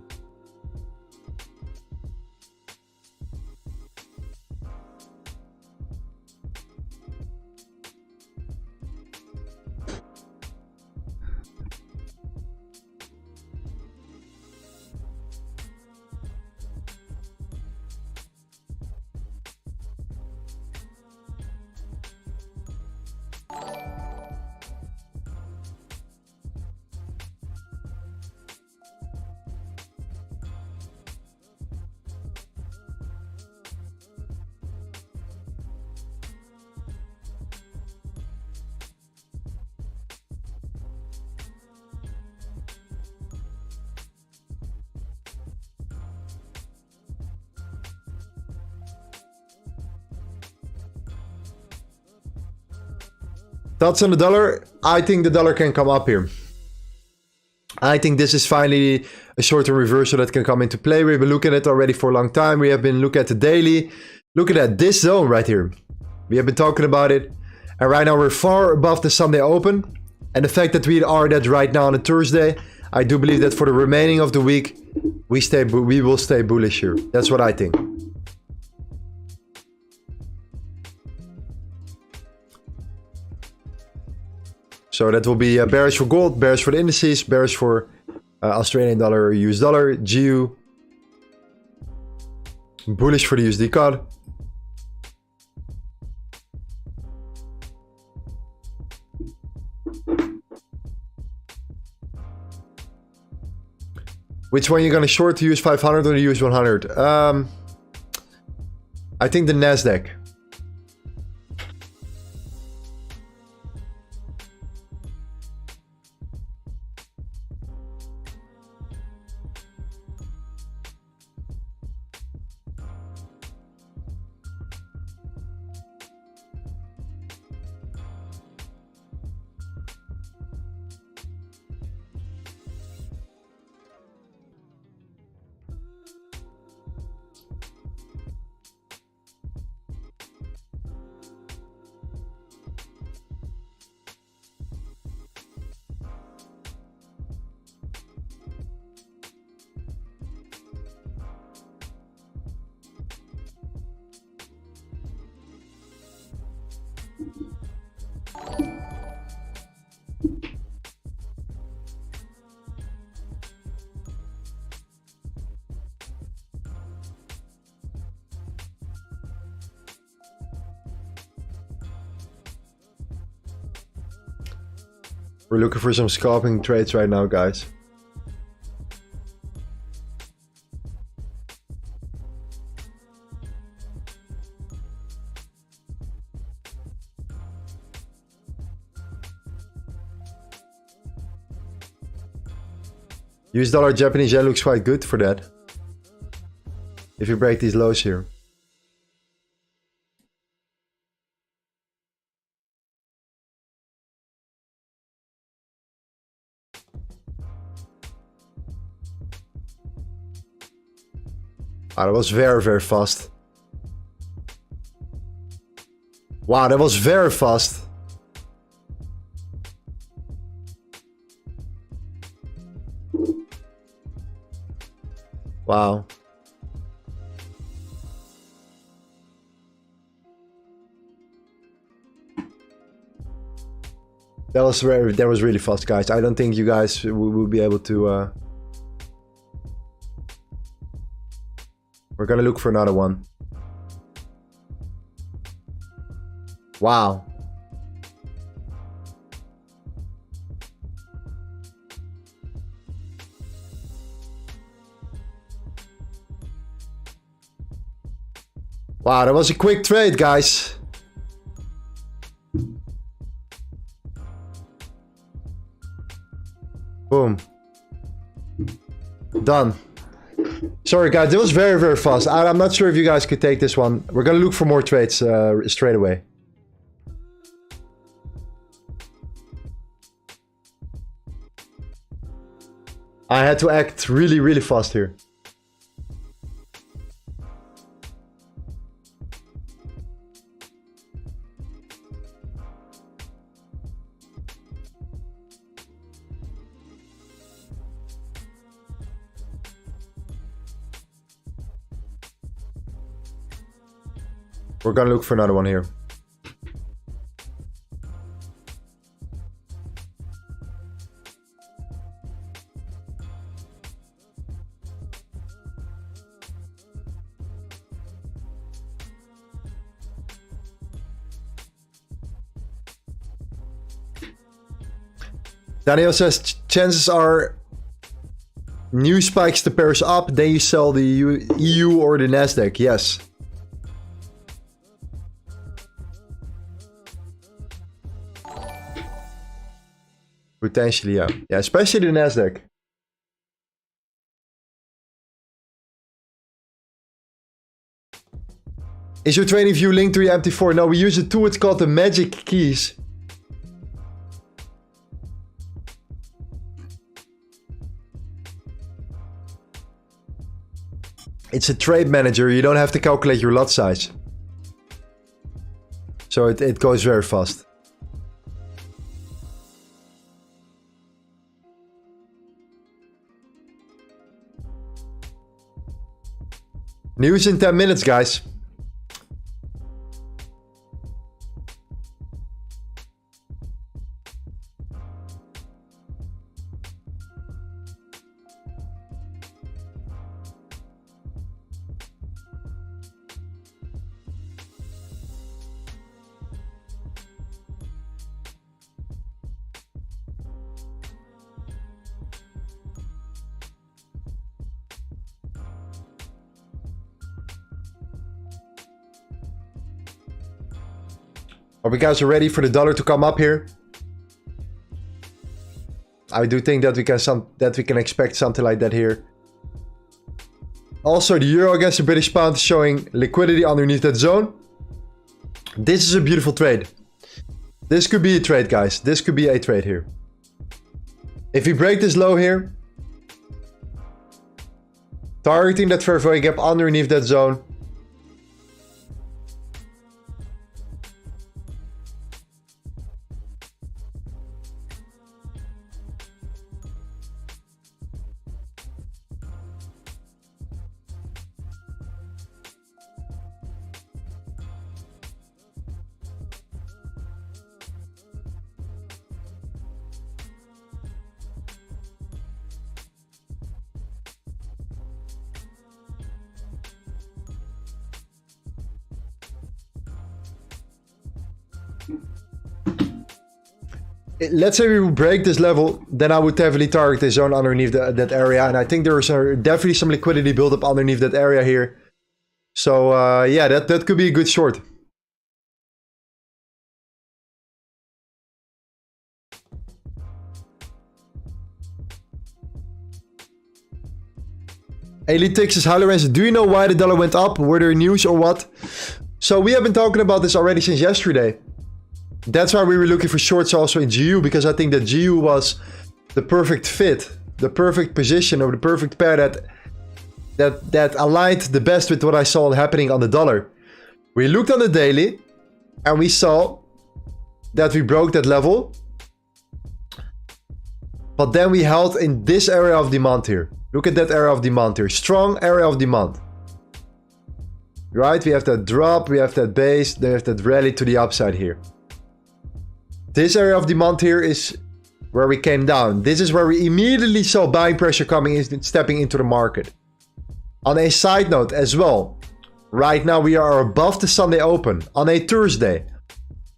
[SPEAKER 3] Thoughts on the dollar? I think the dollar can come up here. I think this is finally a short-term reversal that can come into play. We've been looking at it already for a long time. We have been looking at the daily. Look at that, this zone right here. We have been talking about it. And right now we're far above the Sunday open. And the fact that we are that right now on a Thursday, I do believe that for the remaining of the week, we will stay bullish here. That's what I think. So that will be bearish for gold, bearish for the indices, bearish for Australian dollar, US dollar, GU. Bullish for the USD CAD. Which one are you going to short, the US 500 or the US 100? I think the NASDAQ. We're looking for some scalping trades right now, guys. US dollar Japanese yen looks quite good for that. If you break these lows here. Ah, that was very, very fast. Wow, that was very fast. Wow. That was really fast, guys. I don't think you guys will be able to. We're gonna look for another one. Wow. Wow, that was a quick trade, guys. Boom. Done. Sorry, guys. It was very, very fast. I'm not sure if you guys could take this one. We're going to look for more trades straight away. I had to act really, really fast here. We're gonna look for another one here. Daniel says chances are new spikes the pairs up, then you sell the EU or the Nasdaq. Yes. Potentially, yeah. Yeah, especially the Nasdaq. Is your trading view linked to your MT4? No, we use a tool, it's called the Magic Keys. It's a trade manager, you don't have to calculate your lot size. So it goes very fast. News in 10 minutes, guys. Are we guys ready for the dollar to come up here? I do think that we can expect something like that here. Also, the euro against the British pound is showing liquidity underneath that zone. This is a beautiful trade. This could be a trade, guys. This could be a trade here. If we break this low here, targeting that fair value gap underneath that zone. let's say we would break this level, then I would definitely target the zone underneath that area. And I think there is definitely some liquidity built up underneath that area here. So yeah, that could be a good short. Elite Texas, hi Lorenzo, do you know why the dollar went up? Were there news or what? So we have been talking about this already since yesterday. That's why we were looking for shorts also in GU, because I think that GU was the perfect fit, the perfect position, or the perfect pair that aligned the best with what I saw happening on the dollar. We looked on the daily and we saw that we broke that level, but then we held in this area of demand here. Look at that area of demand here. Strong area of demand. Right? We have that drop, we have that base, then we have that rally to the upside here. This area of demand here is where we came down. This is where we immediately saw buying pressure coming in, stepping into the market. On a side note as well, right now we are above the Sunday open on a Thursday.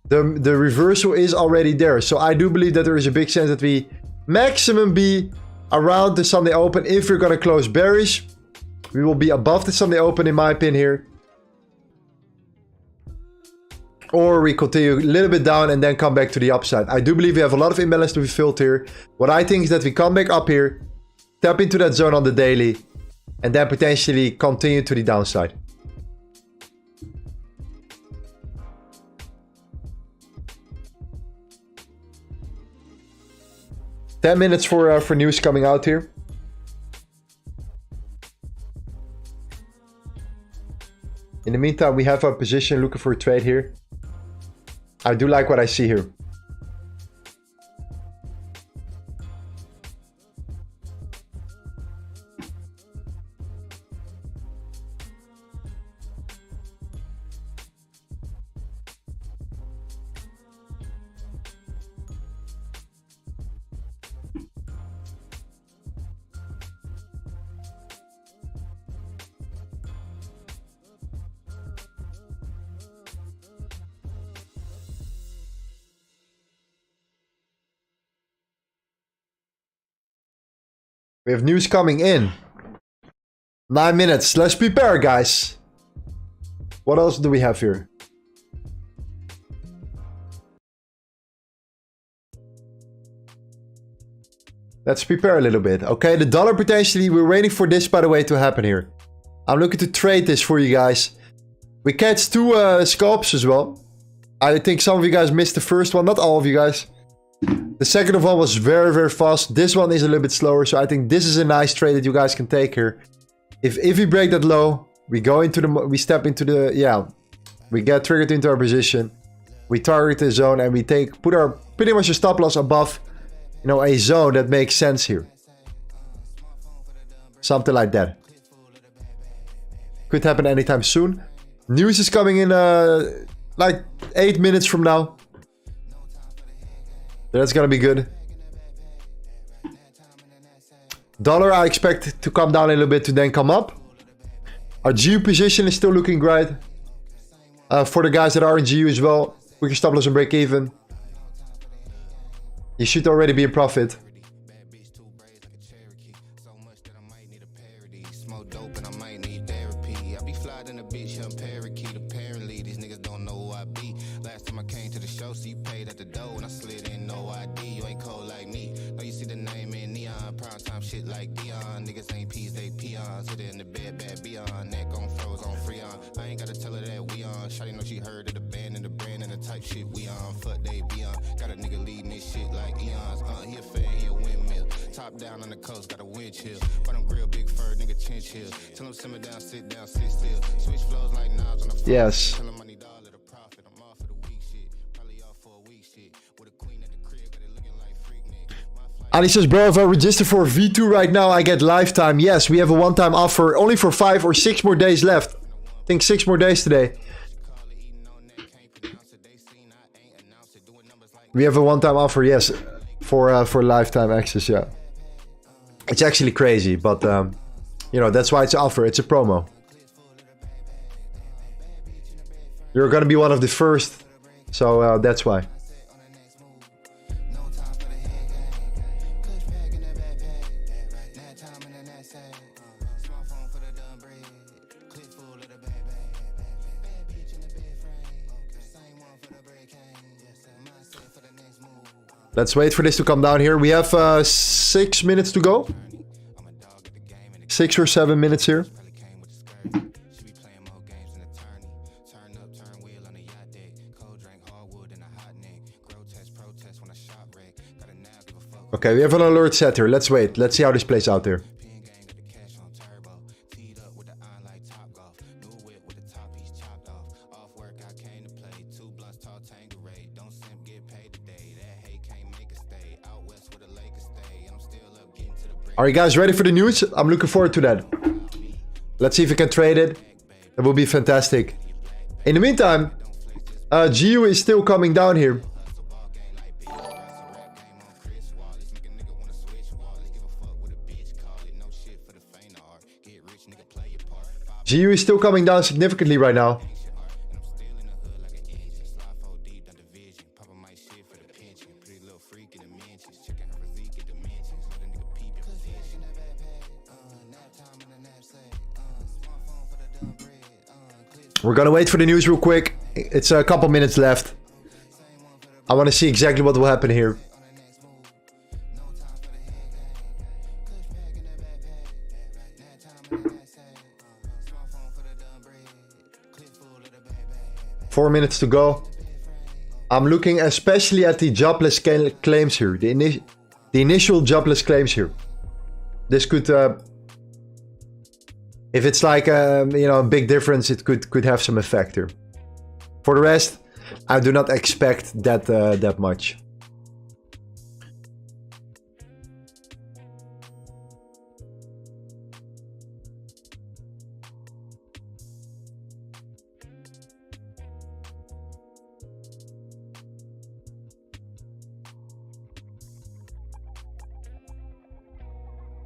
[SPEAKER 3] The reversal is already there. So I do believe that there is a big chance that we maximum be around the Sunday open. If we're going to close bearish, we will be above the Sunday open in my opinion here. Or we continue a little bit down and then come back to the upside. I do believe we have a lot of imbalance to be filled here. What I think is that we come back up here, tap into that zone on the daily, and then potentially continue to the downside. $10 minutes for news coming out here. In the meantime, we have our position looking for a trade here. I do like what I see here. We have news coming in. 9 minutes. Let's prepare, guys. What else do we have here? Let's prepare a little bit. Okay, the dollar potentially. We're waiting for this, by the way, to happen here. I'm looking to trade this for you guys. We catch 2 scalps as well. I think some of you guys missed the first one. Not all of you guys. The second one was very, very fast. This one is a little bit slower. So I think this is a nice trade that you guys can take here. If we break that low, we go into the, we step into the, yeah, we get triggered into our position. We target the zone and we put our pretty much a stop loss above, you know, a zone that makes sense here. Something like that. Could happen anytime soon. News is coming in like 8 minutes from now. That's gonna be good. Dollar I expect to come down a little bit to then come up. Our GU position is still looking great. For the guys that are in GU as well, we can stop loss and break even. You should already be in profit.
[SPEAKER 1] Down on the coast, got a wind chill. But I'm grill, big fur, nigga chin chill. Tell them simmer down, sit still. Switch flows like knobs on the floor.
[SPEAKER 3] Yes.
[SPEAKER 1] Tell them money dollar the profit. I'm off for the week shit. Probably off for a week shit. With a queen at the crib, got it looking like freak nigga.
[SPEAKER 3] Ali says, bro, if I register for V2 right now, I get lifetime. Yes, we have a one-time offer only for 5 or 6 more days left. I think 6 more days today. We have a one-time offer, yes, for lifetime access, yeah. It's actually crazy, but you know, that's why it's an offer. It's a promo. You're gonna be one of the first, so that's why. Let's wait for this to come down here. We have 6 minutes to go. 6 or 7 minutes here. Okay, we have an alert set here. Let's wait. Let's see how this plays out here. Are you guys ready for the news? I'm looking forward to that. Let's see if we can trade it. That will be fantastic. In the meantime, GU is still coming down here. GU is still coming down significantly right now. We're gonna wait for the news real quick. It's a couple minutes left. I want to see exactly what will happen here. Four minutes to go. I'm looking especially at the jobless claims here. The initial jobless claims here. This could... if it's like you know, a big difference, it could have some effect here. For the rest, I do not expect that much.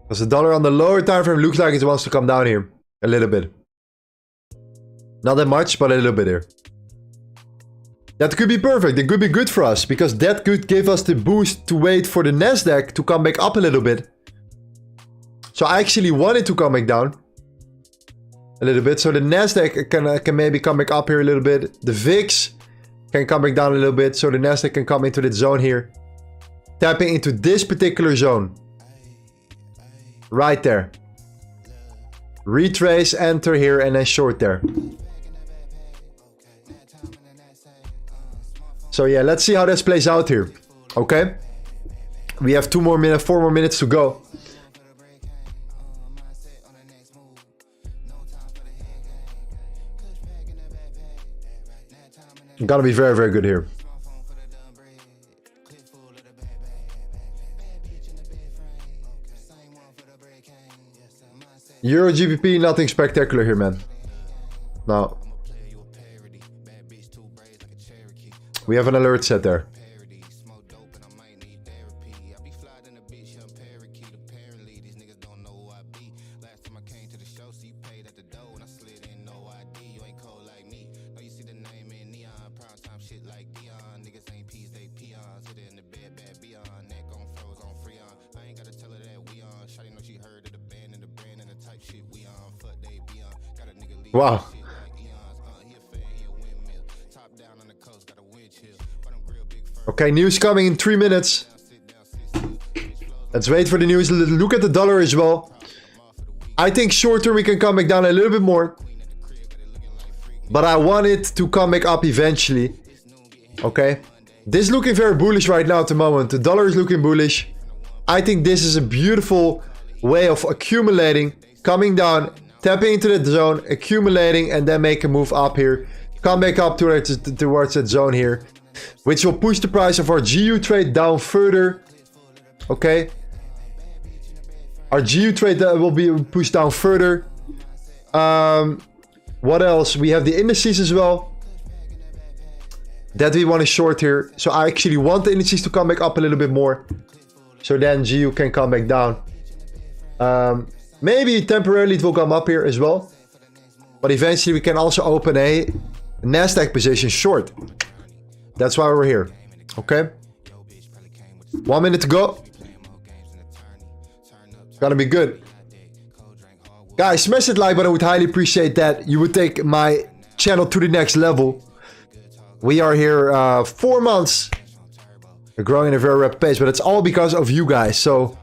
[SPEAKER 3] Because the dollar on the lower time frame looks like it wants to come down here. A little bit. Not that much, but a little bit here. That could be perfect. It could be good for us. Because that could give us the boost to wait for the Nasdaq to come back up a little bit. So I actually want it to come back down. A little bit. So the Nasdaq can maybe come back up here a little bit. The VIX can come back down a little bit. So the Nasdaq can come into this zone here. Tapping into this particular zone. Right there. Retrace, enter here, and then short there. So yeah, let's see how this plays out here. Okay. We have 4 more minutes to go. Gotta be very, very good here. EuroGBP, nothing spectacular here, man. No. We have an alert set there. Wow. Okay, news coming in 3 minutes. Let's wait for the news. Look at the dollar as well. I think short term we can come back down a little bit more. But I want it to come back up eventually. Okay. This is looking very bullish right now at the moment. The dollar is looking bullish. I think this is a beautiful way of accumulating. Coming down. Tapping into that zone, accumulating, and then make a move up here. Come back up towards that zone here. Which will push the price of our GU trade down further. Okay. Our GU trade will be pushed down further. What else? We have the indices as well. That we want to short here. So I actually want the indices to come back up a little bit more. So then GU can come back down. Maybe temporarily it will come up here as well. But eventually we can also open a Nasdaq position short. That's why we're here. Okay. 1 minute to go. Gonna be good. Guys, smash that like button. I would highly appreciate that. You would take my channel to the next level. We are here 4 months We're growing at a very rapid pace, but it's all because of you guys. So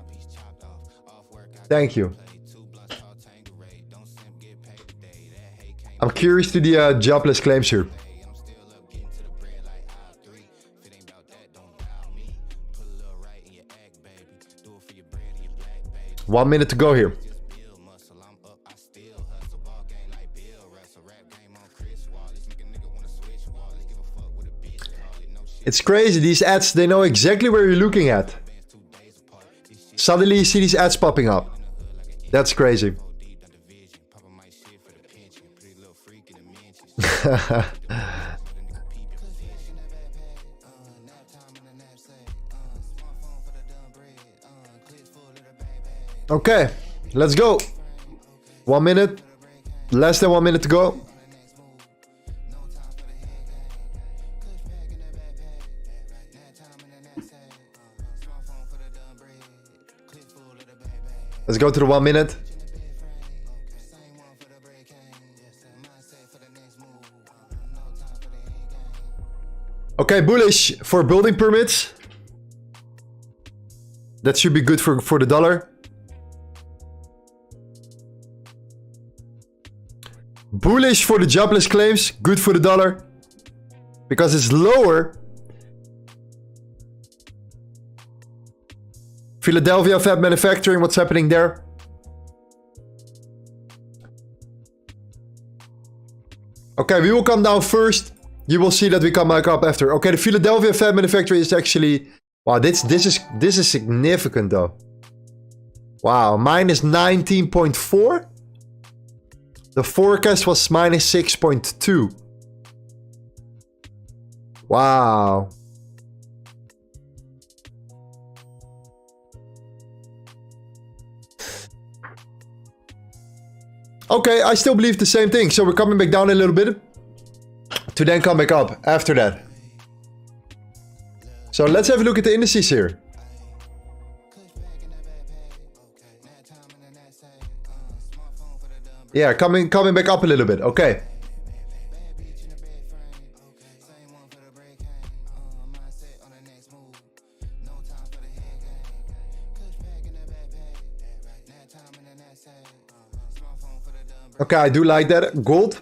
[SPEAKER 3] thank you. I'm curious to the jobless claims here. One minute to go here. It's crazy, these ads, they know exactly where you're looking at. Suddenly you see these ads popping up. That's crazy. Okay, let's go. 1 minute. Less than 1 minute to go. Let's go to the 1 minute. Okay, bullish for building permits. That should be good for the dollar. Bullish for the jobless claims, good for the dollar. Because it's lower. Philadelphia Fab Manufacturing, what's happening there? Okay, we will come down first. You will see that we come back up after. Okay, the Philadelphia Fab Manufacturing is actually... Wow, this is significant though. Wow, minus 19.4. The forecast was minus 6.2. Wow. Okay, I still believe the same thing. So we're coming back down a little bit to then come back up after that. So let's have a look at the indices here. Yeah, coming back up a little bit. Okay. Okay, I do like that. Gold.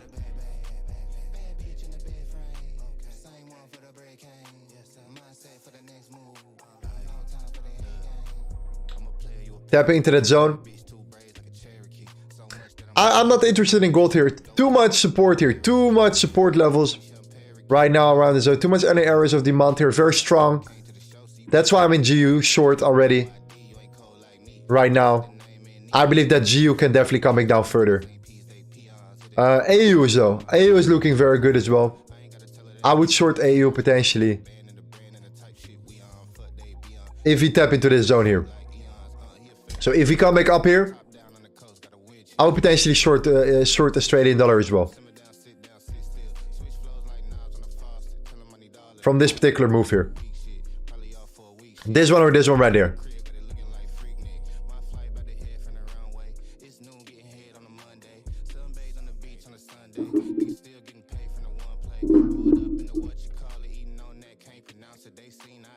[SPEAKER 3] Tapping into that zone. I'm not interested in gold here. Too much support here. Too much support levels right now around the zone. Too much any areas of demand here. Very strong. That's why I'm in GU short already. Right now. I believe that GU can definitely come back down further. AU is though. AU is looking very good as well. I would short AU potentially. If we tap into this zone here. So if we come back up here, I would potentially short Australian dollar as well. From this particular move here. This one or this one right there.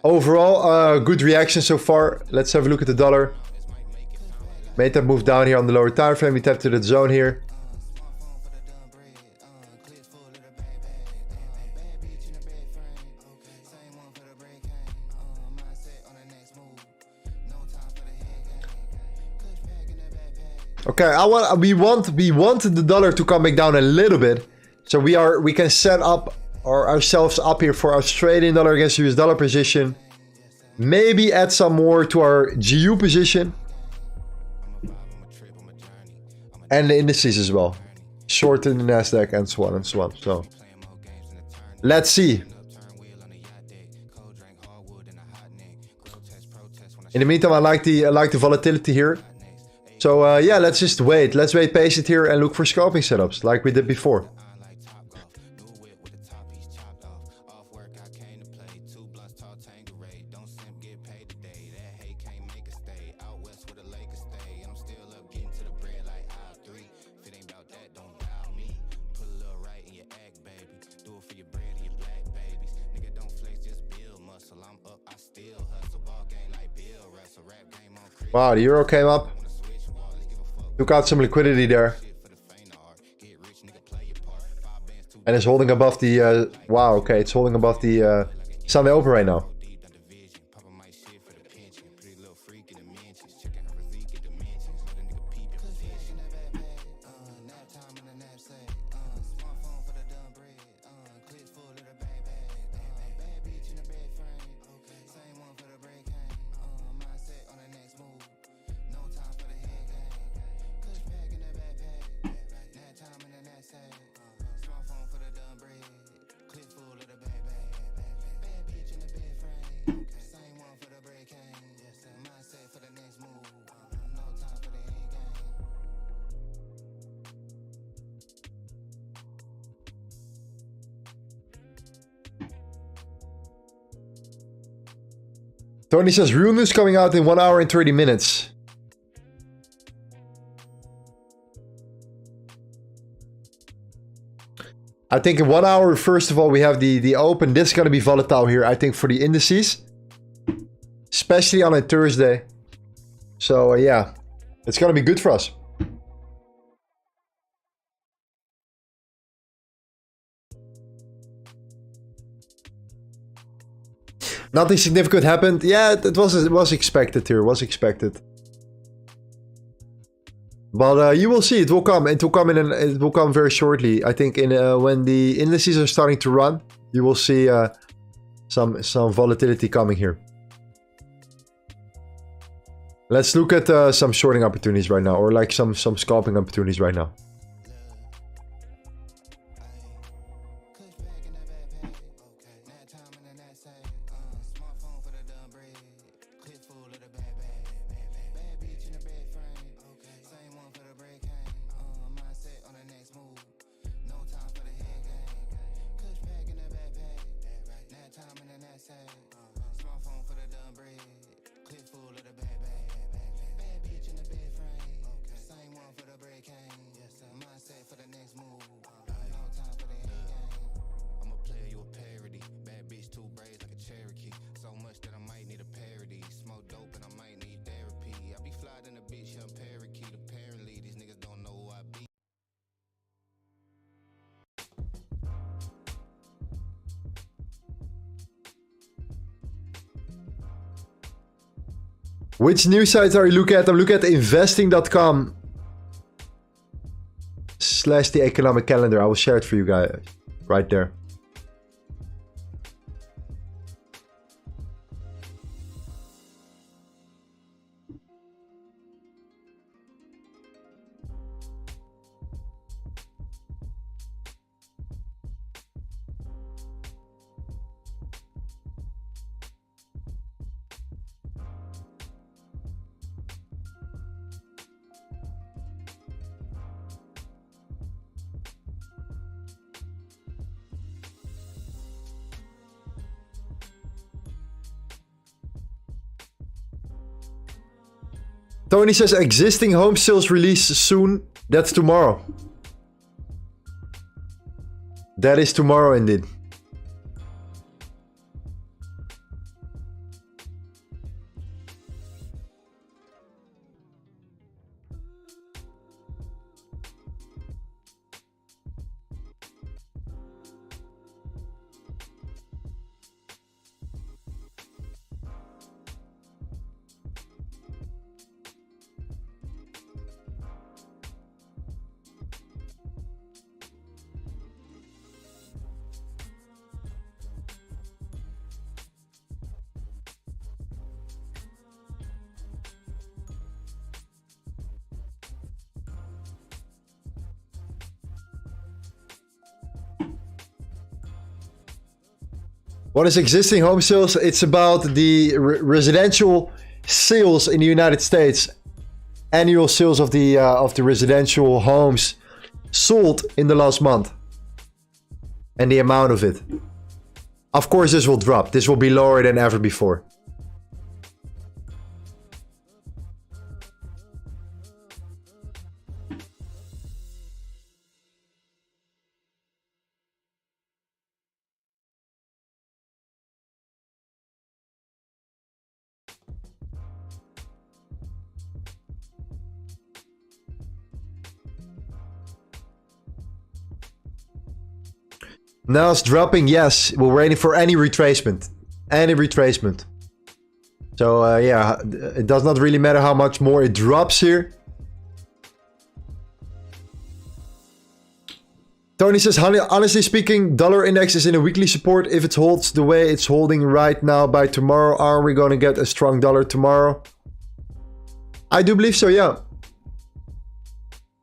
[SPEAKER 3] Overall, good reaction so far. Let's have a look at the dollar. Made that move down here on the lower time frame. We tap to that zone here. Okay, we want the dollar to come back down a little bit, so we can set up ourselves up here for Australian dollar against US dollar position. Maybe add some more to our GU position. And the indices as well. Short in the Nasdaq and so on and so on. So let's see. In the meantime, I like the volatility here. So yeah, let's just wait. Let's wait patient here and look for scalping setups like we did before.
[SPEAKER 1] I'm up, I still
[SPEAKER 3] Wow, the euro came up. Took out some liquidity there. And it's holding above the... wow, okay, it's holding above the Sunday Open right now. Tony says, real news coming out in 1 hour and 30 minutes. I think in 1 hour, first of all, we have the open. This is going to be volatile here, I think, for the indices. Especially on a Thursday. So, yeah, it's going to be good for us. Nothing significant happened. Yeah, it was expected here. Was expected. But you will see. It will come. It will come it will come very shortly. I think in when the indices are starting to run, you will see some volatility coming here. Let's look at some shorting opportunities right now, or like some scalping opportunities right now. Which news sites are you looking at? I'm looking at investing.com / the economic calendar. I will share it for you guys right there. Tony says existing home sales release soon. That's tomorrow. That is tomorrow indeed. What is existing home sales? It's about the residential sales in the United States. Annual sales of the residential homes sold in the last month. And the amount of it. Of course, this will drop. This will be lower than ever before. Now it's dropping. Yes, we're waiting for any retracement. Any retracement. So yeah, it does not really matter how much more it drops here. Tony says, honestly speaking, dollar index is in a weekly support. If it holds the way it's holding right now, by tomorrow, are we going to get a strong dollar tomorrow? I do believe so, yeah.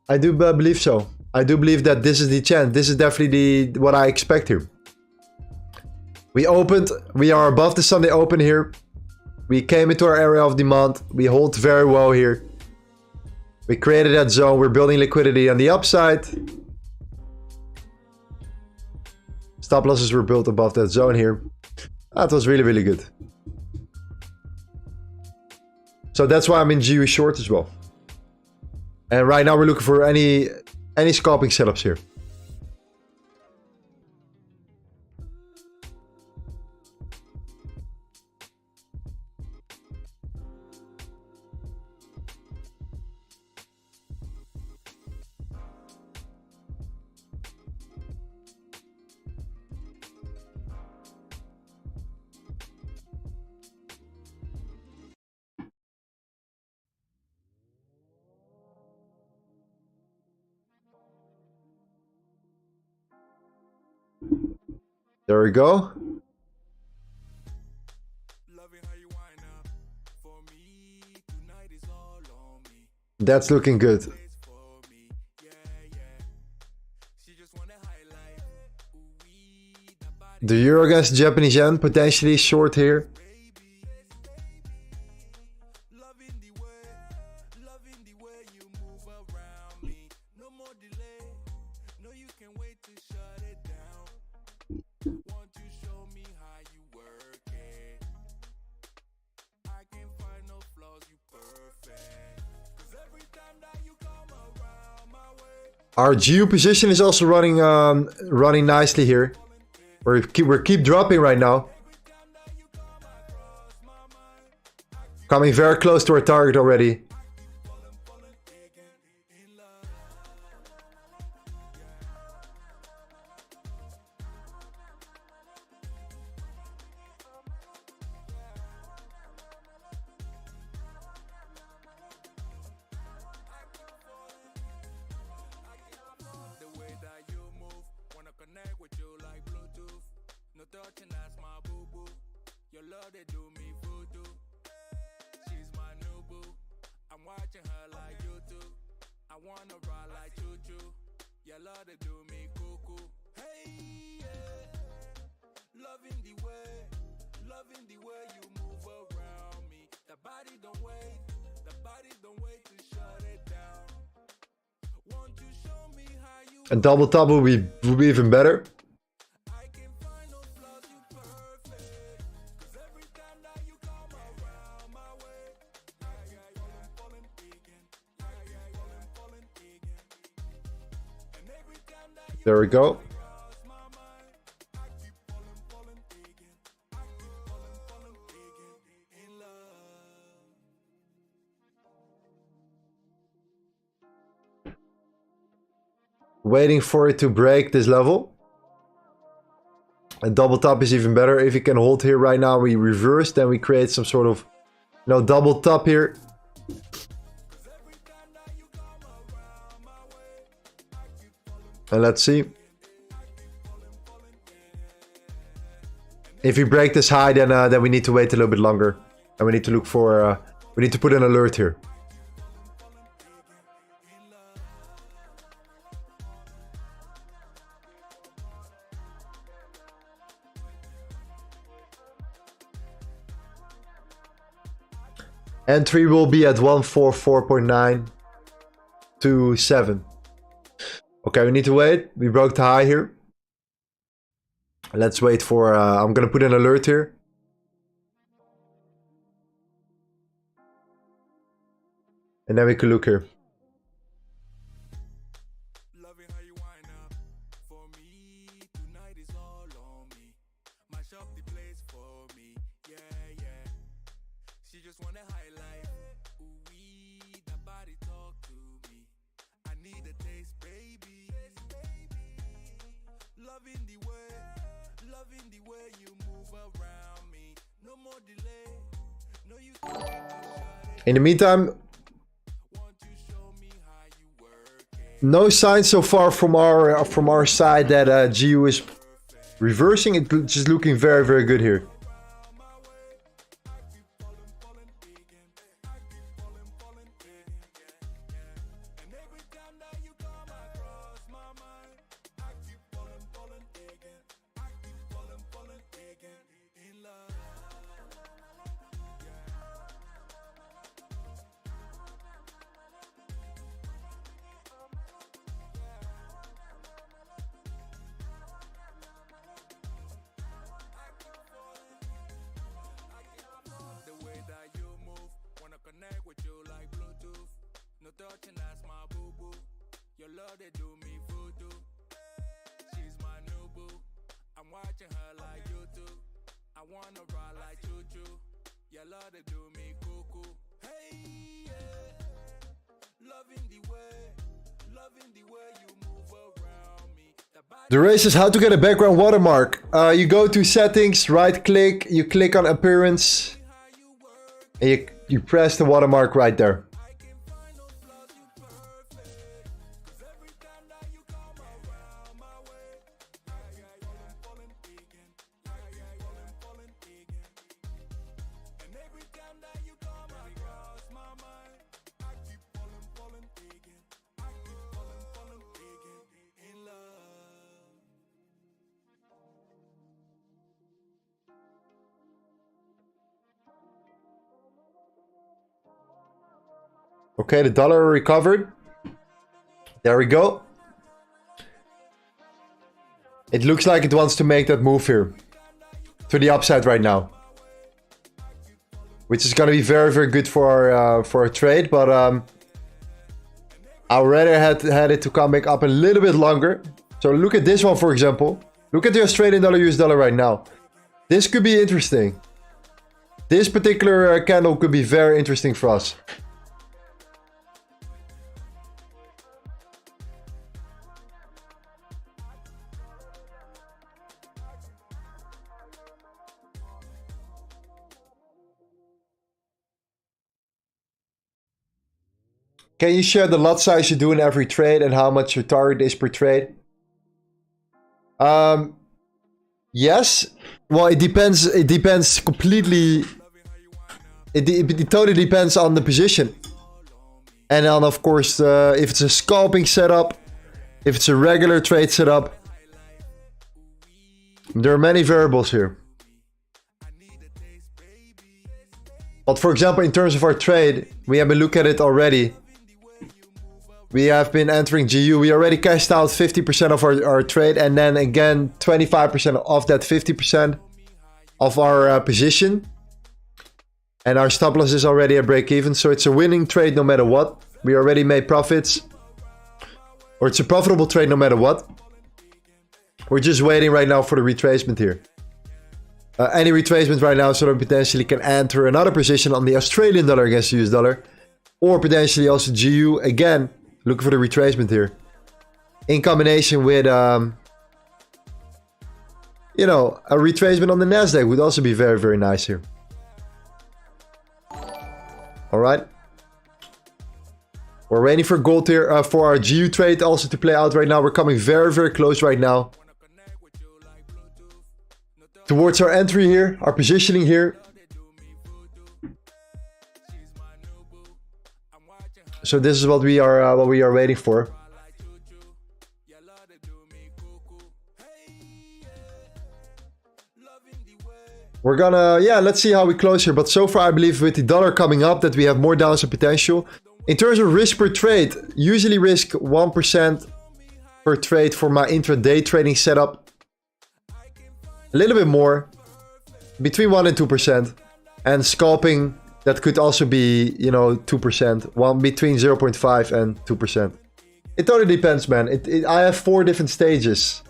[SPEAKER 3] I do believe so. I do believe that this is the chance. This is definitely what I expect here. We opened. We are above the Sunday open here. We came into our area of demand. We hold very well here. We created that zone. We're building liquidity on the upside. Stop losses were built above that zone here. That was really, really good. So that's why I'm in GU short as well. And right now we're looking for any scalping setups here. There we go. That's looking good. The euro against Japanese yen potentially short here. Our GU position is also running nicely here. We keep dropping right now. Coming very close to our target already. A double top would be even better. There we go. Waiting for it to break this level. A double top is even better. If you can hold here right now, we reverse, then we create some sort of, double top here. And let's see. If we break this high, then we need to wait a little bit longer, and we need to look for. We need to put an alert here. Entry will be at 144.927. Okay, we need to wait. We broke the high here. Let's wait for... I'm gonna put an alert here. And then we can look here.
[SPEAKER 1] Loving the way
[SPEAKER 3] In the meantime, no signs so far from our side that GU is reversing. It's just looking very, very good here. The race is how to get a background watermark. You go to settings, right click, you click on appearance, and you press the watermark right there. Okay, the dollar recovered. There we go. It looks like it wants to make that move here to the upside right now, which is going to be very, very good for our trade. But I rather had it to come back up a little bit longer. So look at this one, for example. Look at the Australian dollar US dollar right now. This could be interesting. This particular candle could be very interesting for us. Can you share the lot size you do in every trade and how much your target is per trade? Yes. Well, it depends. It depends completely. It totally depends on the position. And on, of course, if it's a scalping setup, if it's a regular trade setup. There are many variables here. But for example, in terms of our trade, we have a look at it already. We have been entering GU. We already cashed out 50% of our trade. And then again, 25% of that 50% of our position. And our stop loss is already a break even. So it's a winning trade no matter what. We already made profits. Or it's a profitable trade no matter what. We're just waiting right now for the retracement here. Any retracement right now so that we potentially can enter another position on the Australian dollar against the US dollar. Or potentially also GU again. Looking for the retracement here. In combination with, you know, a retracement on the Nasdaq would also be very, very nice here. Alright. We're waiting for gold here for our GU trade also to play out right now. We're coming very, very close right now. Towards our entry here, our positioning here. So this is what we are waiting for. We're gonna, yeah, let's see how we close here. But so far, I believe with the dollar coming up that we have more downside potential. In terms of risk per trade, usually risk 1% per trade for my intraday trading setup. A little bit more, between 1 and 2%. And scalping, that could also be, you know, 2%, between 0.5 and 2%. It totally depends, man. I have 4 different stages.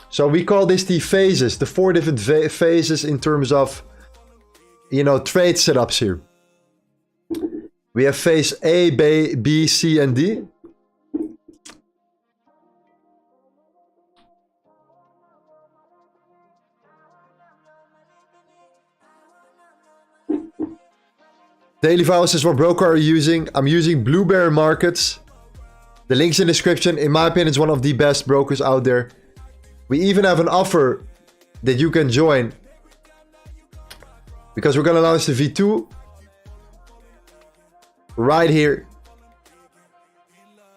[SPEAKER 3] So we call this the phases, the 4 different phases in terms of, you know, trade setups here. We have phase A, B, C, and D. Daily files is what broker are you using? I'm using BlueBerryMarkets. The link's in the description. In my opinion, it's one of the best brokers out there. We even have an offer that you can join, because we're gonna launch the V2 right here.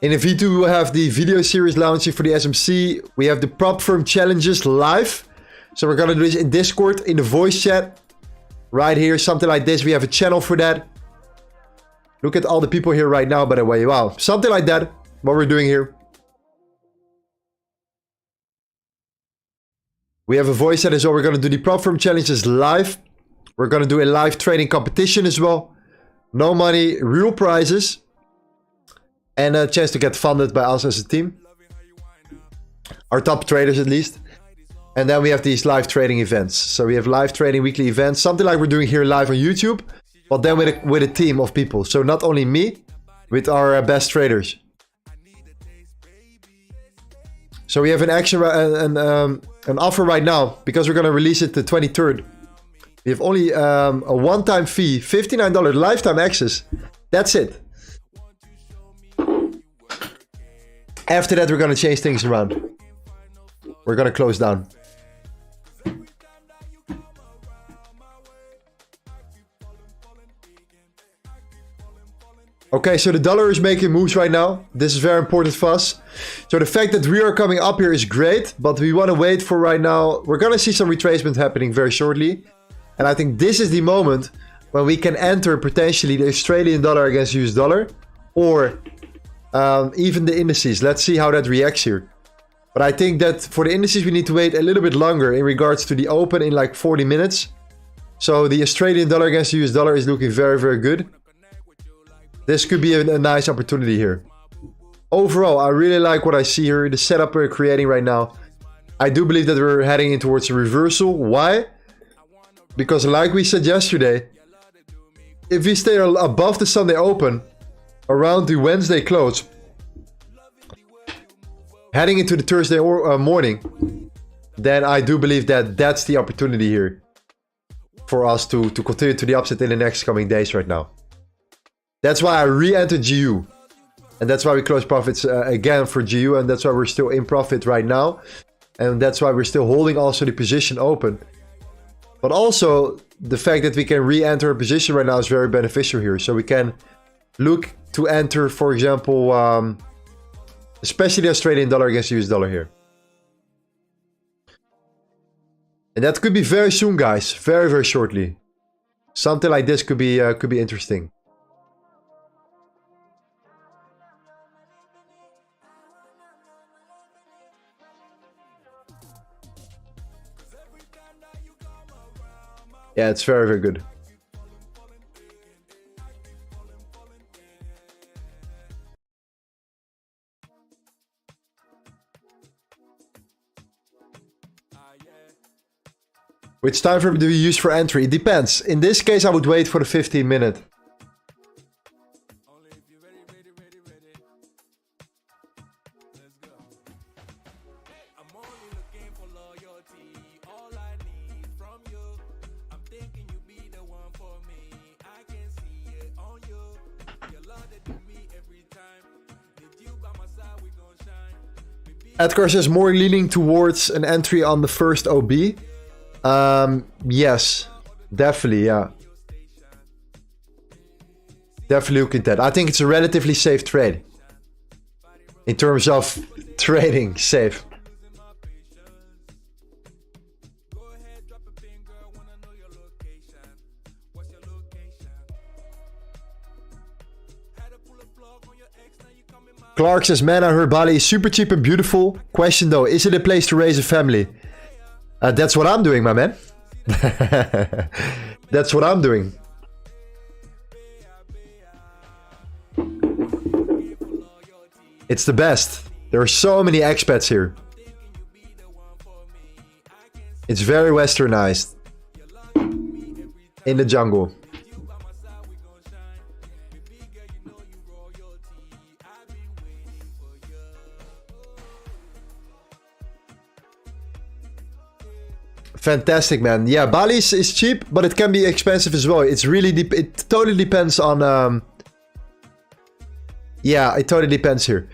[SPEAKER 3] In the V2, we will have the video series launching for the SMC. We have the prop firm challenges live. So we're gonna do this in Discord, in the voice chat. Right here, something like this. We have a channel for that. Look at all the people here right now, by the way. Wow, something like that. What we're doing here. We have a voice chat as well. We're gonna do the prop firm challenges live. We're gonna do a live trading competition as well. No money, real prizes. And a chance to get funded by us as a team. Our top traders at least. And then we have these live trading events. So we have live trading weekly events. Something like we're doing here live on YouTube. But then with a team of people. So not only me, with our best traders. So we have an action, an offer right now. Because we're going to release it the 23rd. We have only a one-time fee. $59 lifetime access. That's it. After that, we're going to change things around. We're going to close down. Okay, so the dollar is making moves right now. This is very important for us. So the fact that we are coming up here is great, but we want to wait for right now. We're going to see some retracement happening very shortly. And I think this is the moment when we can enter potentially the Australian dollar against US dollar. Or even the indices. Let's see how that reacts here. But I think that for the indices we need to wait a little bit longer in regards to the open in like 40 minutes. So the Australian dollar against the US dollar is looking very, very good. This could be a nice opportunity here. Overall, I really like what I see here. The setup we're creating right now. I do believe that we're heading in towards a reversal. Why? Because like we said yesterday, if we stay above the Sunday open, around the Wednesday close, heading into the Thursday morning, then I do believe that that's the opportunity here for us to continue to the upside in the next coming days right now. That's why I re-entered GU. And that's why we closed profits again for GU. And that's why we're still in profit right now. And that's why we're still holding also the position open. But also, the fact that we can re-enter a position right now is very beneficial here. So we can look to enter, for example, especially the Australian dollar against the US dollar here. And that could be very soon, guys. Very, very shortly. Something like this could be interesting. Yeah, it's very, very good. Which time frame do we use for entry? It depends. In this case, I would wait for the 15-minute. Edgar says more leaning towards an entry on the first OB. Yes, definitely, yeah. Definitely look at that. I think it's a relatively safe trade. In terms of trading, safe. Clark says, man, I heard Bali is super cheap and beautiful. Question though, is it a place to raise a family? That's what I'm doing, my man. That's what I'm doing. It's the best. There are so many expats here. It's very westernized. In the jungle. Fantastic, man. Yeah, Bali is cheap, but it can be expensive as well. It's really it totally depends on. Yeah, it totally depends here.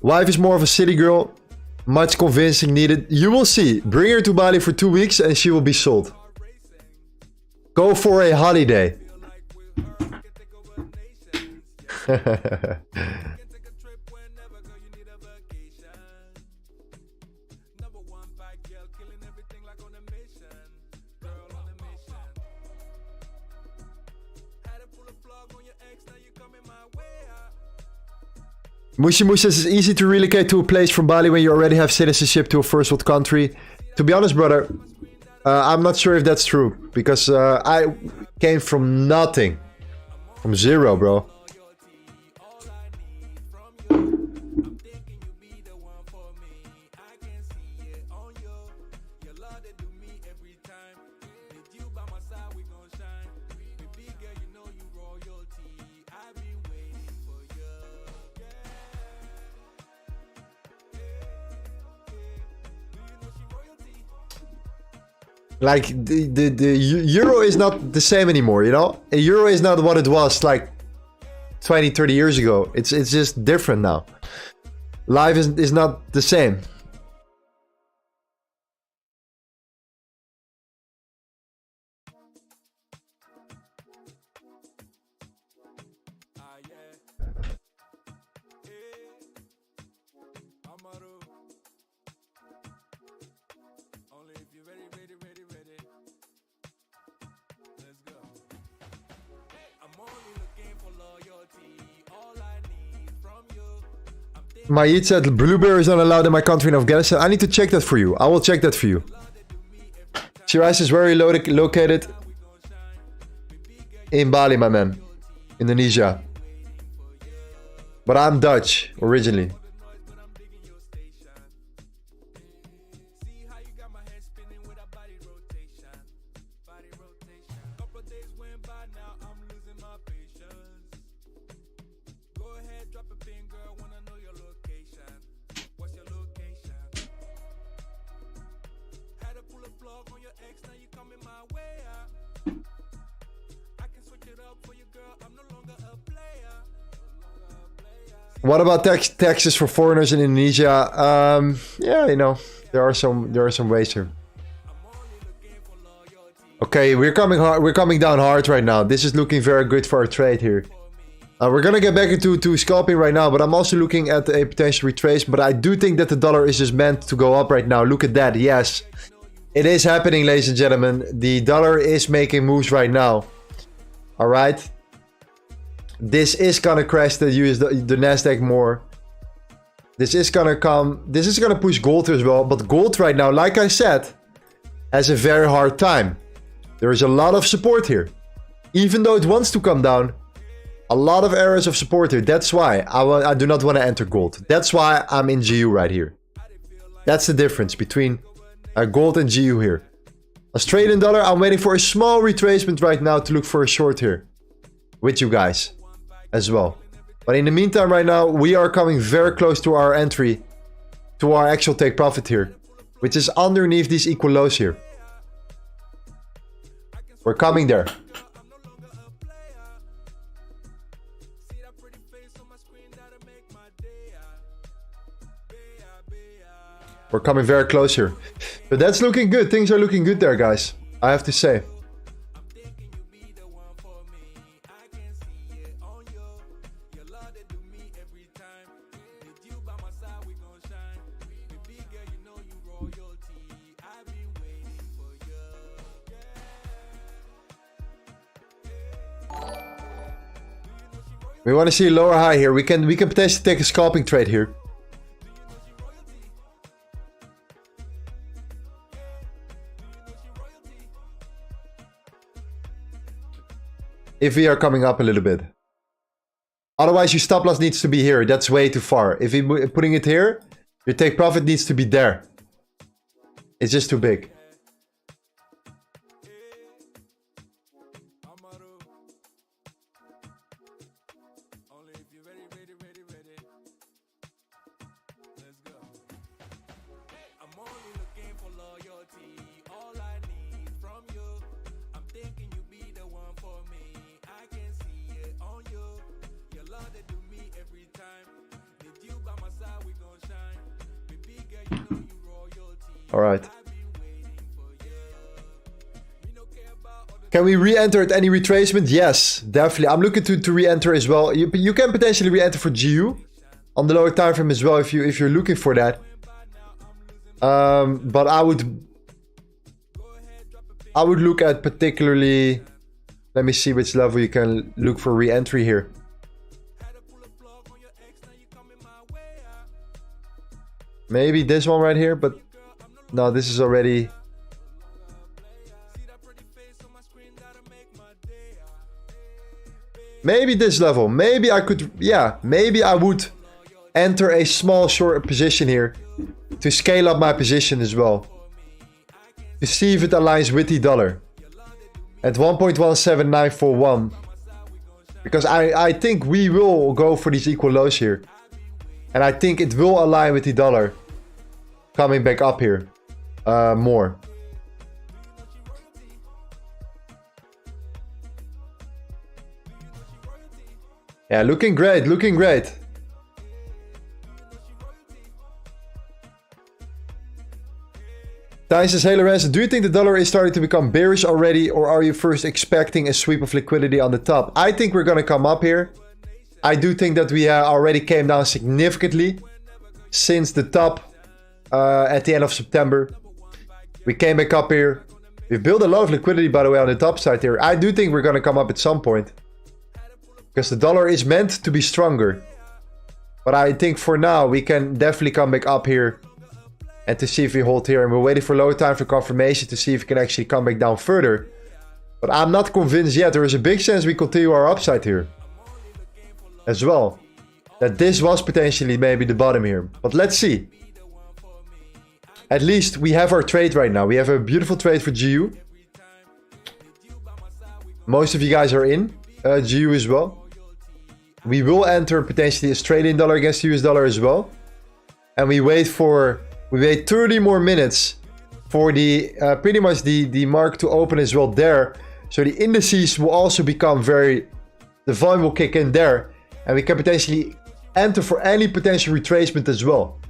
[SPEAKER 3] Wife is more of a city girl. Much convincing needed. You will see. Bring her to Bali for 2 weeks and she will be sold. Go for a holiday. Mushi Mushi says it's easy to relocate to a place from Bali when you already have citizenship to a first world country. To be honest, brother, I'm not sure if that's true. Because I came from nothing. From zero, bro. Like, the euro is not the same anymore, you know? A euro is not what it was, like, 20, 30 years ago. It's just different now. Life is not the same. Mayit said blueberry is not allowed in my country in Afghanistan. I need to check that for you. I will check that for you. Shiraz is very located in Bali, my man. Indonesia. But I'm Dutch originally. What about taxes for foreigners in Indonesia? Yeah, you know, there are some ways here. Okay, we're coming down hard right now. This is looking very good for our trade here. We're gonna get back into scalping right now, but I'm also looking at a potential retrace. But I do think that the dollar is just meant to go up right now. Look at that. Yes, it is happening, ladies and gentlemen. The dollar is making moves right now. All right. This is gonna crash the Nasdaq more. This is gonna push gold as well. But gold right now, like I said, has a very hard time. There is a lot of support here. Even though it wants to come down, a lot of areas of support here. That's why I do not want to enter gold. That's why I'm in GU right here. That's the difference between gold and GU here. Australian dollar, I'm waiting for a small retracement right now to look for a short here. With you guys as well. But in the meantime right now, we are coming very close to our entry. To our actual take profit here. Which is underneath these equal lows here. We're coming there. We're coming very close here. But that's looking good. Things are looking good there, guys. I have to say. We want to see a lower high here. We can potentially take a scalping trade here. If we are coming up a little bit. Otherwise, your stop loss needs to be here. That's way too far. If you're putting it here, your take profit needs to be there. It's just too big. All right. Can we re-enter at any retracement? Yes, definitely. I'm looking to re-enter as well. You can potentially re-enter for GU on the lower time frame as well if you're looking for that. But I would look at particularly. Let me see which level you can look for re-entry here. Maybe this one right here, but no, this is already. Maybe this level. Maybe I could, yeah, maybe I would enter a small short position here to scale up my position as well. To see if it aligns with the dollar. At 1.17941. Because I think we will go for these equal lows here. And I think it will align with the dollar. Coming back up here. More. Yeah, looking great, looking great. Tyne says, hey Lorenzo, do you think the dollar is starting to become bearish already, or are you first expecting a sweep of liquidity on the top? I think we're gonna come up here. I do think that we already came down significantly since the top at the end of September. We came back up here. We've built a lot of liquidity, by the way, on the top side here. I do think we're gonna come up at some point. Because the dollar is meant to be stronger. But I think for now, we can definitely come back up here. And to see if we hold here. And we're waiting for lower time for confirmation to see if we can actually come back down further. But I'm not convinced yet. There is a big chance we continue our upside here. As well. That this was potentially maybe the bottom here. But let's see. At least we have our trade right now. We have a beautiful trade for GU. Most of you guys are in GU as well. We will enter potentially Australian dollar against US dollar as well. And we wait 30 more minutes for the pretty much the mark to open as well there. So the indices will also become the volume will kick in there. And we can potentially enter for any potential retracement as well.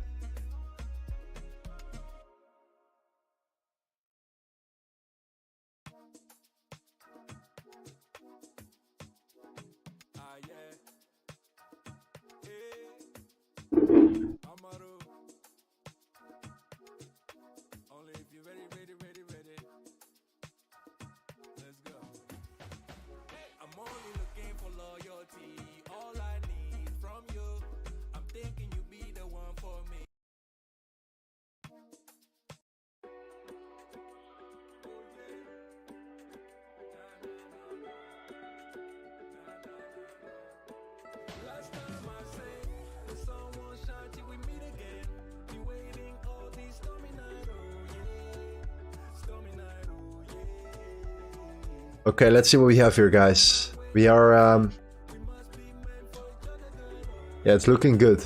[SPEAKER 3] Okay, let's see what we have here, guys. We are, yeah, it's looking good.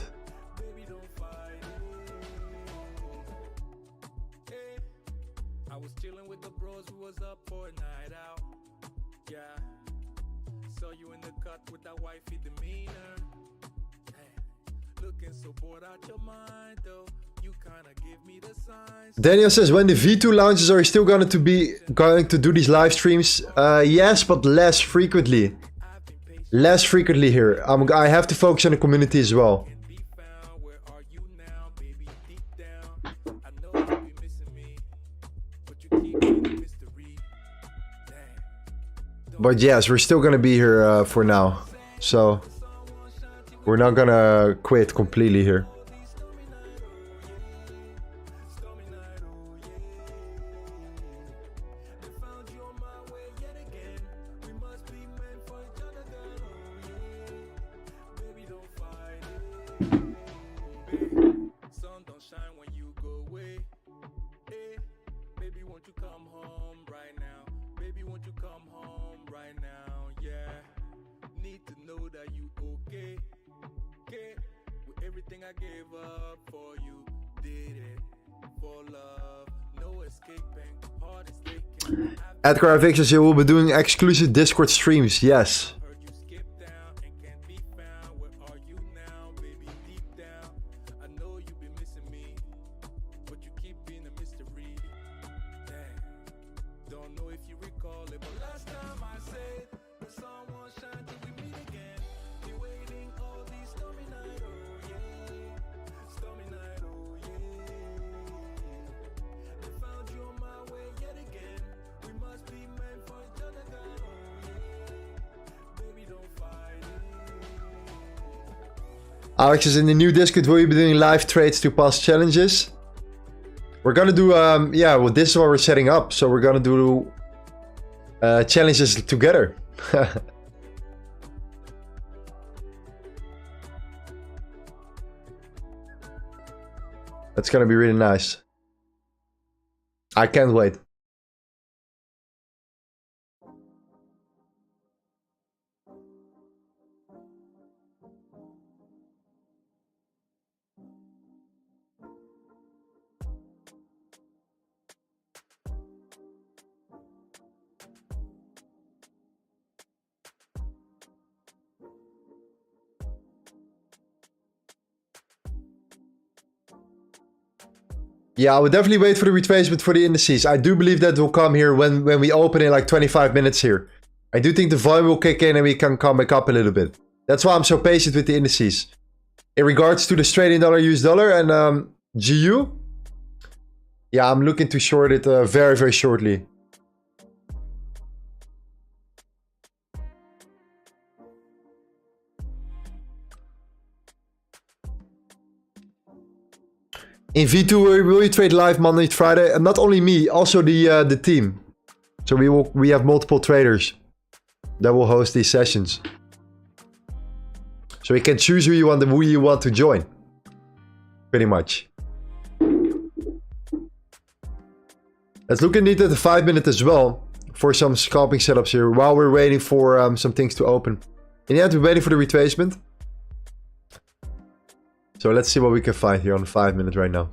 [SPEAKER 3] Daniel says, when the V2 launches, are you still going to do these live streams? Yes, but less frequently. Less frequently here. I have to focus on the community as well. But yes, we're still going to be here for now. So, we're not going to quit completely here.
[SPEAKER 1] I gave up for you, did it for love.
[SPEAKER 3] Edgar Vixens, you will be doing exclusive Discord streams. Yes. Alex is in the new Discord. Will you be doing live trades to past challenges? We're gonna do, yeah, well, this is what we're setting up. So we're gonna do challenges together. That's gonna be really nice. I can't wait. Yeah, I would definitely wait for the retracement for the indices. I do believe that will come here when we open in like 25 minutes here. I do think the volume will kick in and we can come back up a little bit. That's why I'm so patient with the indices. In regards to the Australian dollar, US dollar and GU, yeah, I'm looking to short it very, very shortly. In V2, will you trade live Monday to Friday? And not only me, also the team. So we have multiple traders that will host these sessions. So you can choose who you want to join. Pretty much. Let's look indeed at the 5-minute as well for some scalping setups here while we're waiting for some things to open. In the end, we're waiting for the retracement. So let's see what we can find here on the 5-minute right now.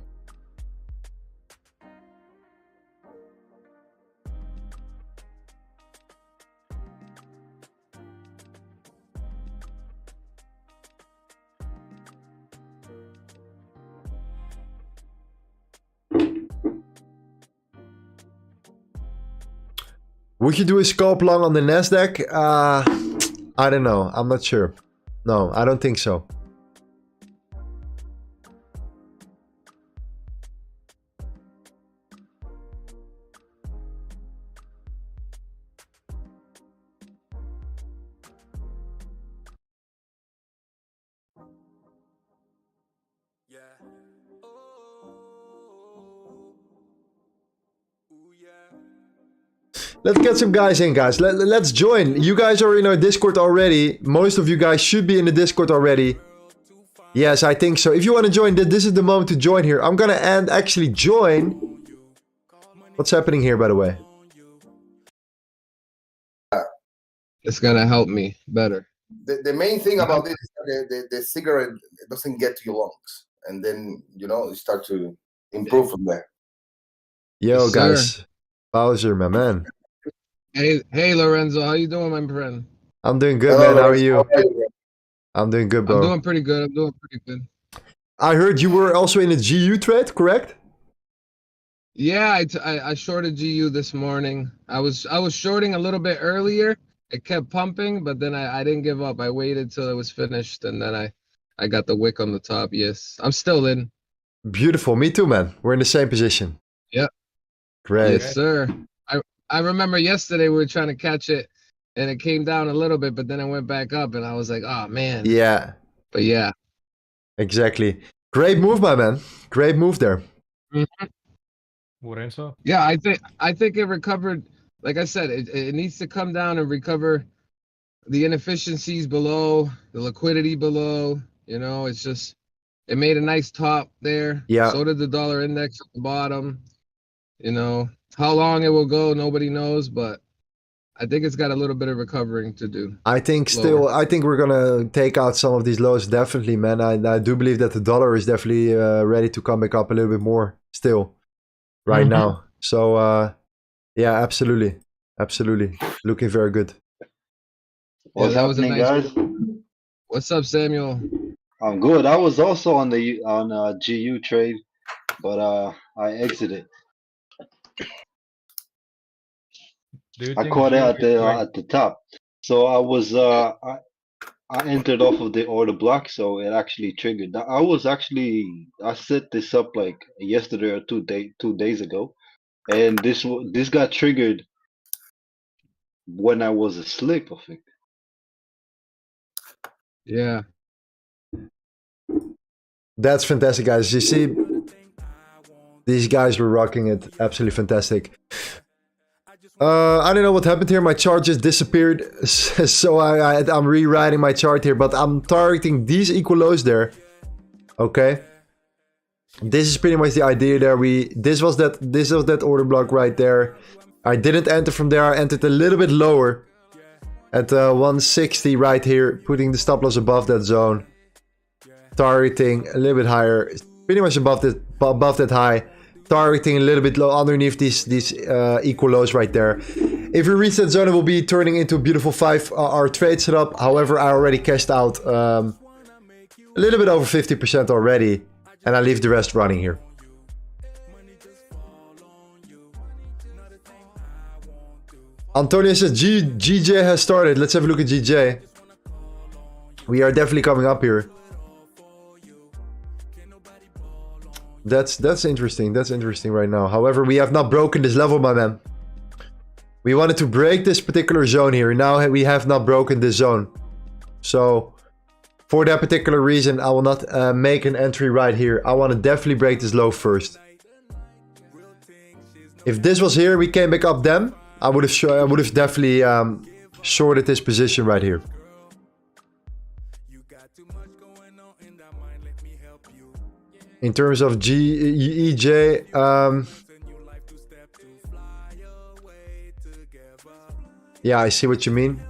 [SPEAKER 3] Would you do a scalp long on the Nasdaq? I don't know. I'm not sure. No, I don't think so. Let's get some guys in, guys. Let's join. You guys are in our Discord already. Most of you guys should be in the Discord already. Yes, I think so. If you want to join, this is the moment to join here. I'm gonna actually join. What's happening here, by the way?
[SPEAKER 4] It's gonna help me better.
[SPEAKER 5] The main thing about this is that the cigarette doesn't get to your lungs, and then you start to improve from there.
[SPEAKER 3] Yo,
[SPEAKER 4] Yes,
[SPEAKER 3] guys,
[SPEAKER 4] sir.
[SPEAKER 3] Bowser, my man.
[SPEAKER 4] Hey, Lorenzo, how you doing, my friend?
[SPEAKER 3] I'm doing good,
[SPEAKER 5] Hello,
[SPEAKER 3] man. How are
[SPEAKER 5] Lorenzo.
[SPEAKER 3] you?
[SPEAKER 5] How are you?
[SPEAKER 3] I'm doing good, bro.
[SPEAKER 4] I'm doing pretty good.
[SPEAKER 3] I heard you were also in a GU trade, correct?
[SPEAKER 4] Yeah, I shorted GU this morning. I was shorting a little bit earlier. It kept pumping, but then I didn't give up. I waited till it was finished, and then I got the wick on the top. Yes, I'm still in.
[SPEAKER 3] Beautiful. Me too, man. We're in the same position.
[SPEAKER 4] Yep.
[SPEAKER 3] Great.
[SPEAKER 4] Yes, sir. I remember yesterday we were trying to catch it, and it came down a little bit, but then it went back up, and I was like, oh man.
[SPEAKER 3] Yeah.
[SPEAKER 4] But yeah.
[SPEAKER 3] Exactly. Great move, my man. Great move there.
[SPEAKER 4] Mm-hmm.
[SPEAKER 6] Lorenzo?
[SPEAKER 4] Yeah, I think it recovered. Like I said, it needs to come down and recover the inefficiencies below, the liquidity below. It's just, it made a nice top there.
[SPEAKER 3] Yeah.
[SPEAKER 4] So did the dollar index at the bottom. How long it will go, nobody knows, but I think it's got a little bit of recovering to do.
[SPEAKER 3] I think we're gonna take out some of these lows, definitely, man. I do believe that the dollar is definitely ready to come back up a little bit more still right now. So yeah, absolutely, looking very good.
[SPEAKER 7] What's
[SPEAKER 4] that was a
[SPEAKER 7] happening,
[SPEAKER 4] nice.
[SPEAKER 7] guys?
[SPEAKER 4] What's up, Samuel?
[SPEAKER 7] I'm good. I was also on the GU trade, but I exited.
[SPEAKER 6] Do you
[SPEAKER 7] I
[SPEAKER 6] think
[SPEAKER 7] caught it
[SPEAKER 6] GU
[SPEAKER 7] at
[SPEAKER 6] is like
[SPEAKER 7] the top. So I was I entered off of the order block, so it actually triggered. I set this up like yesterday or 2 days ago, and this got triggered when I was asleep, I think.
[SPEAKER 4] Yeah.
[SPEAKER 3] That's fantastic, guys. You see, these guys were rocking it. Absolutely fantastic. I don't know what happened here. My chart just disappeared. So I'm rewriting my chart here. But I'm targeting these equal lows there. Okay. This is pretty much the idea there. This was that order block right there. I didn't enter from there. I entered a little bit lower. At 160 right here. Putting the stop loss above that zone. Targeting a little bit higher. Pretty much above that high. Targeting a little bit low underneath these equal lows right there. If we reach that zone, it will be turning into a beautiful 5-hour trade setup. However, I already cashed out a little bit over 50% already. And I leave the rest running here. Antonio says GJ has started. Let's have a look at GJ. We are definitely coming up here. That's interesting. That's interesting right now. However, we have not broken this level, my man. We wanted to break this particular zone here. Now we have not broken this zone. So, for that particular reason, I will not make an entry right here. I want to definitely break this low first. If this was here, we came back up then, I would have definitely shorted this position right here. In terms of EJ, yeah, I see what you mean.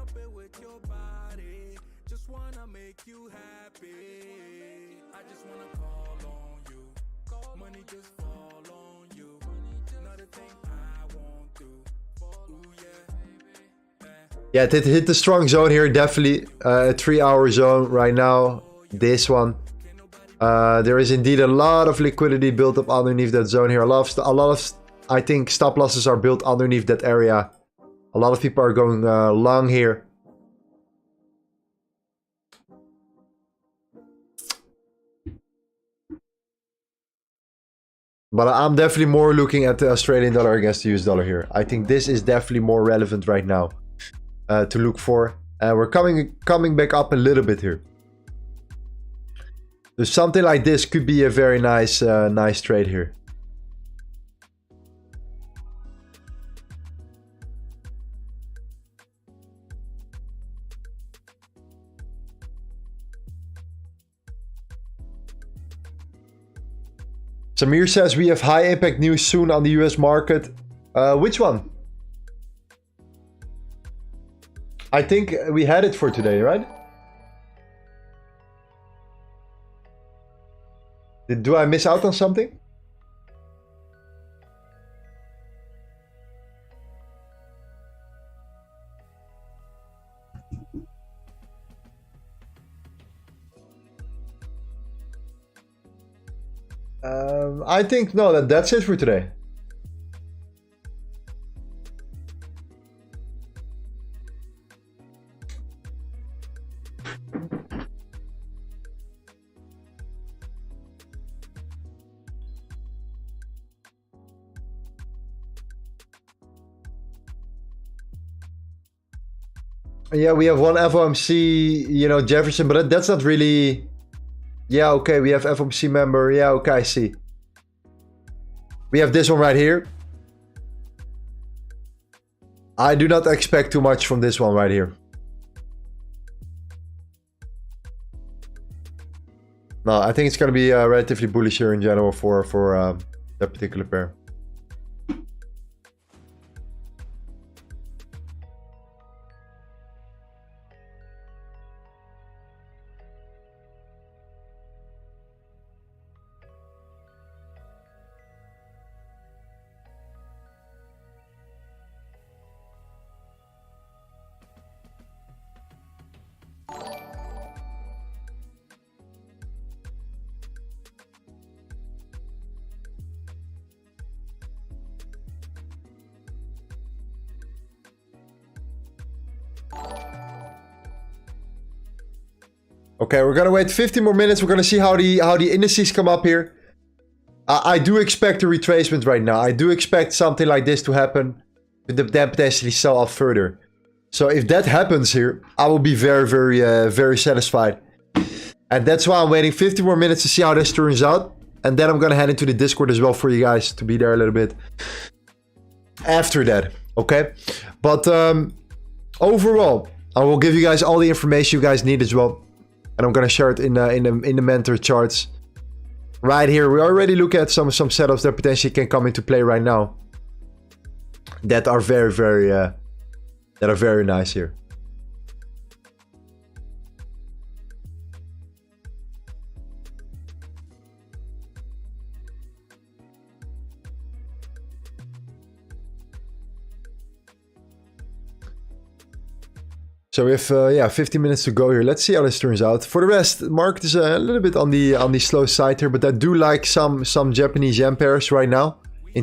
[SPEAKER 3] Yeah, it hit the strong zone here, definitely. A 3-hour zone right now. This one. There is indeed a lot of liquidity built up underneath that zone here. A lot of I think stop losses are built underneath that area. A lot of people are going long here. But I'm definitely more looking at the Australian dollar against the US dollar here. I think this is definitely more relevant right now to look for. We're coming back up a little bit here. So something like this could be a very nice nice trade here. Samir says we have high impact news soon on the US market. Which one? I think we had it for today, right? Do I miss out on something? I think no, that's it for today. Yeah, we have one FOMC, you know, Jefferson, but that's not really... Yeah, okay, we have FOMC member. Yeah, okay, I see. We have this one right here. I do not expect too much from this one right here. No, I think it's going to be relatively bullish here in general for that particular pair. Okay, we're gonna wait 15 more minutes. We're gonna see how the indices come up here. I do expect a retracement right now. I do expect something like this to happen, but then potentially sell off further. So if that happens here, I will be very, very satisfied. And that's why I'm waiting 50 more minutes to see how this turns out. And then I'm gonna head into the Discord as well for you guys to be there a little bit after that. Okay, but overall, I will give you guys all the information you guys need as well. And I'm gonna share it in the mentor charts. Right here, we already look at some setups that potentially can come into play right now. That are very nice here. So we have 15 minutes to go here. Let's see how this turns out. For the rest, the market is a little bit on the slow side here, but I do like some Japanese yen pairs right now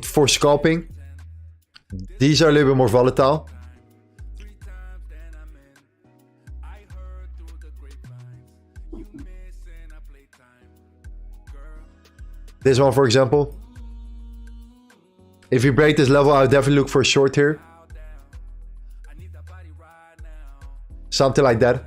[SPEAKER 3] for scalping. These are a little bit more volatile. This one, for example. If you break this level, I would definitely look for a short here. Something like that.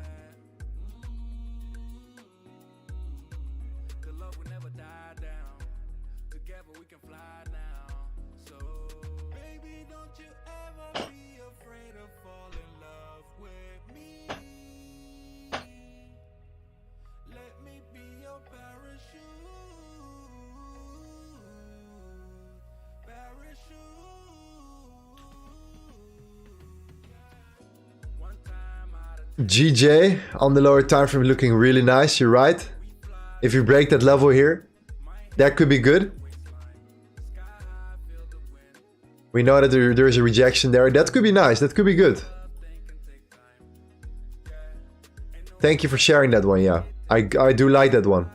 [SPEAKER 3] GJ on the lower time frame looking really nice. You're right. If you break that level here, that could be good. We know that there is a rejection there. That could be nice. That could be good. Thank you for sharing that one. Yeah, I do like that one.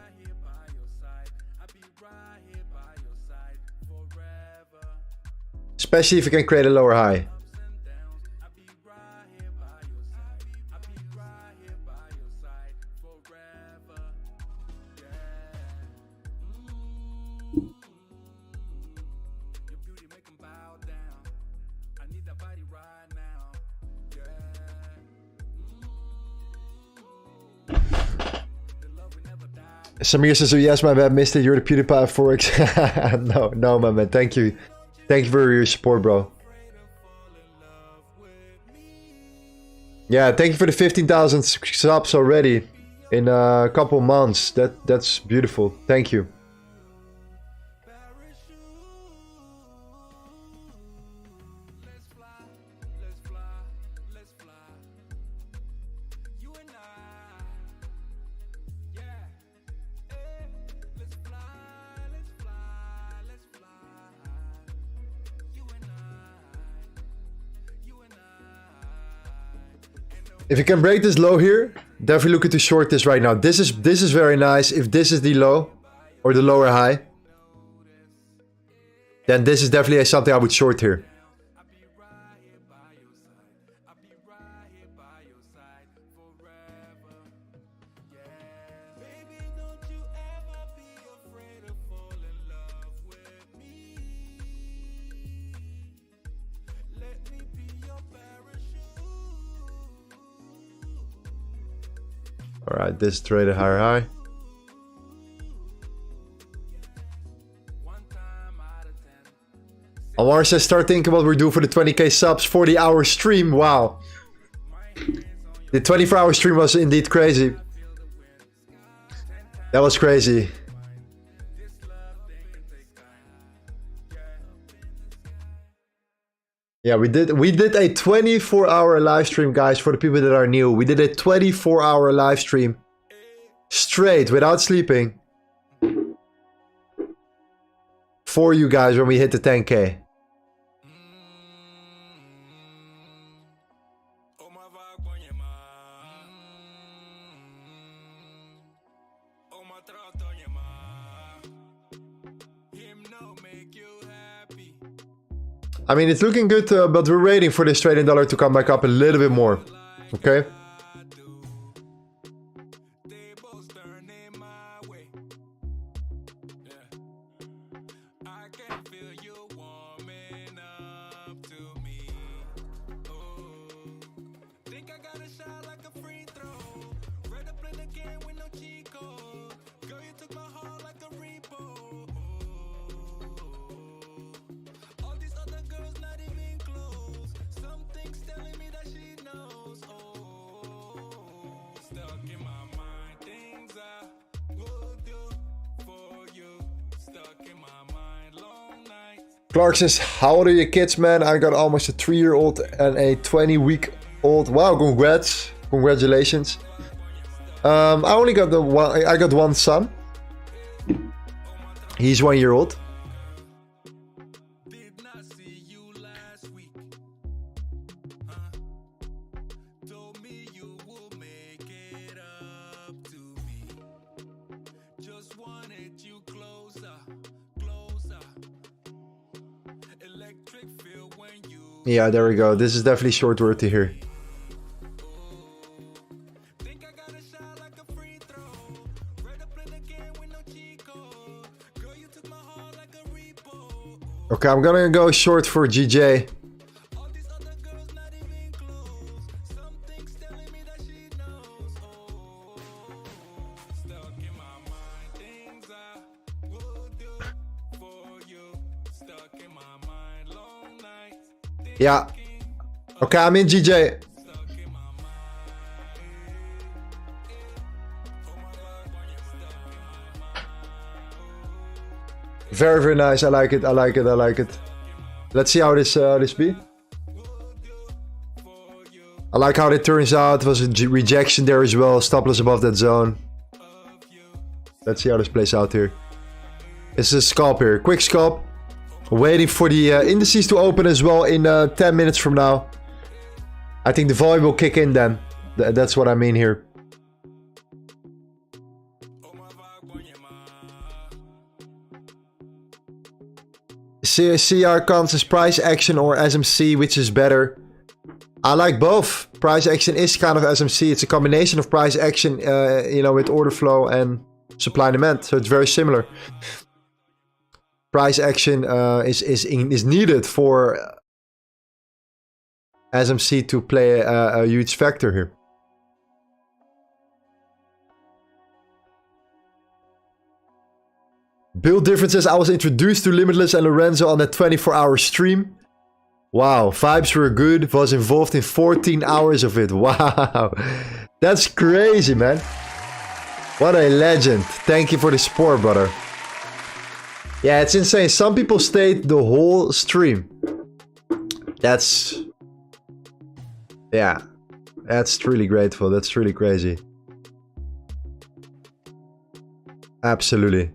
[SPEAKER 3] Especially if you can create a lower high. Samir says, oh, yes, my bad, missed it. You're the PewDiePie of Forex. no, my man. Thank you. Thank you for your support, bro. Yeah, thank you for the 15,000 subs already in a couple months. That's beautiful. Thank you. If you can break this low here, definitely look to short this right now. This is very nice. If this is the low or the lower high, then this is definitely something I would short here. Alright, this traded higher high. Alvar says, start thinking what we're doing for the 20k subs, 40-hour stream. Wow. The 24-hour stream was indeed crazy. That was crazy. Yeah, we did a 24-hour live stream, guys, for the people that are new. We did a 24-hour live stream straight without sleeping for you guys when we hit the 10k. I mean, it's looking good, but we're waiting for this trading dollar to come back up a little bit more. Okay. Clark says, how old are your kids, man? I got almost a 3-year-old and a 20-week-old. Wow, congrats. Congratulations. I only got the one. I got one son. He's 1 year old. Yeah, there we go. This is definitely short word to hear. Okay, I'm gonna go short for GJ. Yeah. Okay, I'm in GJ. Very, very nice. I like it. I like it. I like it. Let's see how this be. I like how it turns out. It was a rejection there as well. Stop loss above that zone. Let's see how this plays out here. This is a scalp here. Quick scalp. Waiting for the indices to open as well in 10 minutes from now. I think the volume will kick in then. That's what I mean here. CR comes as price action or SMC, which is better? I like both. Price action is kind of SMC. It's a combination of price action, you know, with order flow and supply and demand. So it's very similar. Price action is needed for SMC to play a huge factor here. Build differences. I was introduced to Limitless and Lorenzo on that 24-hour stream. Wow, vibes were good. Was involved in 14 hours of it. Wow, that's crazy, man. What a legend. Thank you for the support, brother. Yeah, it's insane. Some people stayed the whole stream. That's... yeah, that's really grateful. That's really crazy. Absolutely.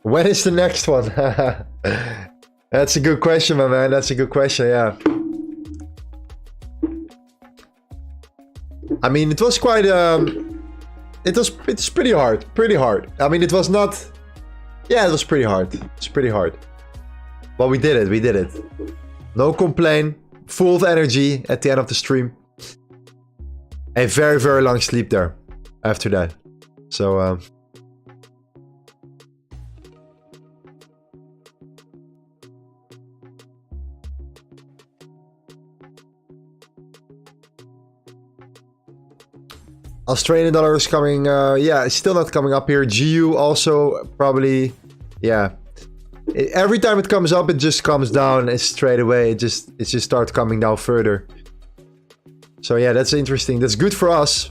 [SPEAKER 3] When is the next one? That's a good question, my man. That's a good question, yeah. I mean, it was quite... it's pretty hard. Pretty hard. I mean, it was not... yeah, it was pretty hard. It's pretty hard. But we did it. We did it. No complaint. Full of energy at the end of the stream. A very, very long sleep there after that. So... Australian dollar is coming, yeah, it's still not coming up here. GU also probably, yeah. Every time it comes up, it just comes down straight away. It just starts coming down further. So yeah, that's interesting. That's good for us.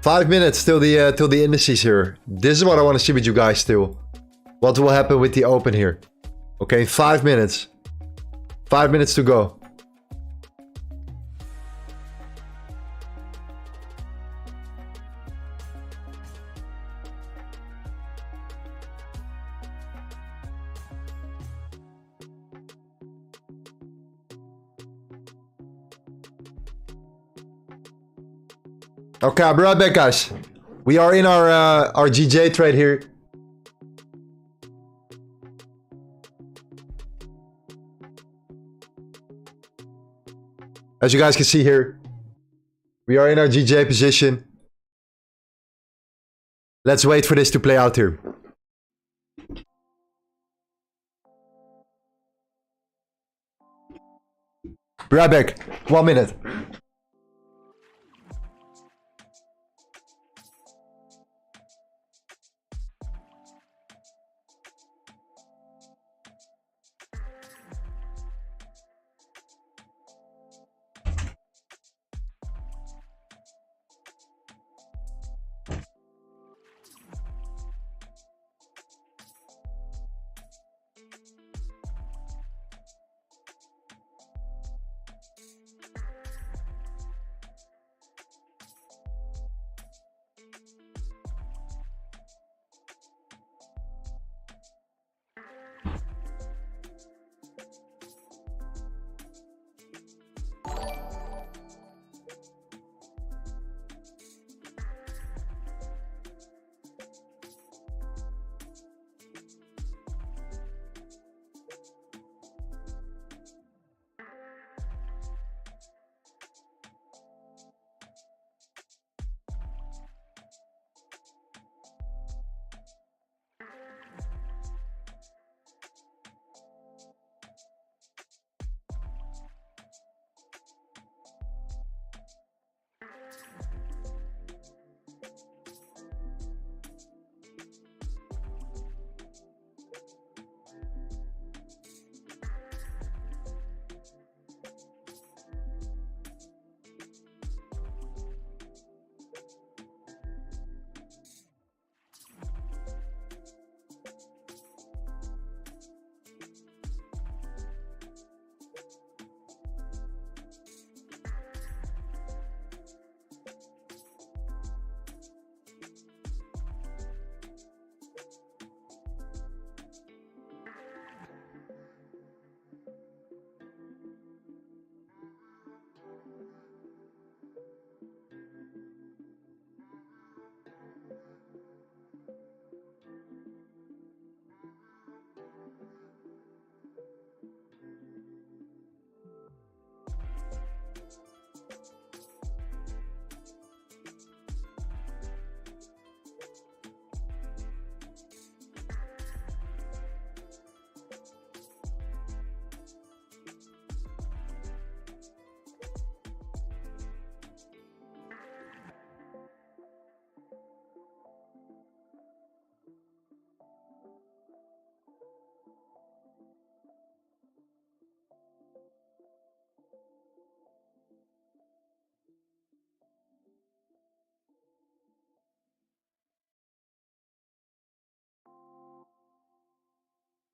[SPEAKER 3] 5 minutes till the indices here. This is what I want to see with you guys still. What will happen with the open here? Okay, 5 minutes. 5 minutes to go. Okay, I'll be right back, guys. We are in our GJ trade here. As you guys can see here, we are in our GJ position. Let's wait for this to play out here. Be right back. 1 minute.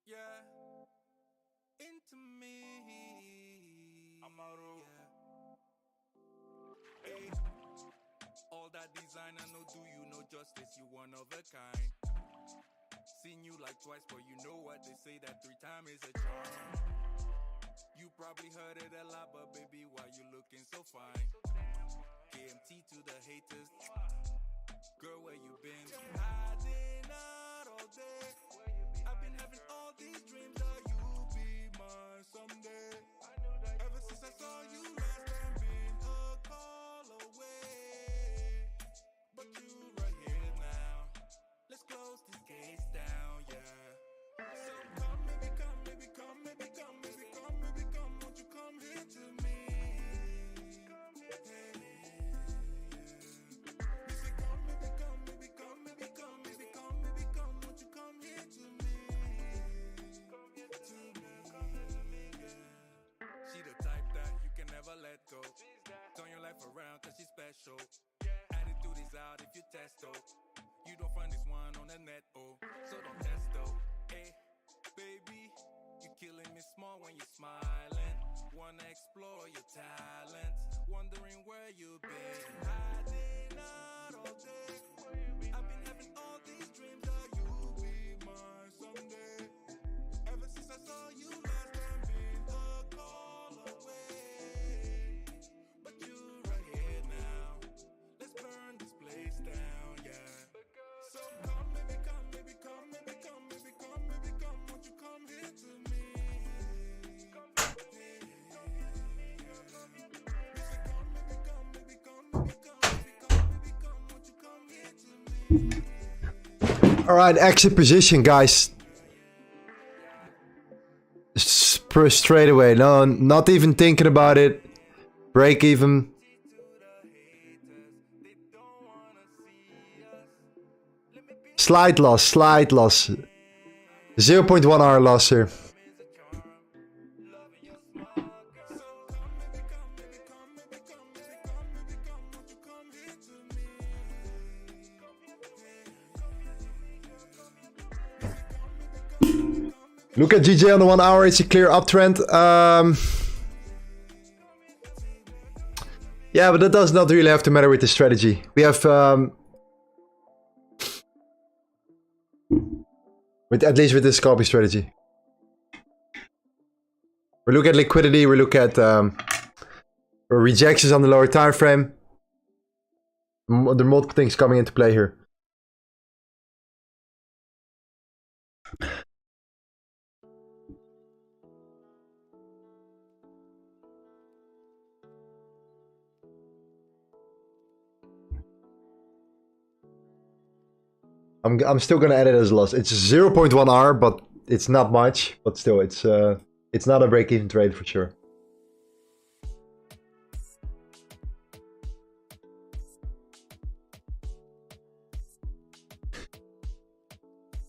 [SPEAKER 1] Yeah, into me. Amaro. Yeah. Hey, all that designer no do you no justice. You one of a kind. Seen you like twice, but you know what they say that 3 times is a charm. You probably heard it a lot, but baby, why you looking so fine? KMT to the haters. Girl, where you been? Hiding out all day. I've been having all these dreams that you'll be mine someday. Ever since I saw you last time, been a call away. But you right here now. Let's close these gates down, yeah. So come, baby, come, baby, come, baby, come, baby, come, baby, come. Won't you come here to me? Hey, yeah. You say come, baby, come, baby, come, baby, come, baby, come, baby, come. Won't you come here to me? She the type that you can never let go. Turn your life around cause she's special. Added through this
[SPEAKER 3] Alright, exit position, guys. Straight away. No, not even thinking about it. Break even. Slight loss, slight loss. 0.1 hour loss here. Look at GJ on the 1 hour, it's a clear uptrend. Yeah, but that does not really have to matter with the strategy. We have at least with the scalping strategy. We look at liquidity, we look at rejections on the lower time frame. There are multiple things coming into play here. I'm still gonna add it as a loss. It's 0.1 hour, but it's not much. But still, it's not a break-even trade for sure.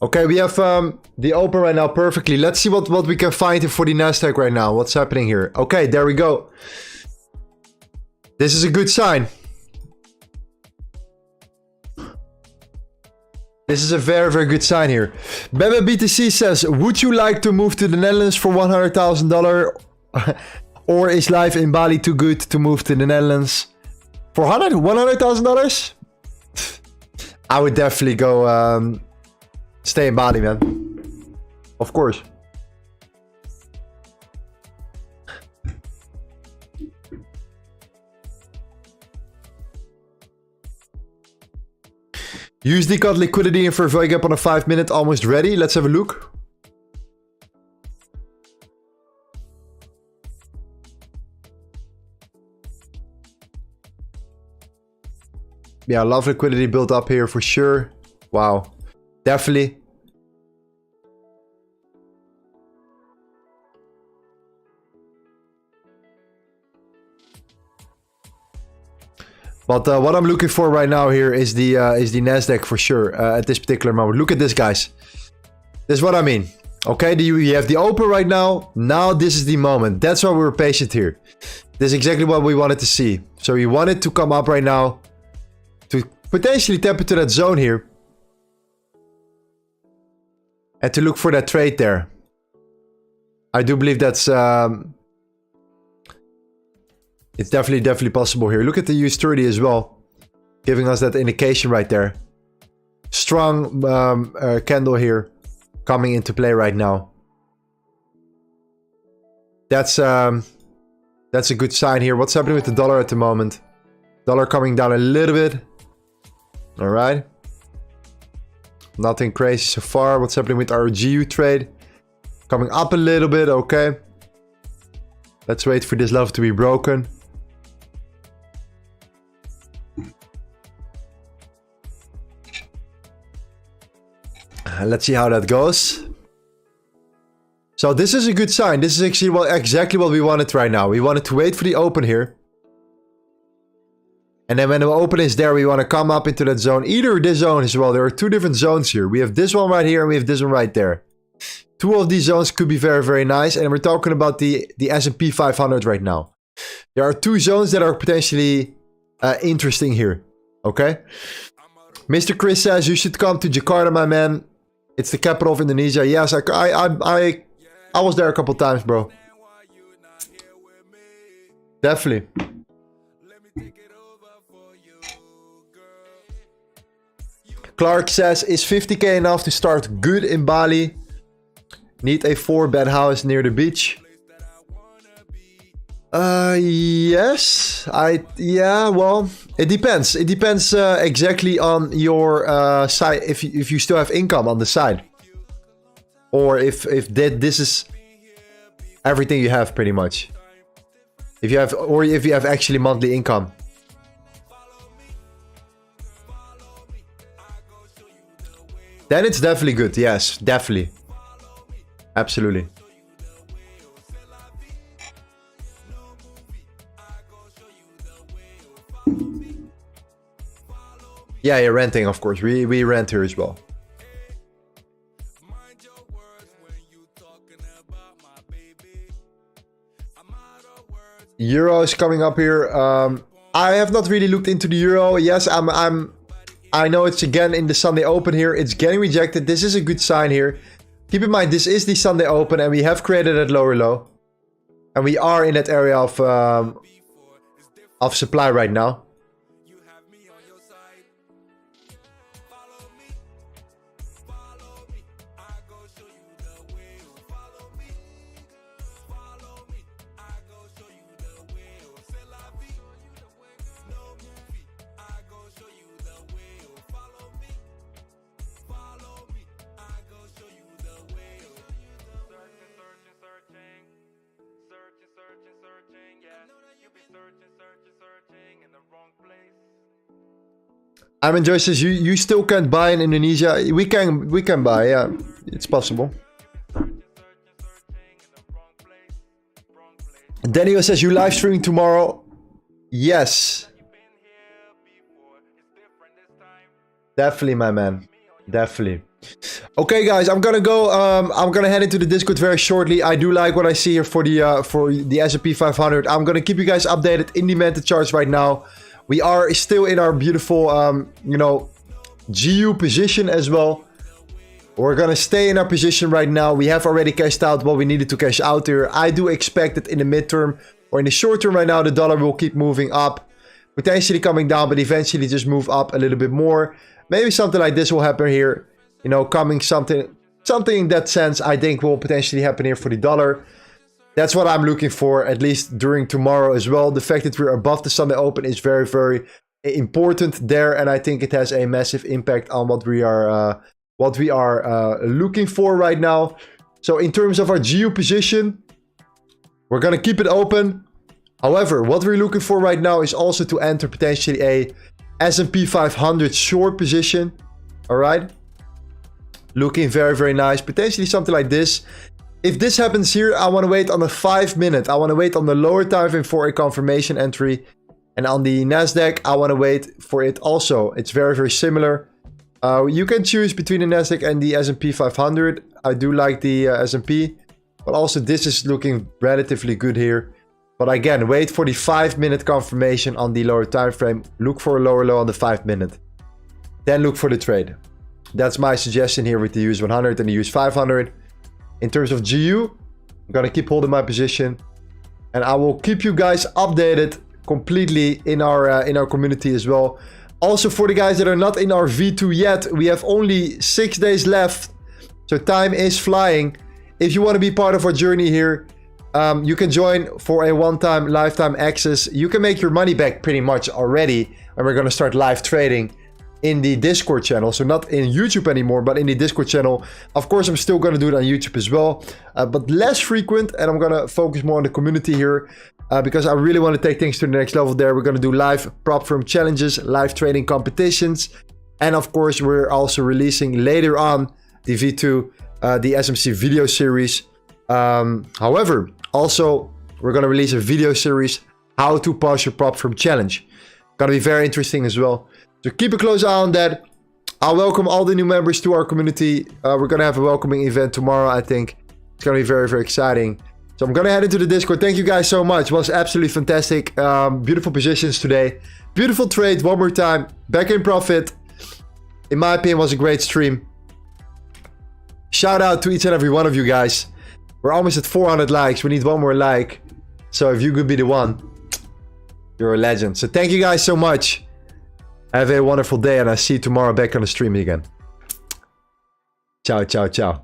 [SPEAKER 3] Okay, we have the open right now perfectly. Let's see what we can find here for the Nasdaq right now. What's happening here? Okay, there we go. This is a good sign. This is a very, very good sign here. Bebe BTC says, would you like to move to the Netherlands for $100,000? Or is life in Bali too good to move to the Netherlands? For $100,000? I would definitely go stay in Bali, man. Of course. USD got liquidity in for a value gap on a 5 minute, almost ready. Let's have a look. Yeah, love liquidity built up here for sure. Wow, definitely. But what I'm looking for right now here is the Nasdaq for sure at this particular moment. Look at this, guys. This is what I mean. Okay, you have the open right now. Now this is the moment. That's why we were patient here. This is exactly what we wanted to see. So we wanted to come up right now to potentially tap into that zone here. And to look for that trade there. I do believe that's... it's definitely possible here. Look at the US30 as well. Giving us that indication right there. Strong candle here. Coming into play right now. That's a good sign here. What's happening with the dollar at the moment? Dollar coming down a little bit. Alright. Nothing crazy so far. What's happening with our GU trade? Coming up a little bit, okay. Let's wait for this level to be broken. Let's see how that goes. So this is a good sign. This is actually exactly what we wanted right now. We wanted to wait for the open here. And then when the open is there, we want to come up into that zone. Either this zone as well. There are two different zones here. We have this one right here and we have this one right there. Two of these zones could be very, very nice. And we're talking about the S&P 500 right now. There are two zones that are potentially interesting here. Okay? Mr. Chris says you should come to Jakarta, my man. It's the capital of Indonesia. Yes, I was there a couple times, bro. Definitely. Clark says, is 50k enough to start good in Bali? Need a 4-bed house near the beach. Yes. Yeah, well, it depends. It depends exactly on your side, if you still have income on the side. Or if this is everything you have pretty much. If you have actually monthly income. Then it's definitely good. Yes, definitely. Absolutely. Yeah, you're renting, of course. We rent here as well. Euro is coming up here. I have not really looked into the euro. Yes, I know it's again in the Sunday Open here. It's getting rejected. This is a good sign here. Keep in mind, this is the Sunday Open and we have created that lower low. And we are in that area of supply right now. I'm in Joyce says you still can't buy in Indonesia. We can buy, yeah. It's possible. Daniel says you live streaming tomorrow. Yes. Definitely, my man. Definitely. Okay, guys, I'm gonna go. I'm gonna head into the Discord very shortly. I do like what I see here for the S&P 500. I'm gonna keep you guys updated in the meta charts right now. We are still in our beautiful, GU position as well. We're gonna stay in our position right now. We have already cashed out what we needed to cash out here. I do expect that in the midterm or in the short term right now, the dollar will keep moving up, potentially coming down, but eventually just move up a little bit more. Maybe something like this will happen here. You know, coming something in that sense, I think will potentially happen here for the dollar. That's what I'm looking for, at least during tomorrow as well. The fact that we're above the Sunday Open is very, very important there. And I think it has a massive impact on what we are looking for right now. So in terms of our GU position, we're going to keep it open. However, what we're looking for right now is also to enter potentially a S&P 500 short position. All right. Looking very, very nice. Potentially something like this. If this happens here, I want to wait on the 5 minute. I want to wait on the lower time frame for a confirmation entry. And on the Nasdaq, I want to wait for it also. It's very, very similar. You can choose between the Nasdaq and the S&P 500. I do like the S&P. But also this is looking relatively good here. But again, wait for the 5 minute confirmation on the lower time frame. Look for a lower low on the 5 minute. Then look for the trade. That's my suggestion here with the US 100 and the US 500. In terms of GU, I'm gonna keep holding my position, and I will keep you guys updated completely in our community as well. Also, for the guys that are not in our V2 yet, we have only 6 days left, so time is flying. If you want to be part of our journey here, you can join for a one-time lifetime access. You can make your money back pretty much already, and we're gonna start live trading in the Discord channel. So not in YouTube anymore, but in the Discord channel. Of course, I'm still going to do it on YouTube as well, but less frequent. And I'm going to focus more on the community here because I really want to take things to the next level there. We're going to do live prop firm challenges, live trading competitions. And of course, we're also releasing later on the V2, the SMC video series. However, also, we're going to release a video series, how to pass your prop firm challenge. Going to be very interesting as well. So keep a close eye on that. I'll welcome all the new members to our community. We're going to have a welcoming event tomorrow, I think. It's going to be very, very exciting. So I'm gonna head into the Discord. Thank you guys so much. It was absolutely fantastic. Beautiful positions today. Beautiful trade one more time. Back in profit. In my opinion, was a great stream. Shout out to each and every one of you guys. We're almost at 400 likes. We need one more like. So if you could be the one, you're a legend. So thank you guys so much. Have a wonderful day, and I'll see you tomorrow back on the stream again. Ciao, ciao, ciao.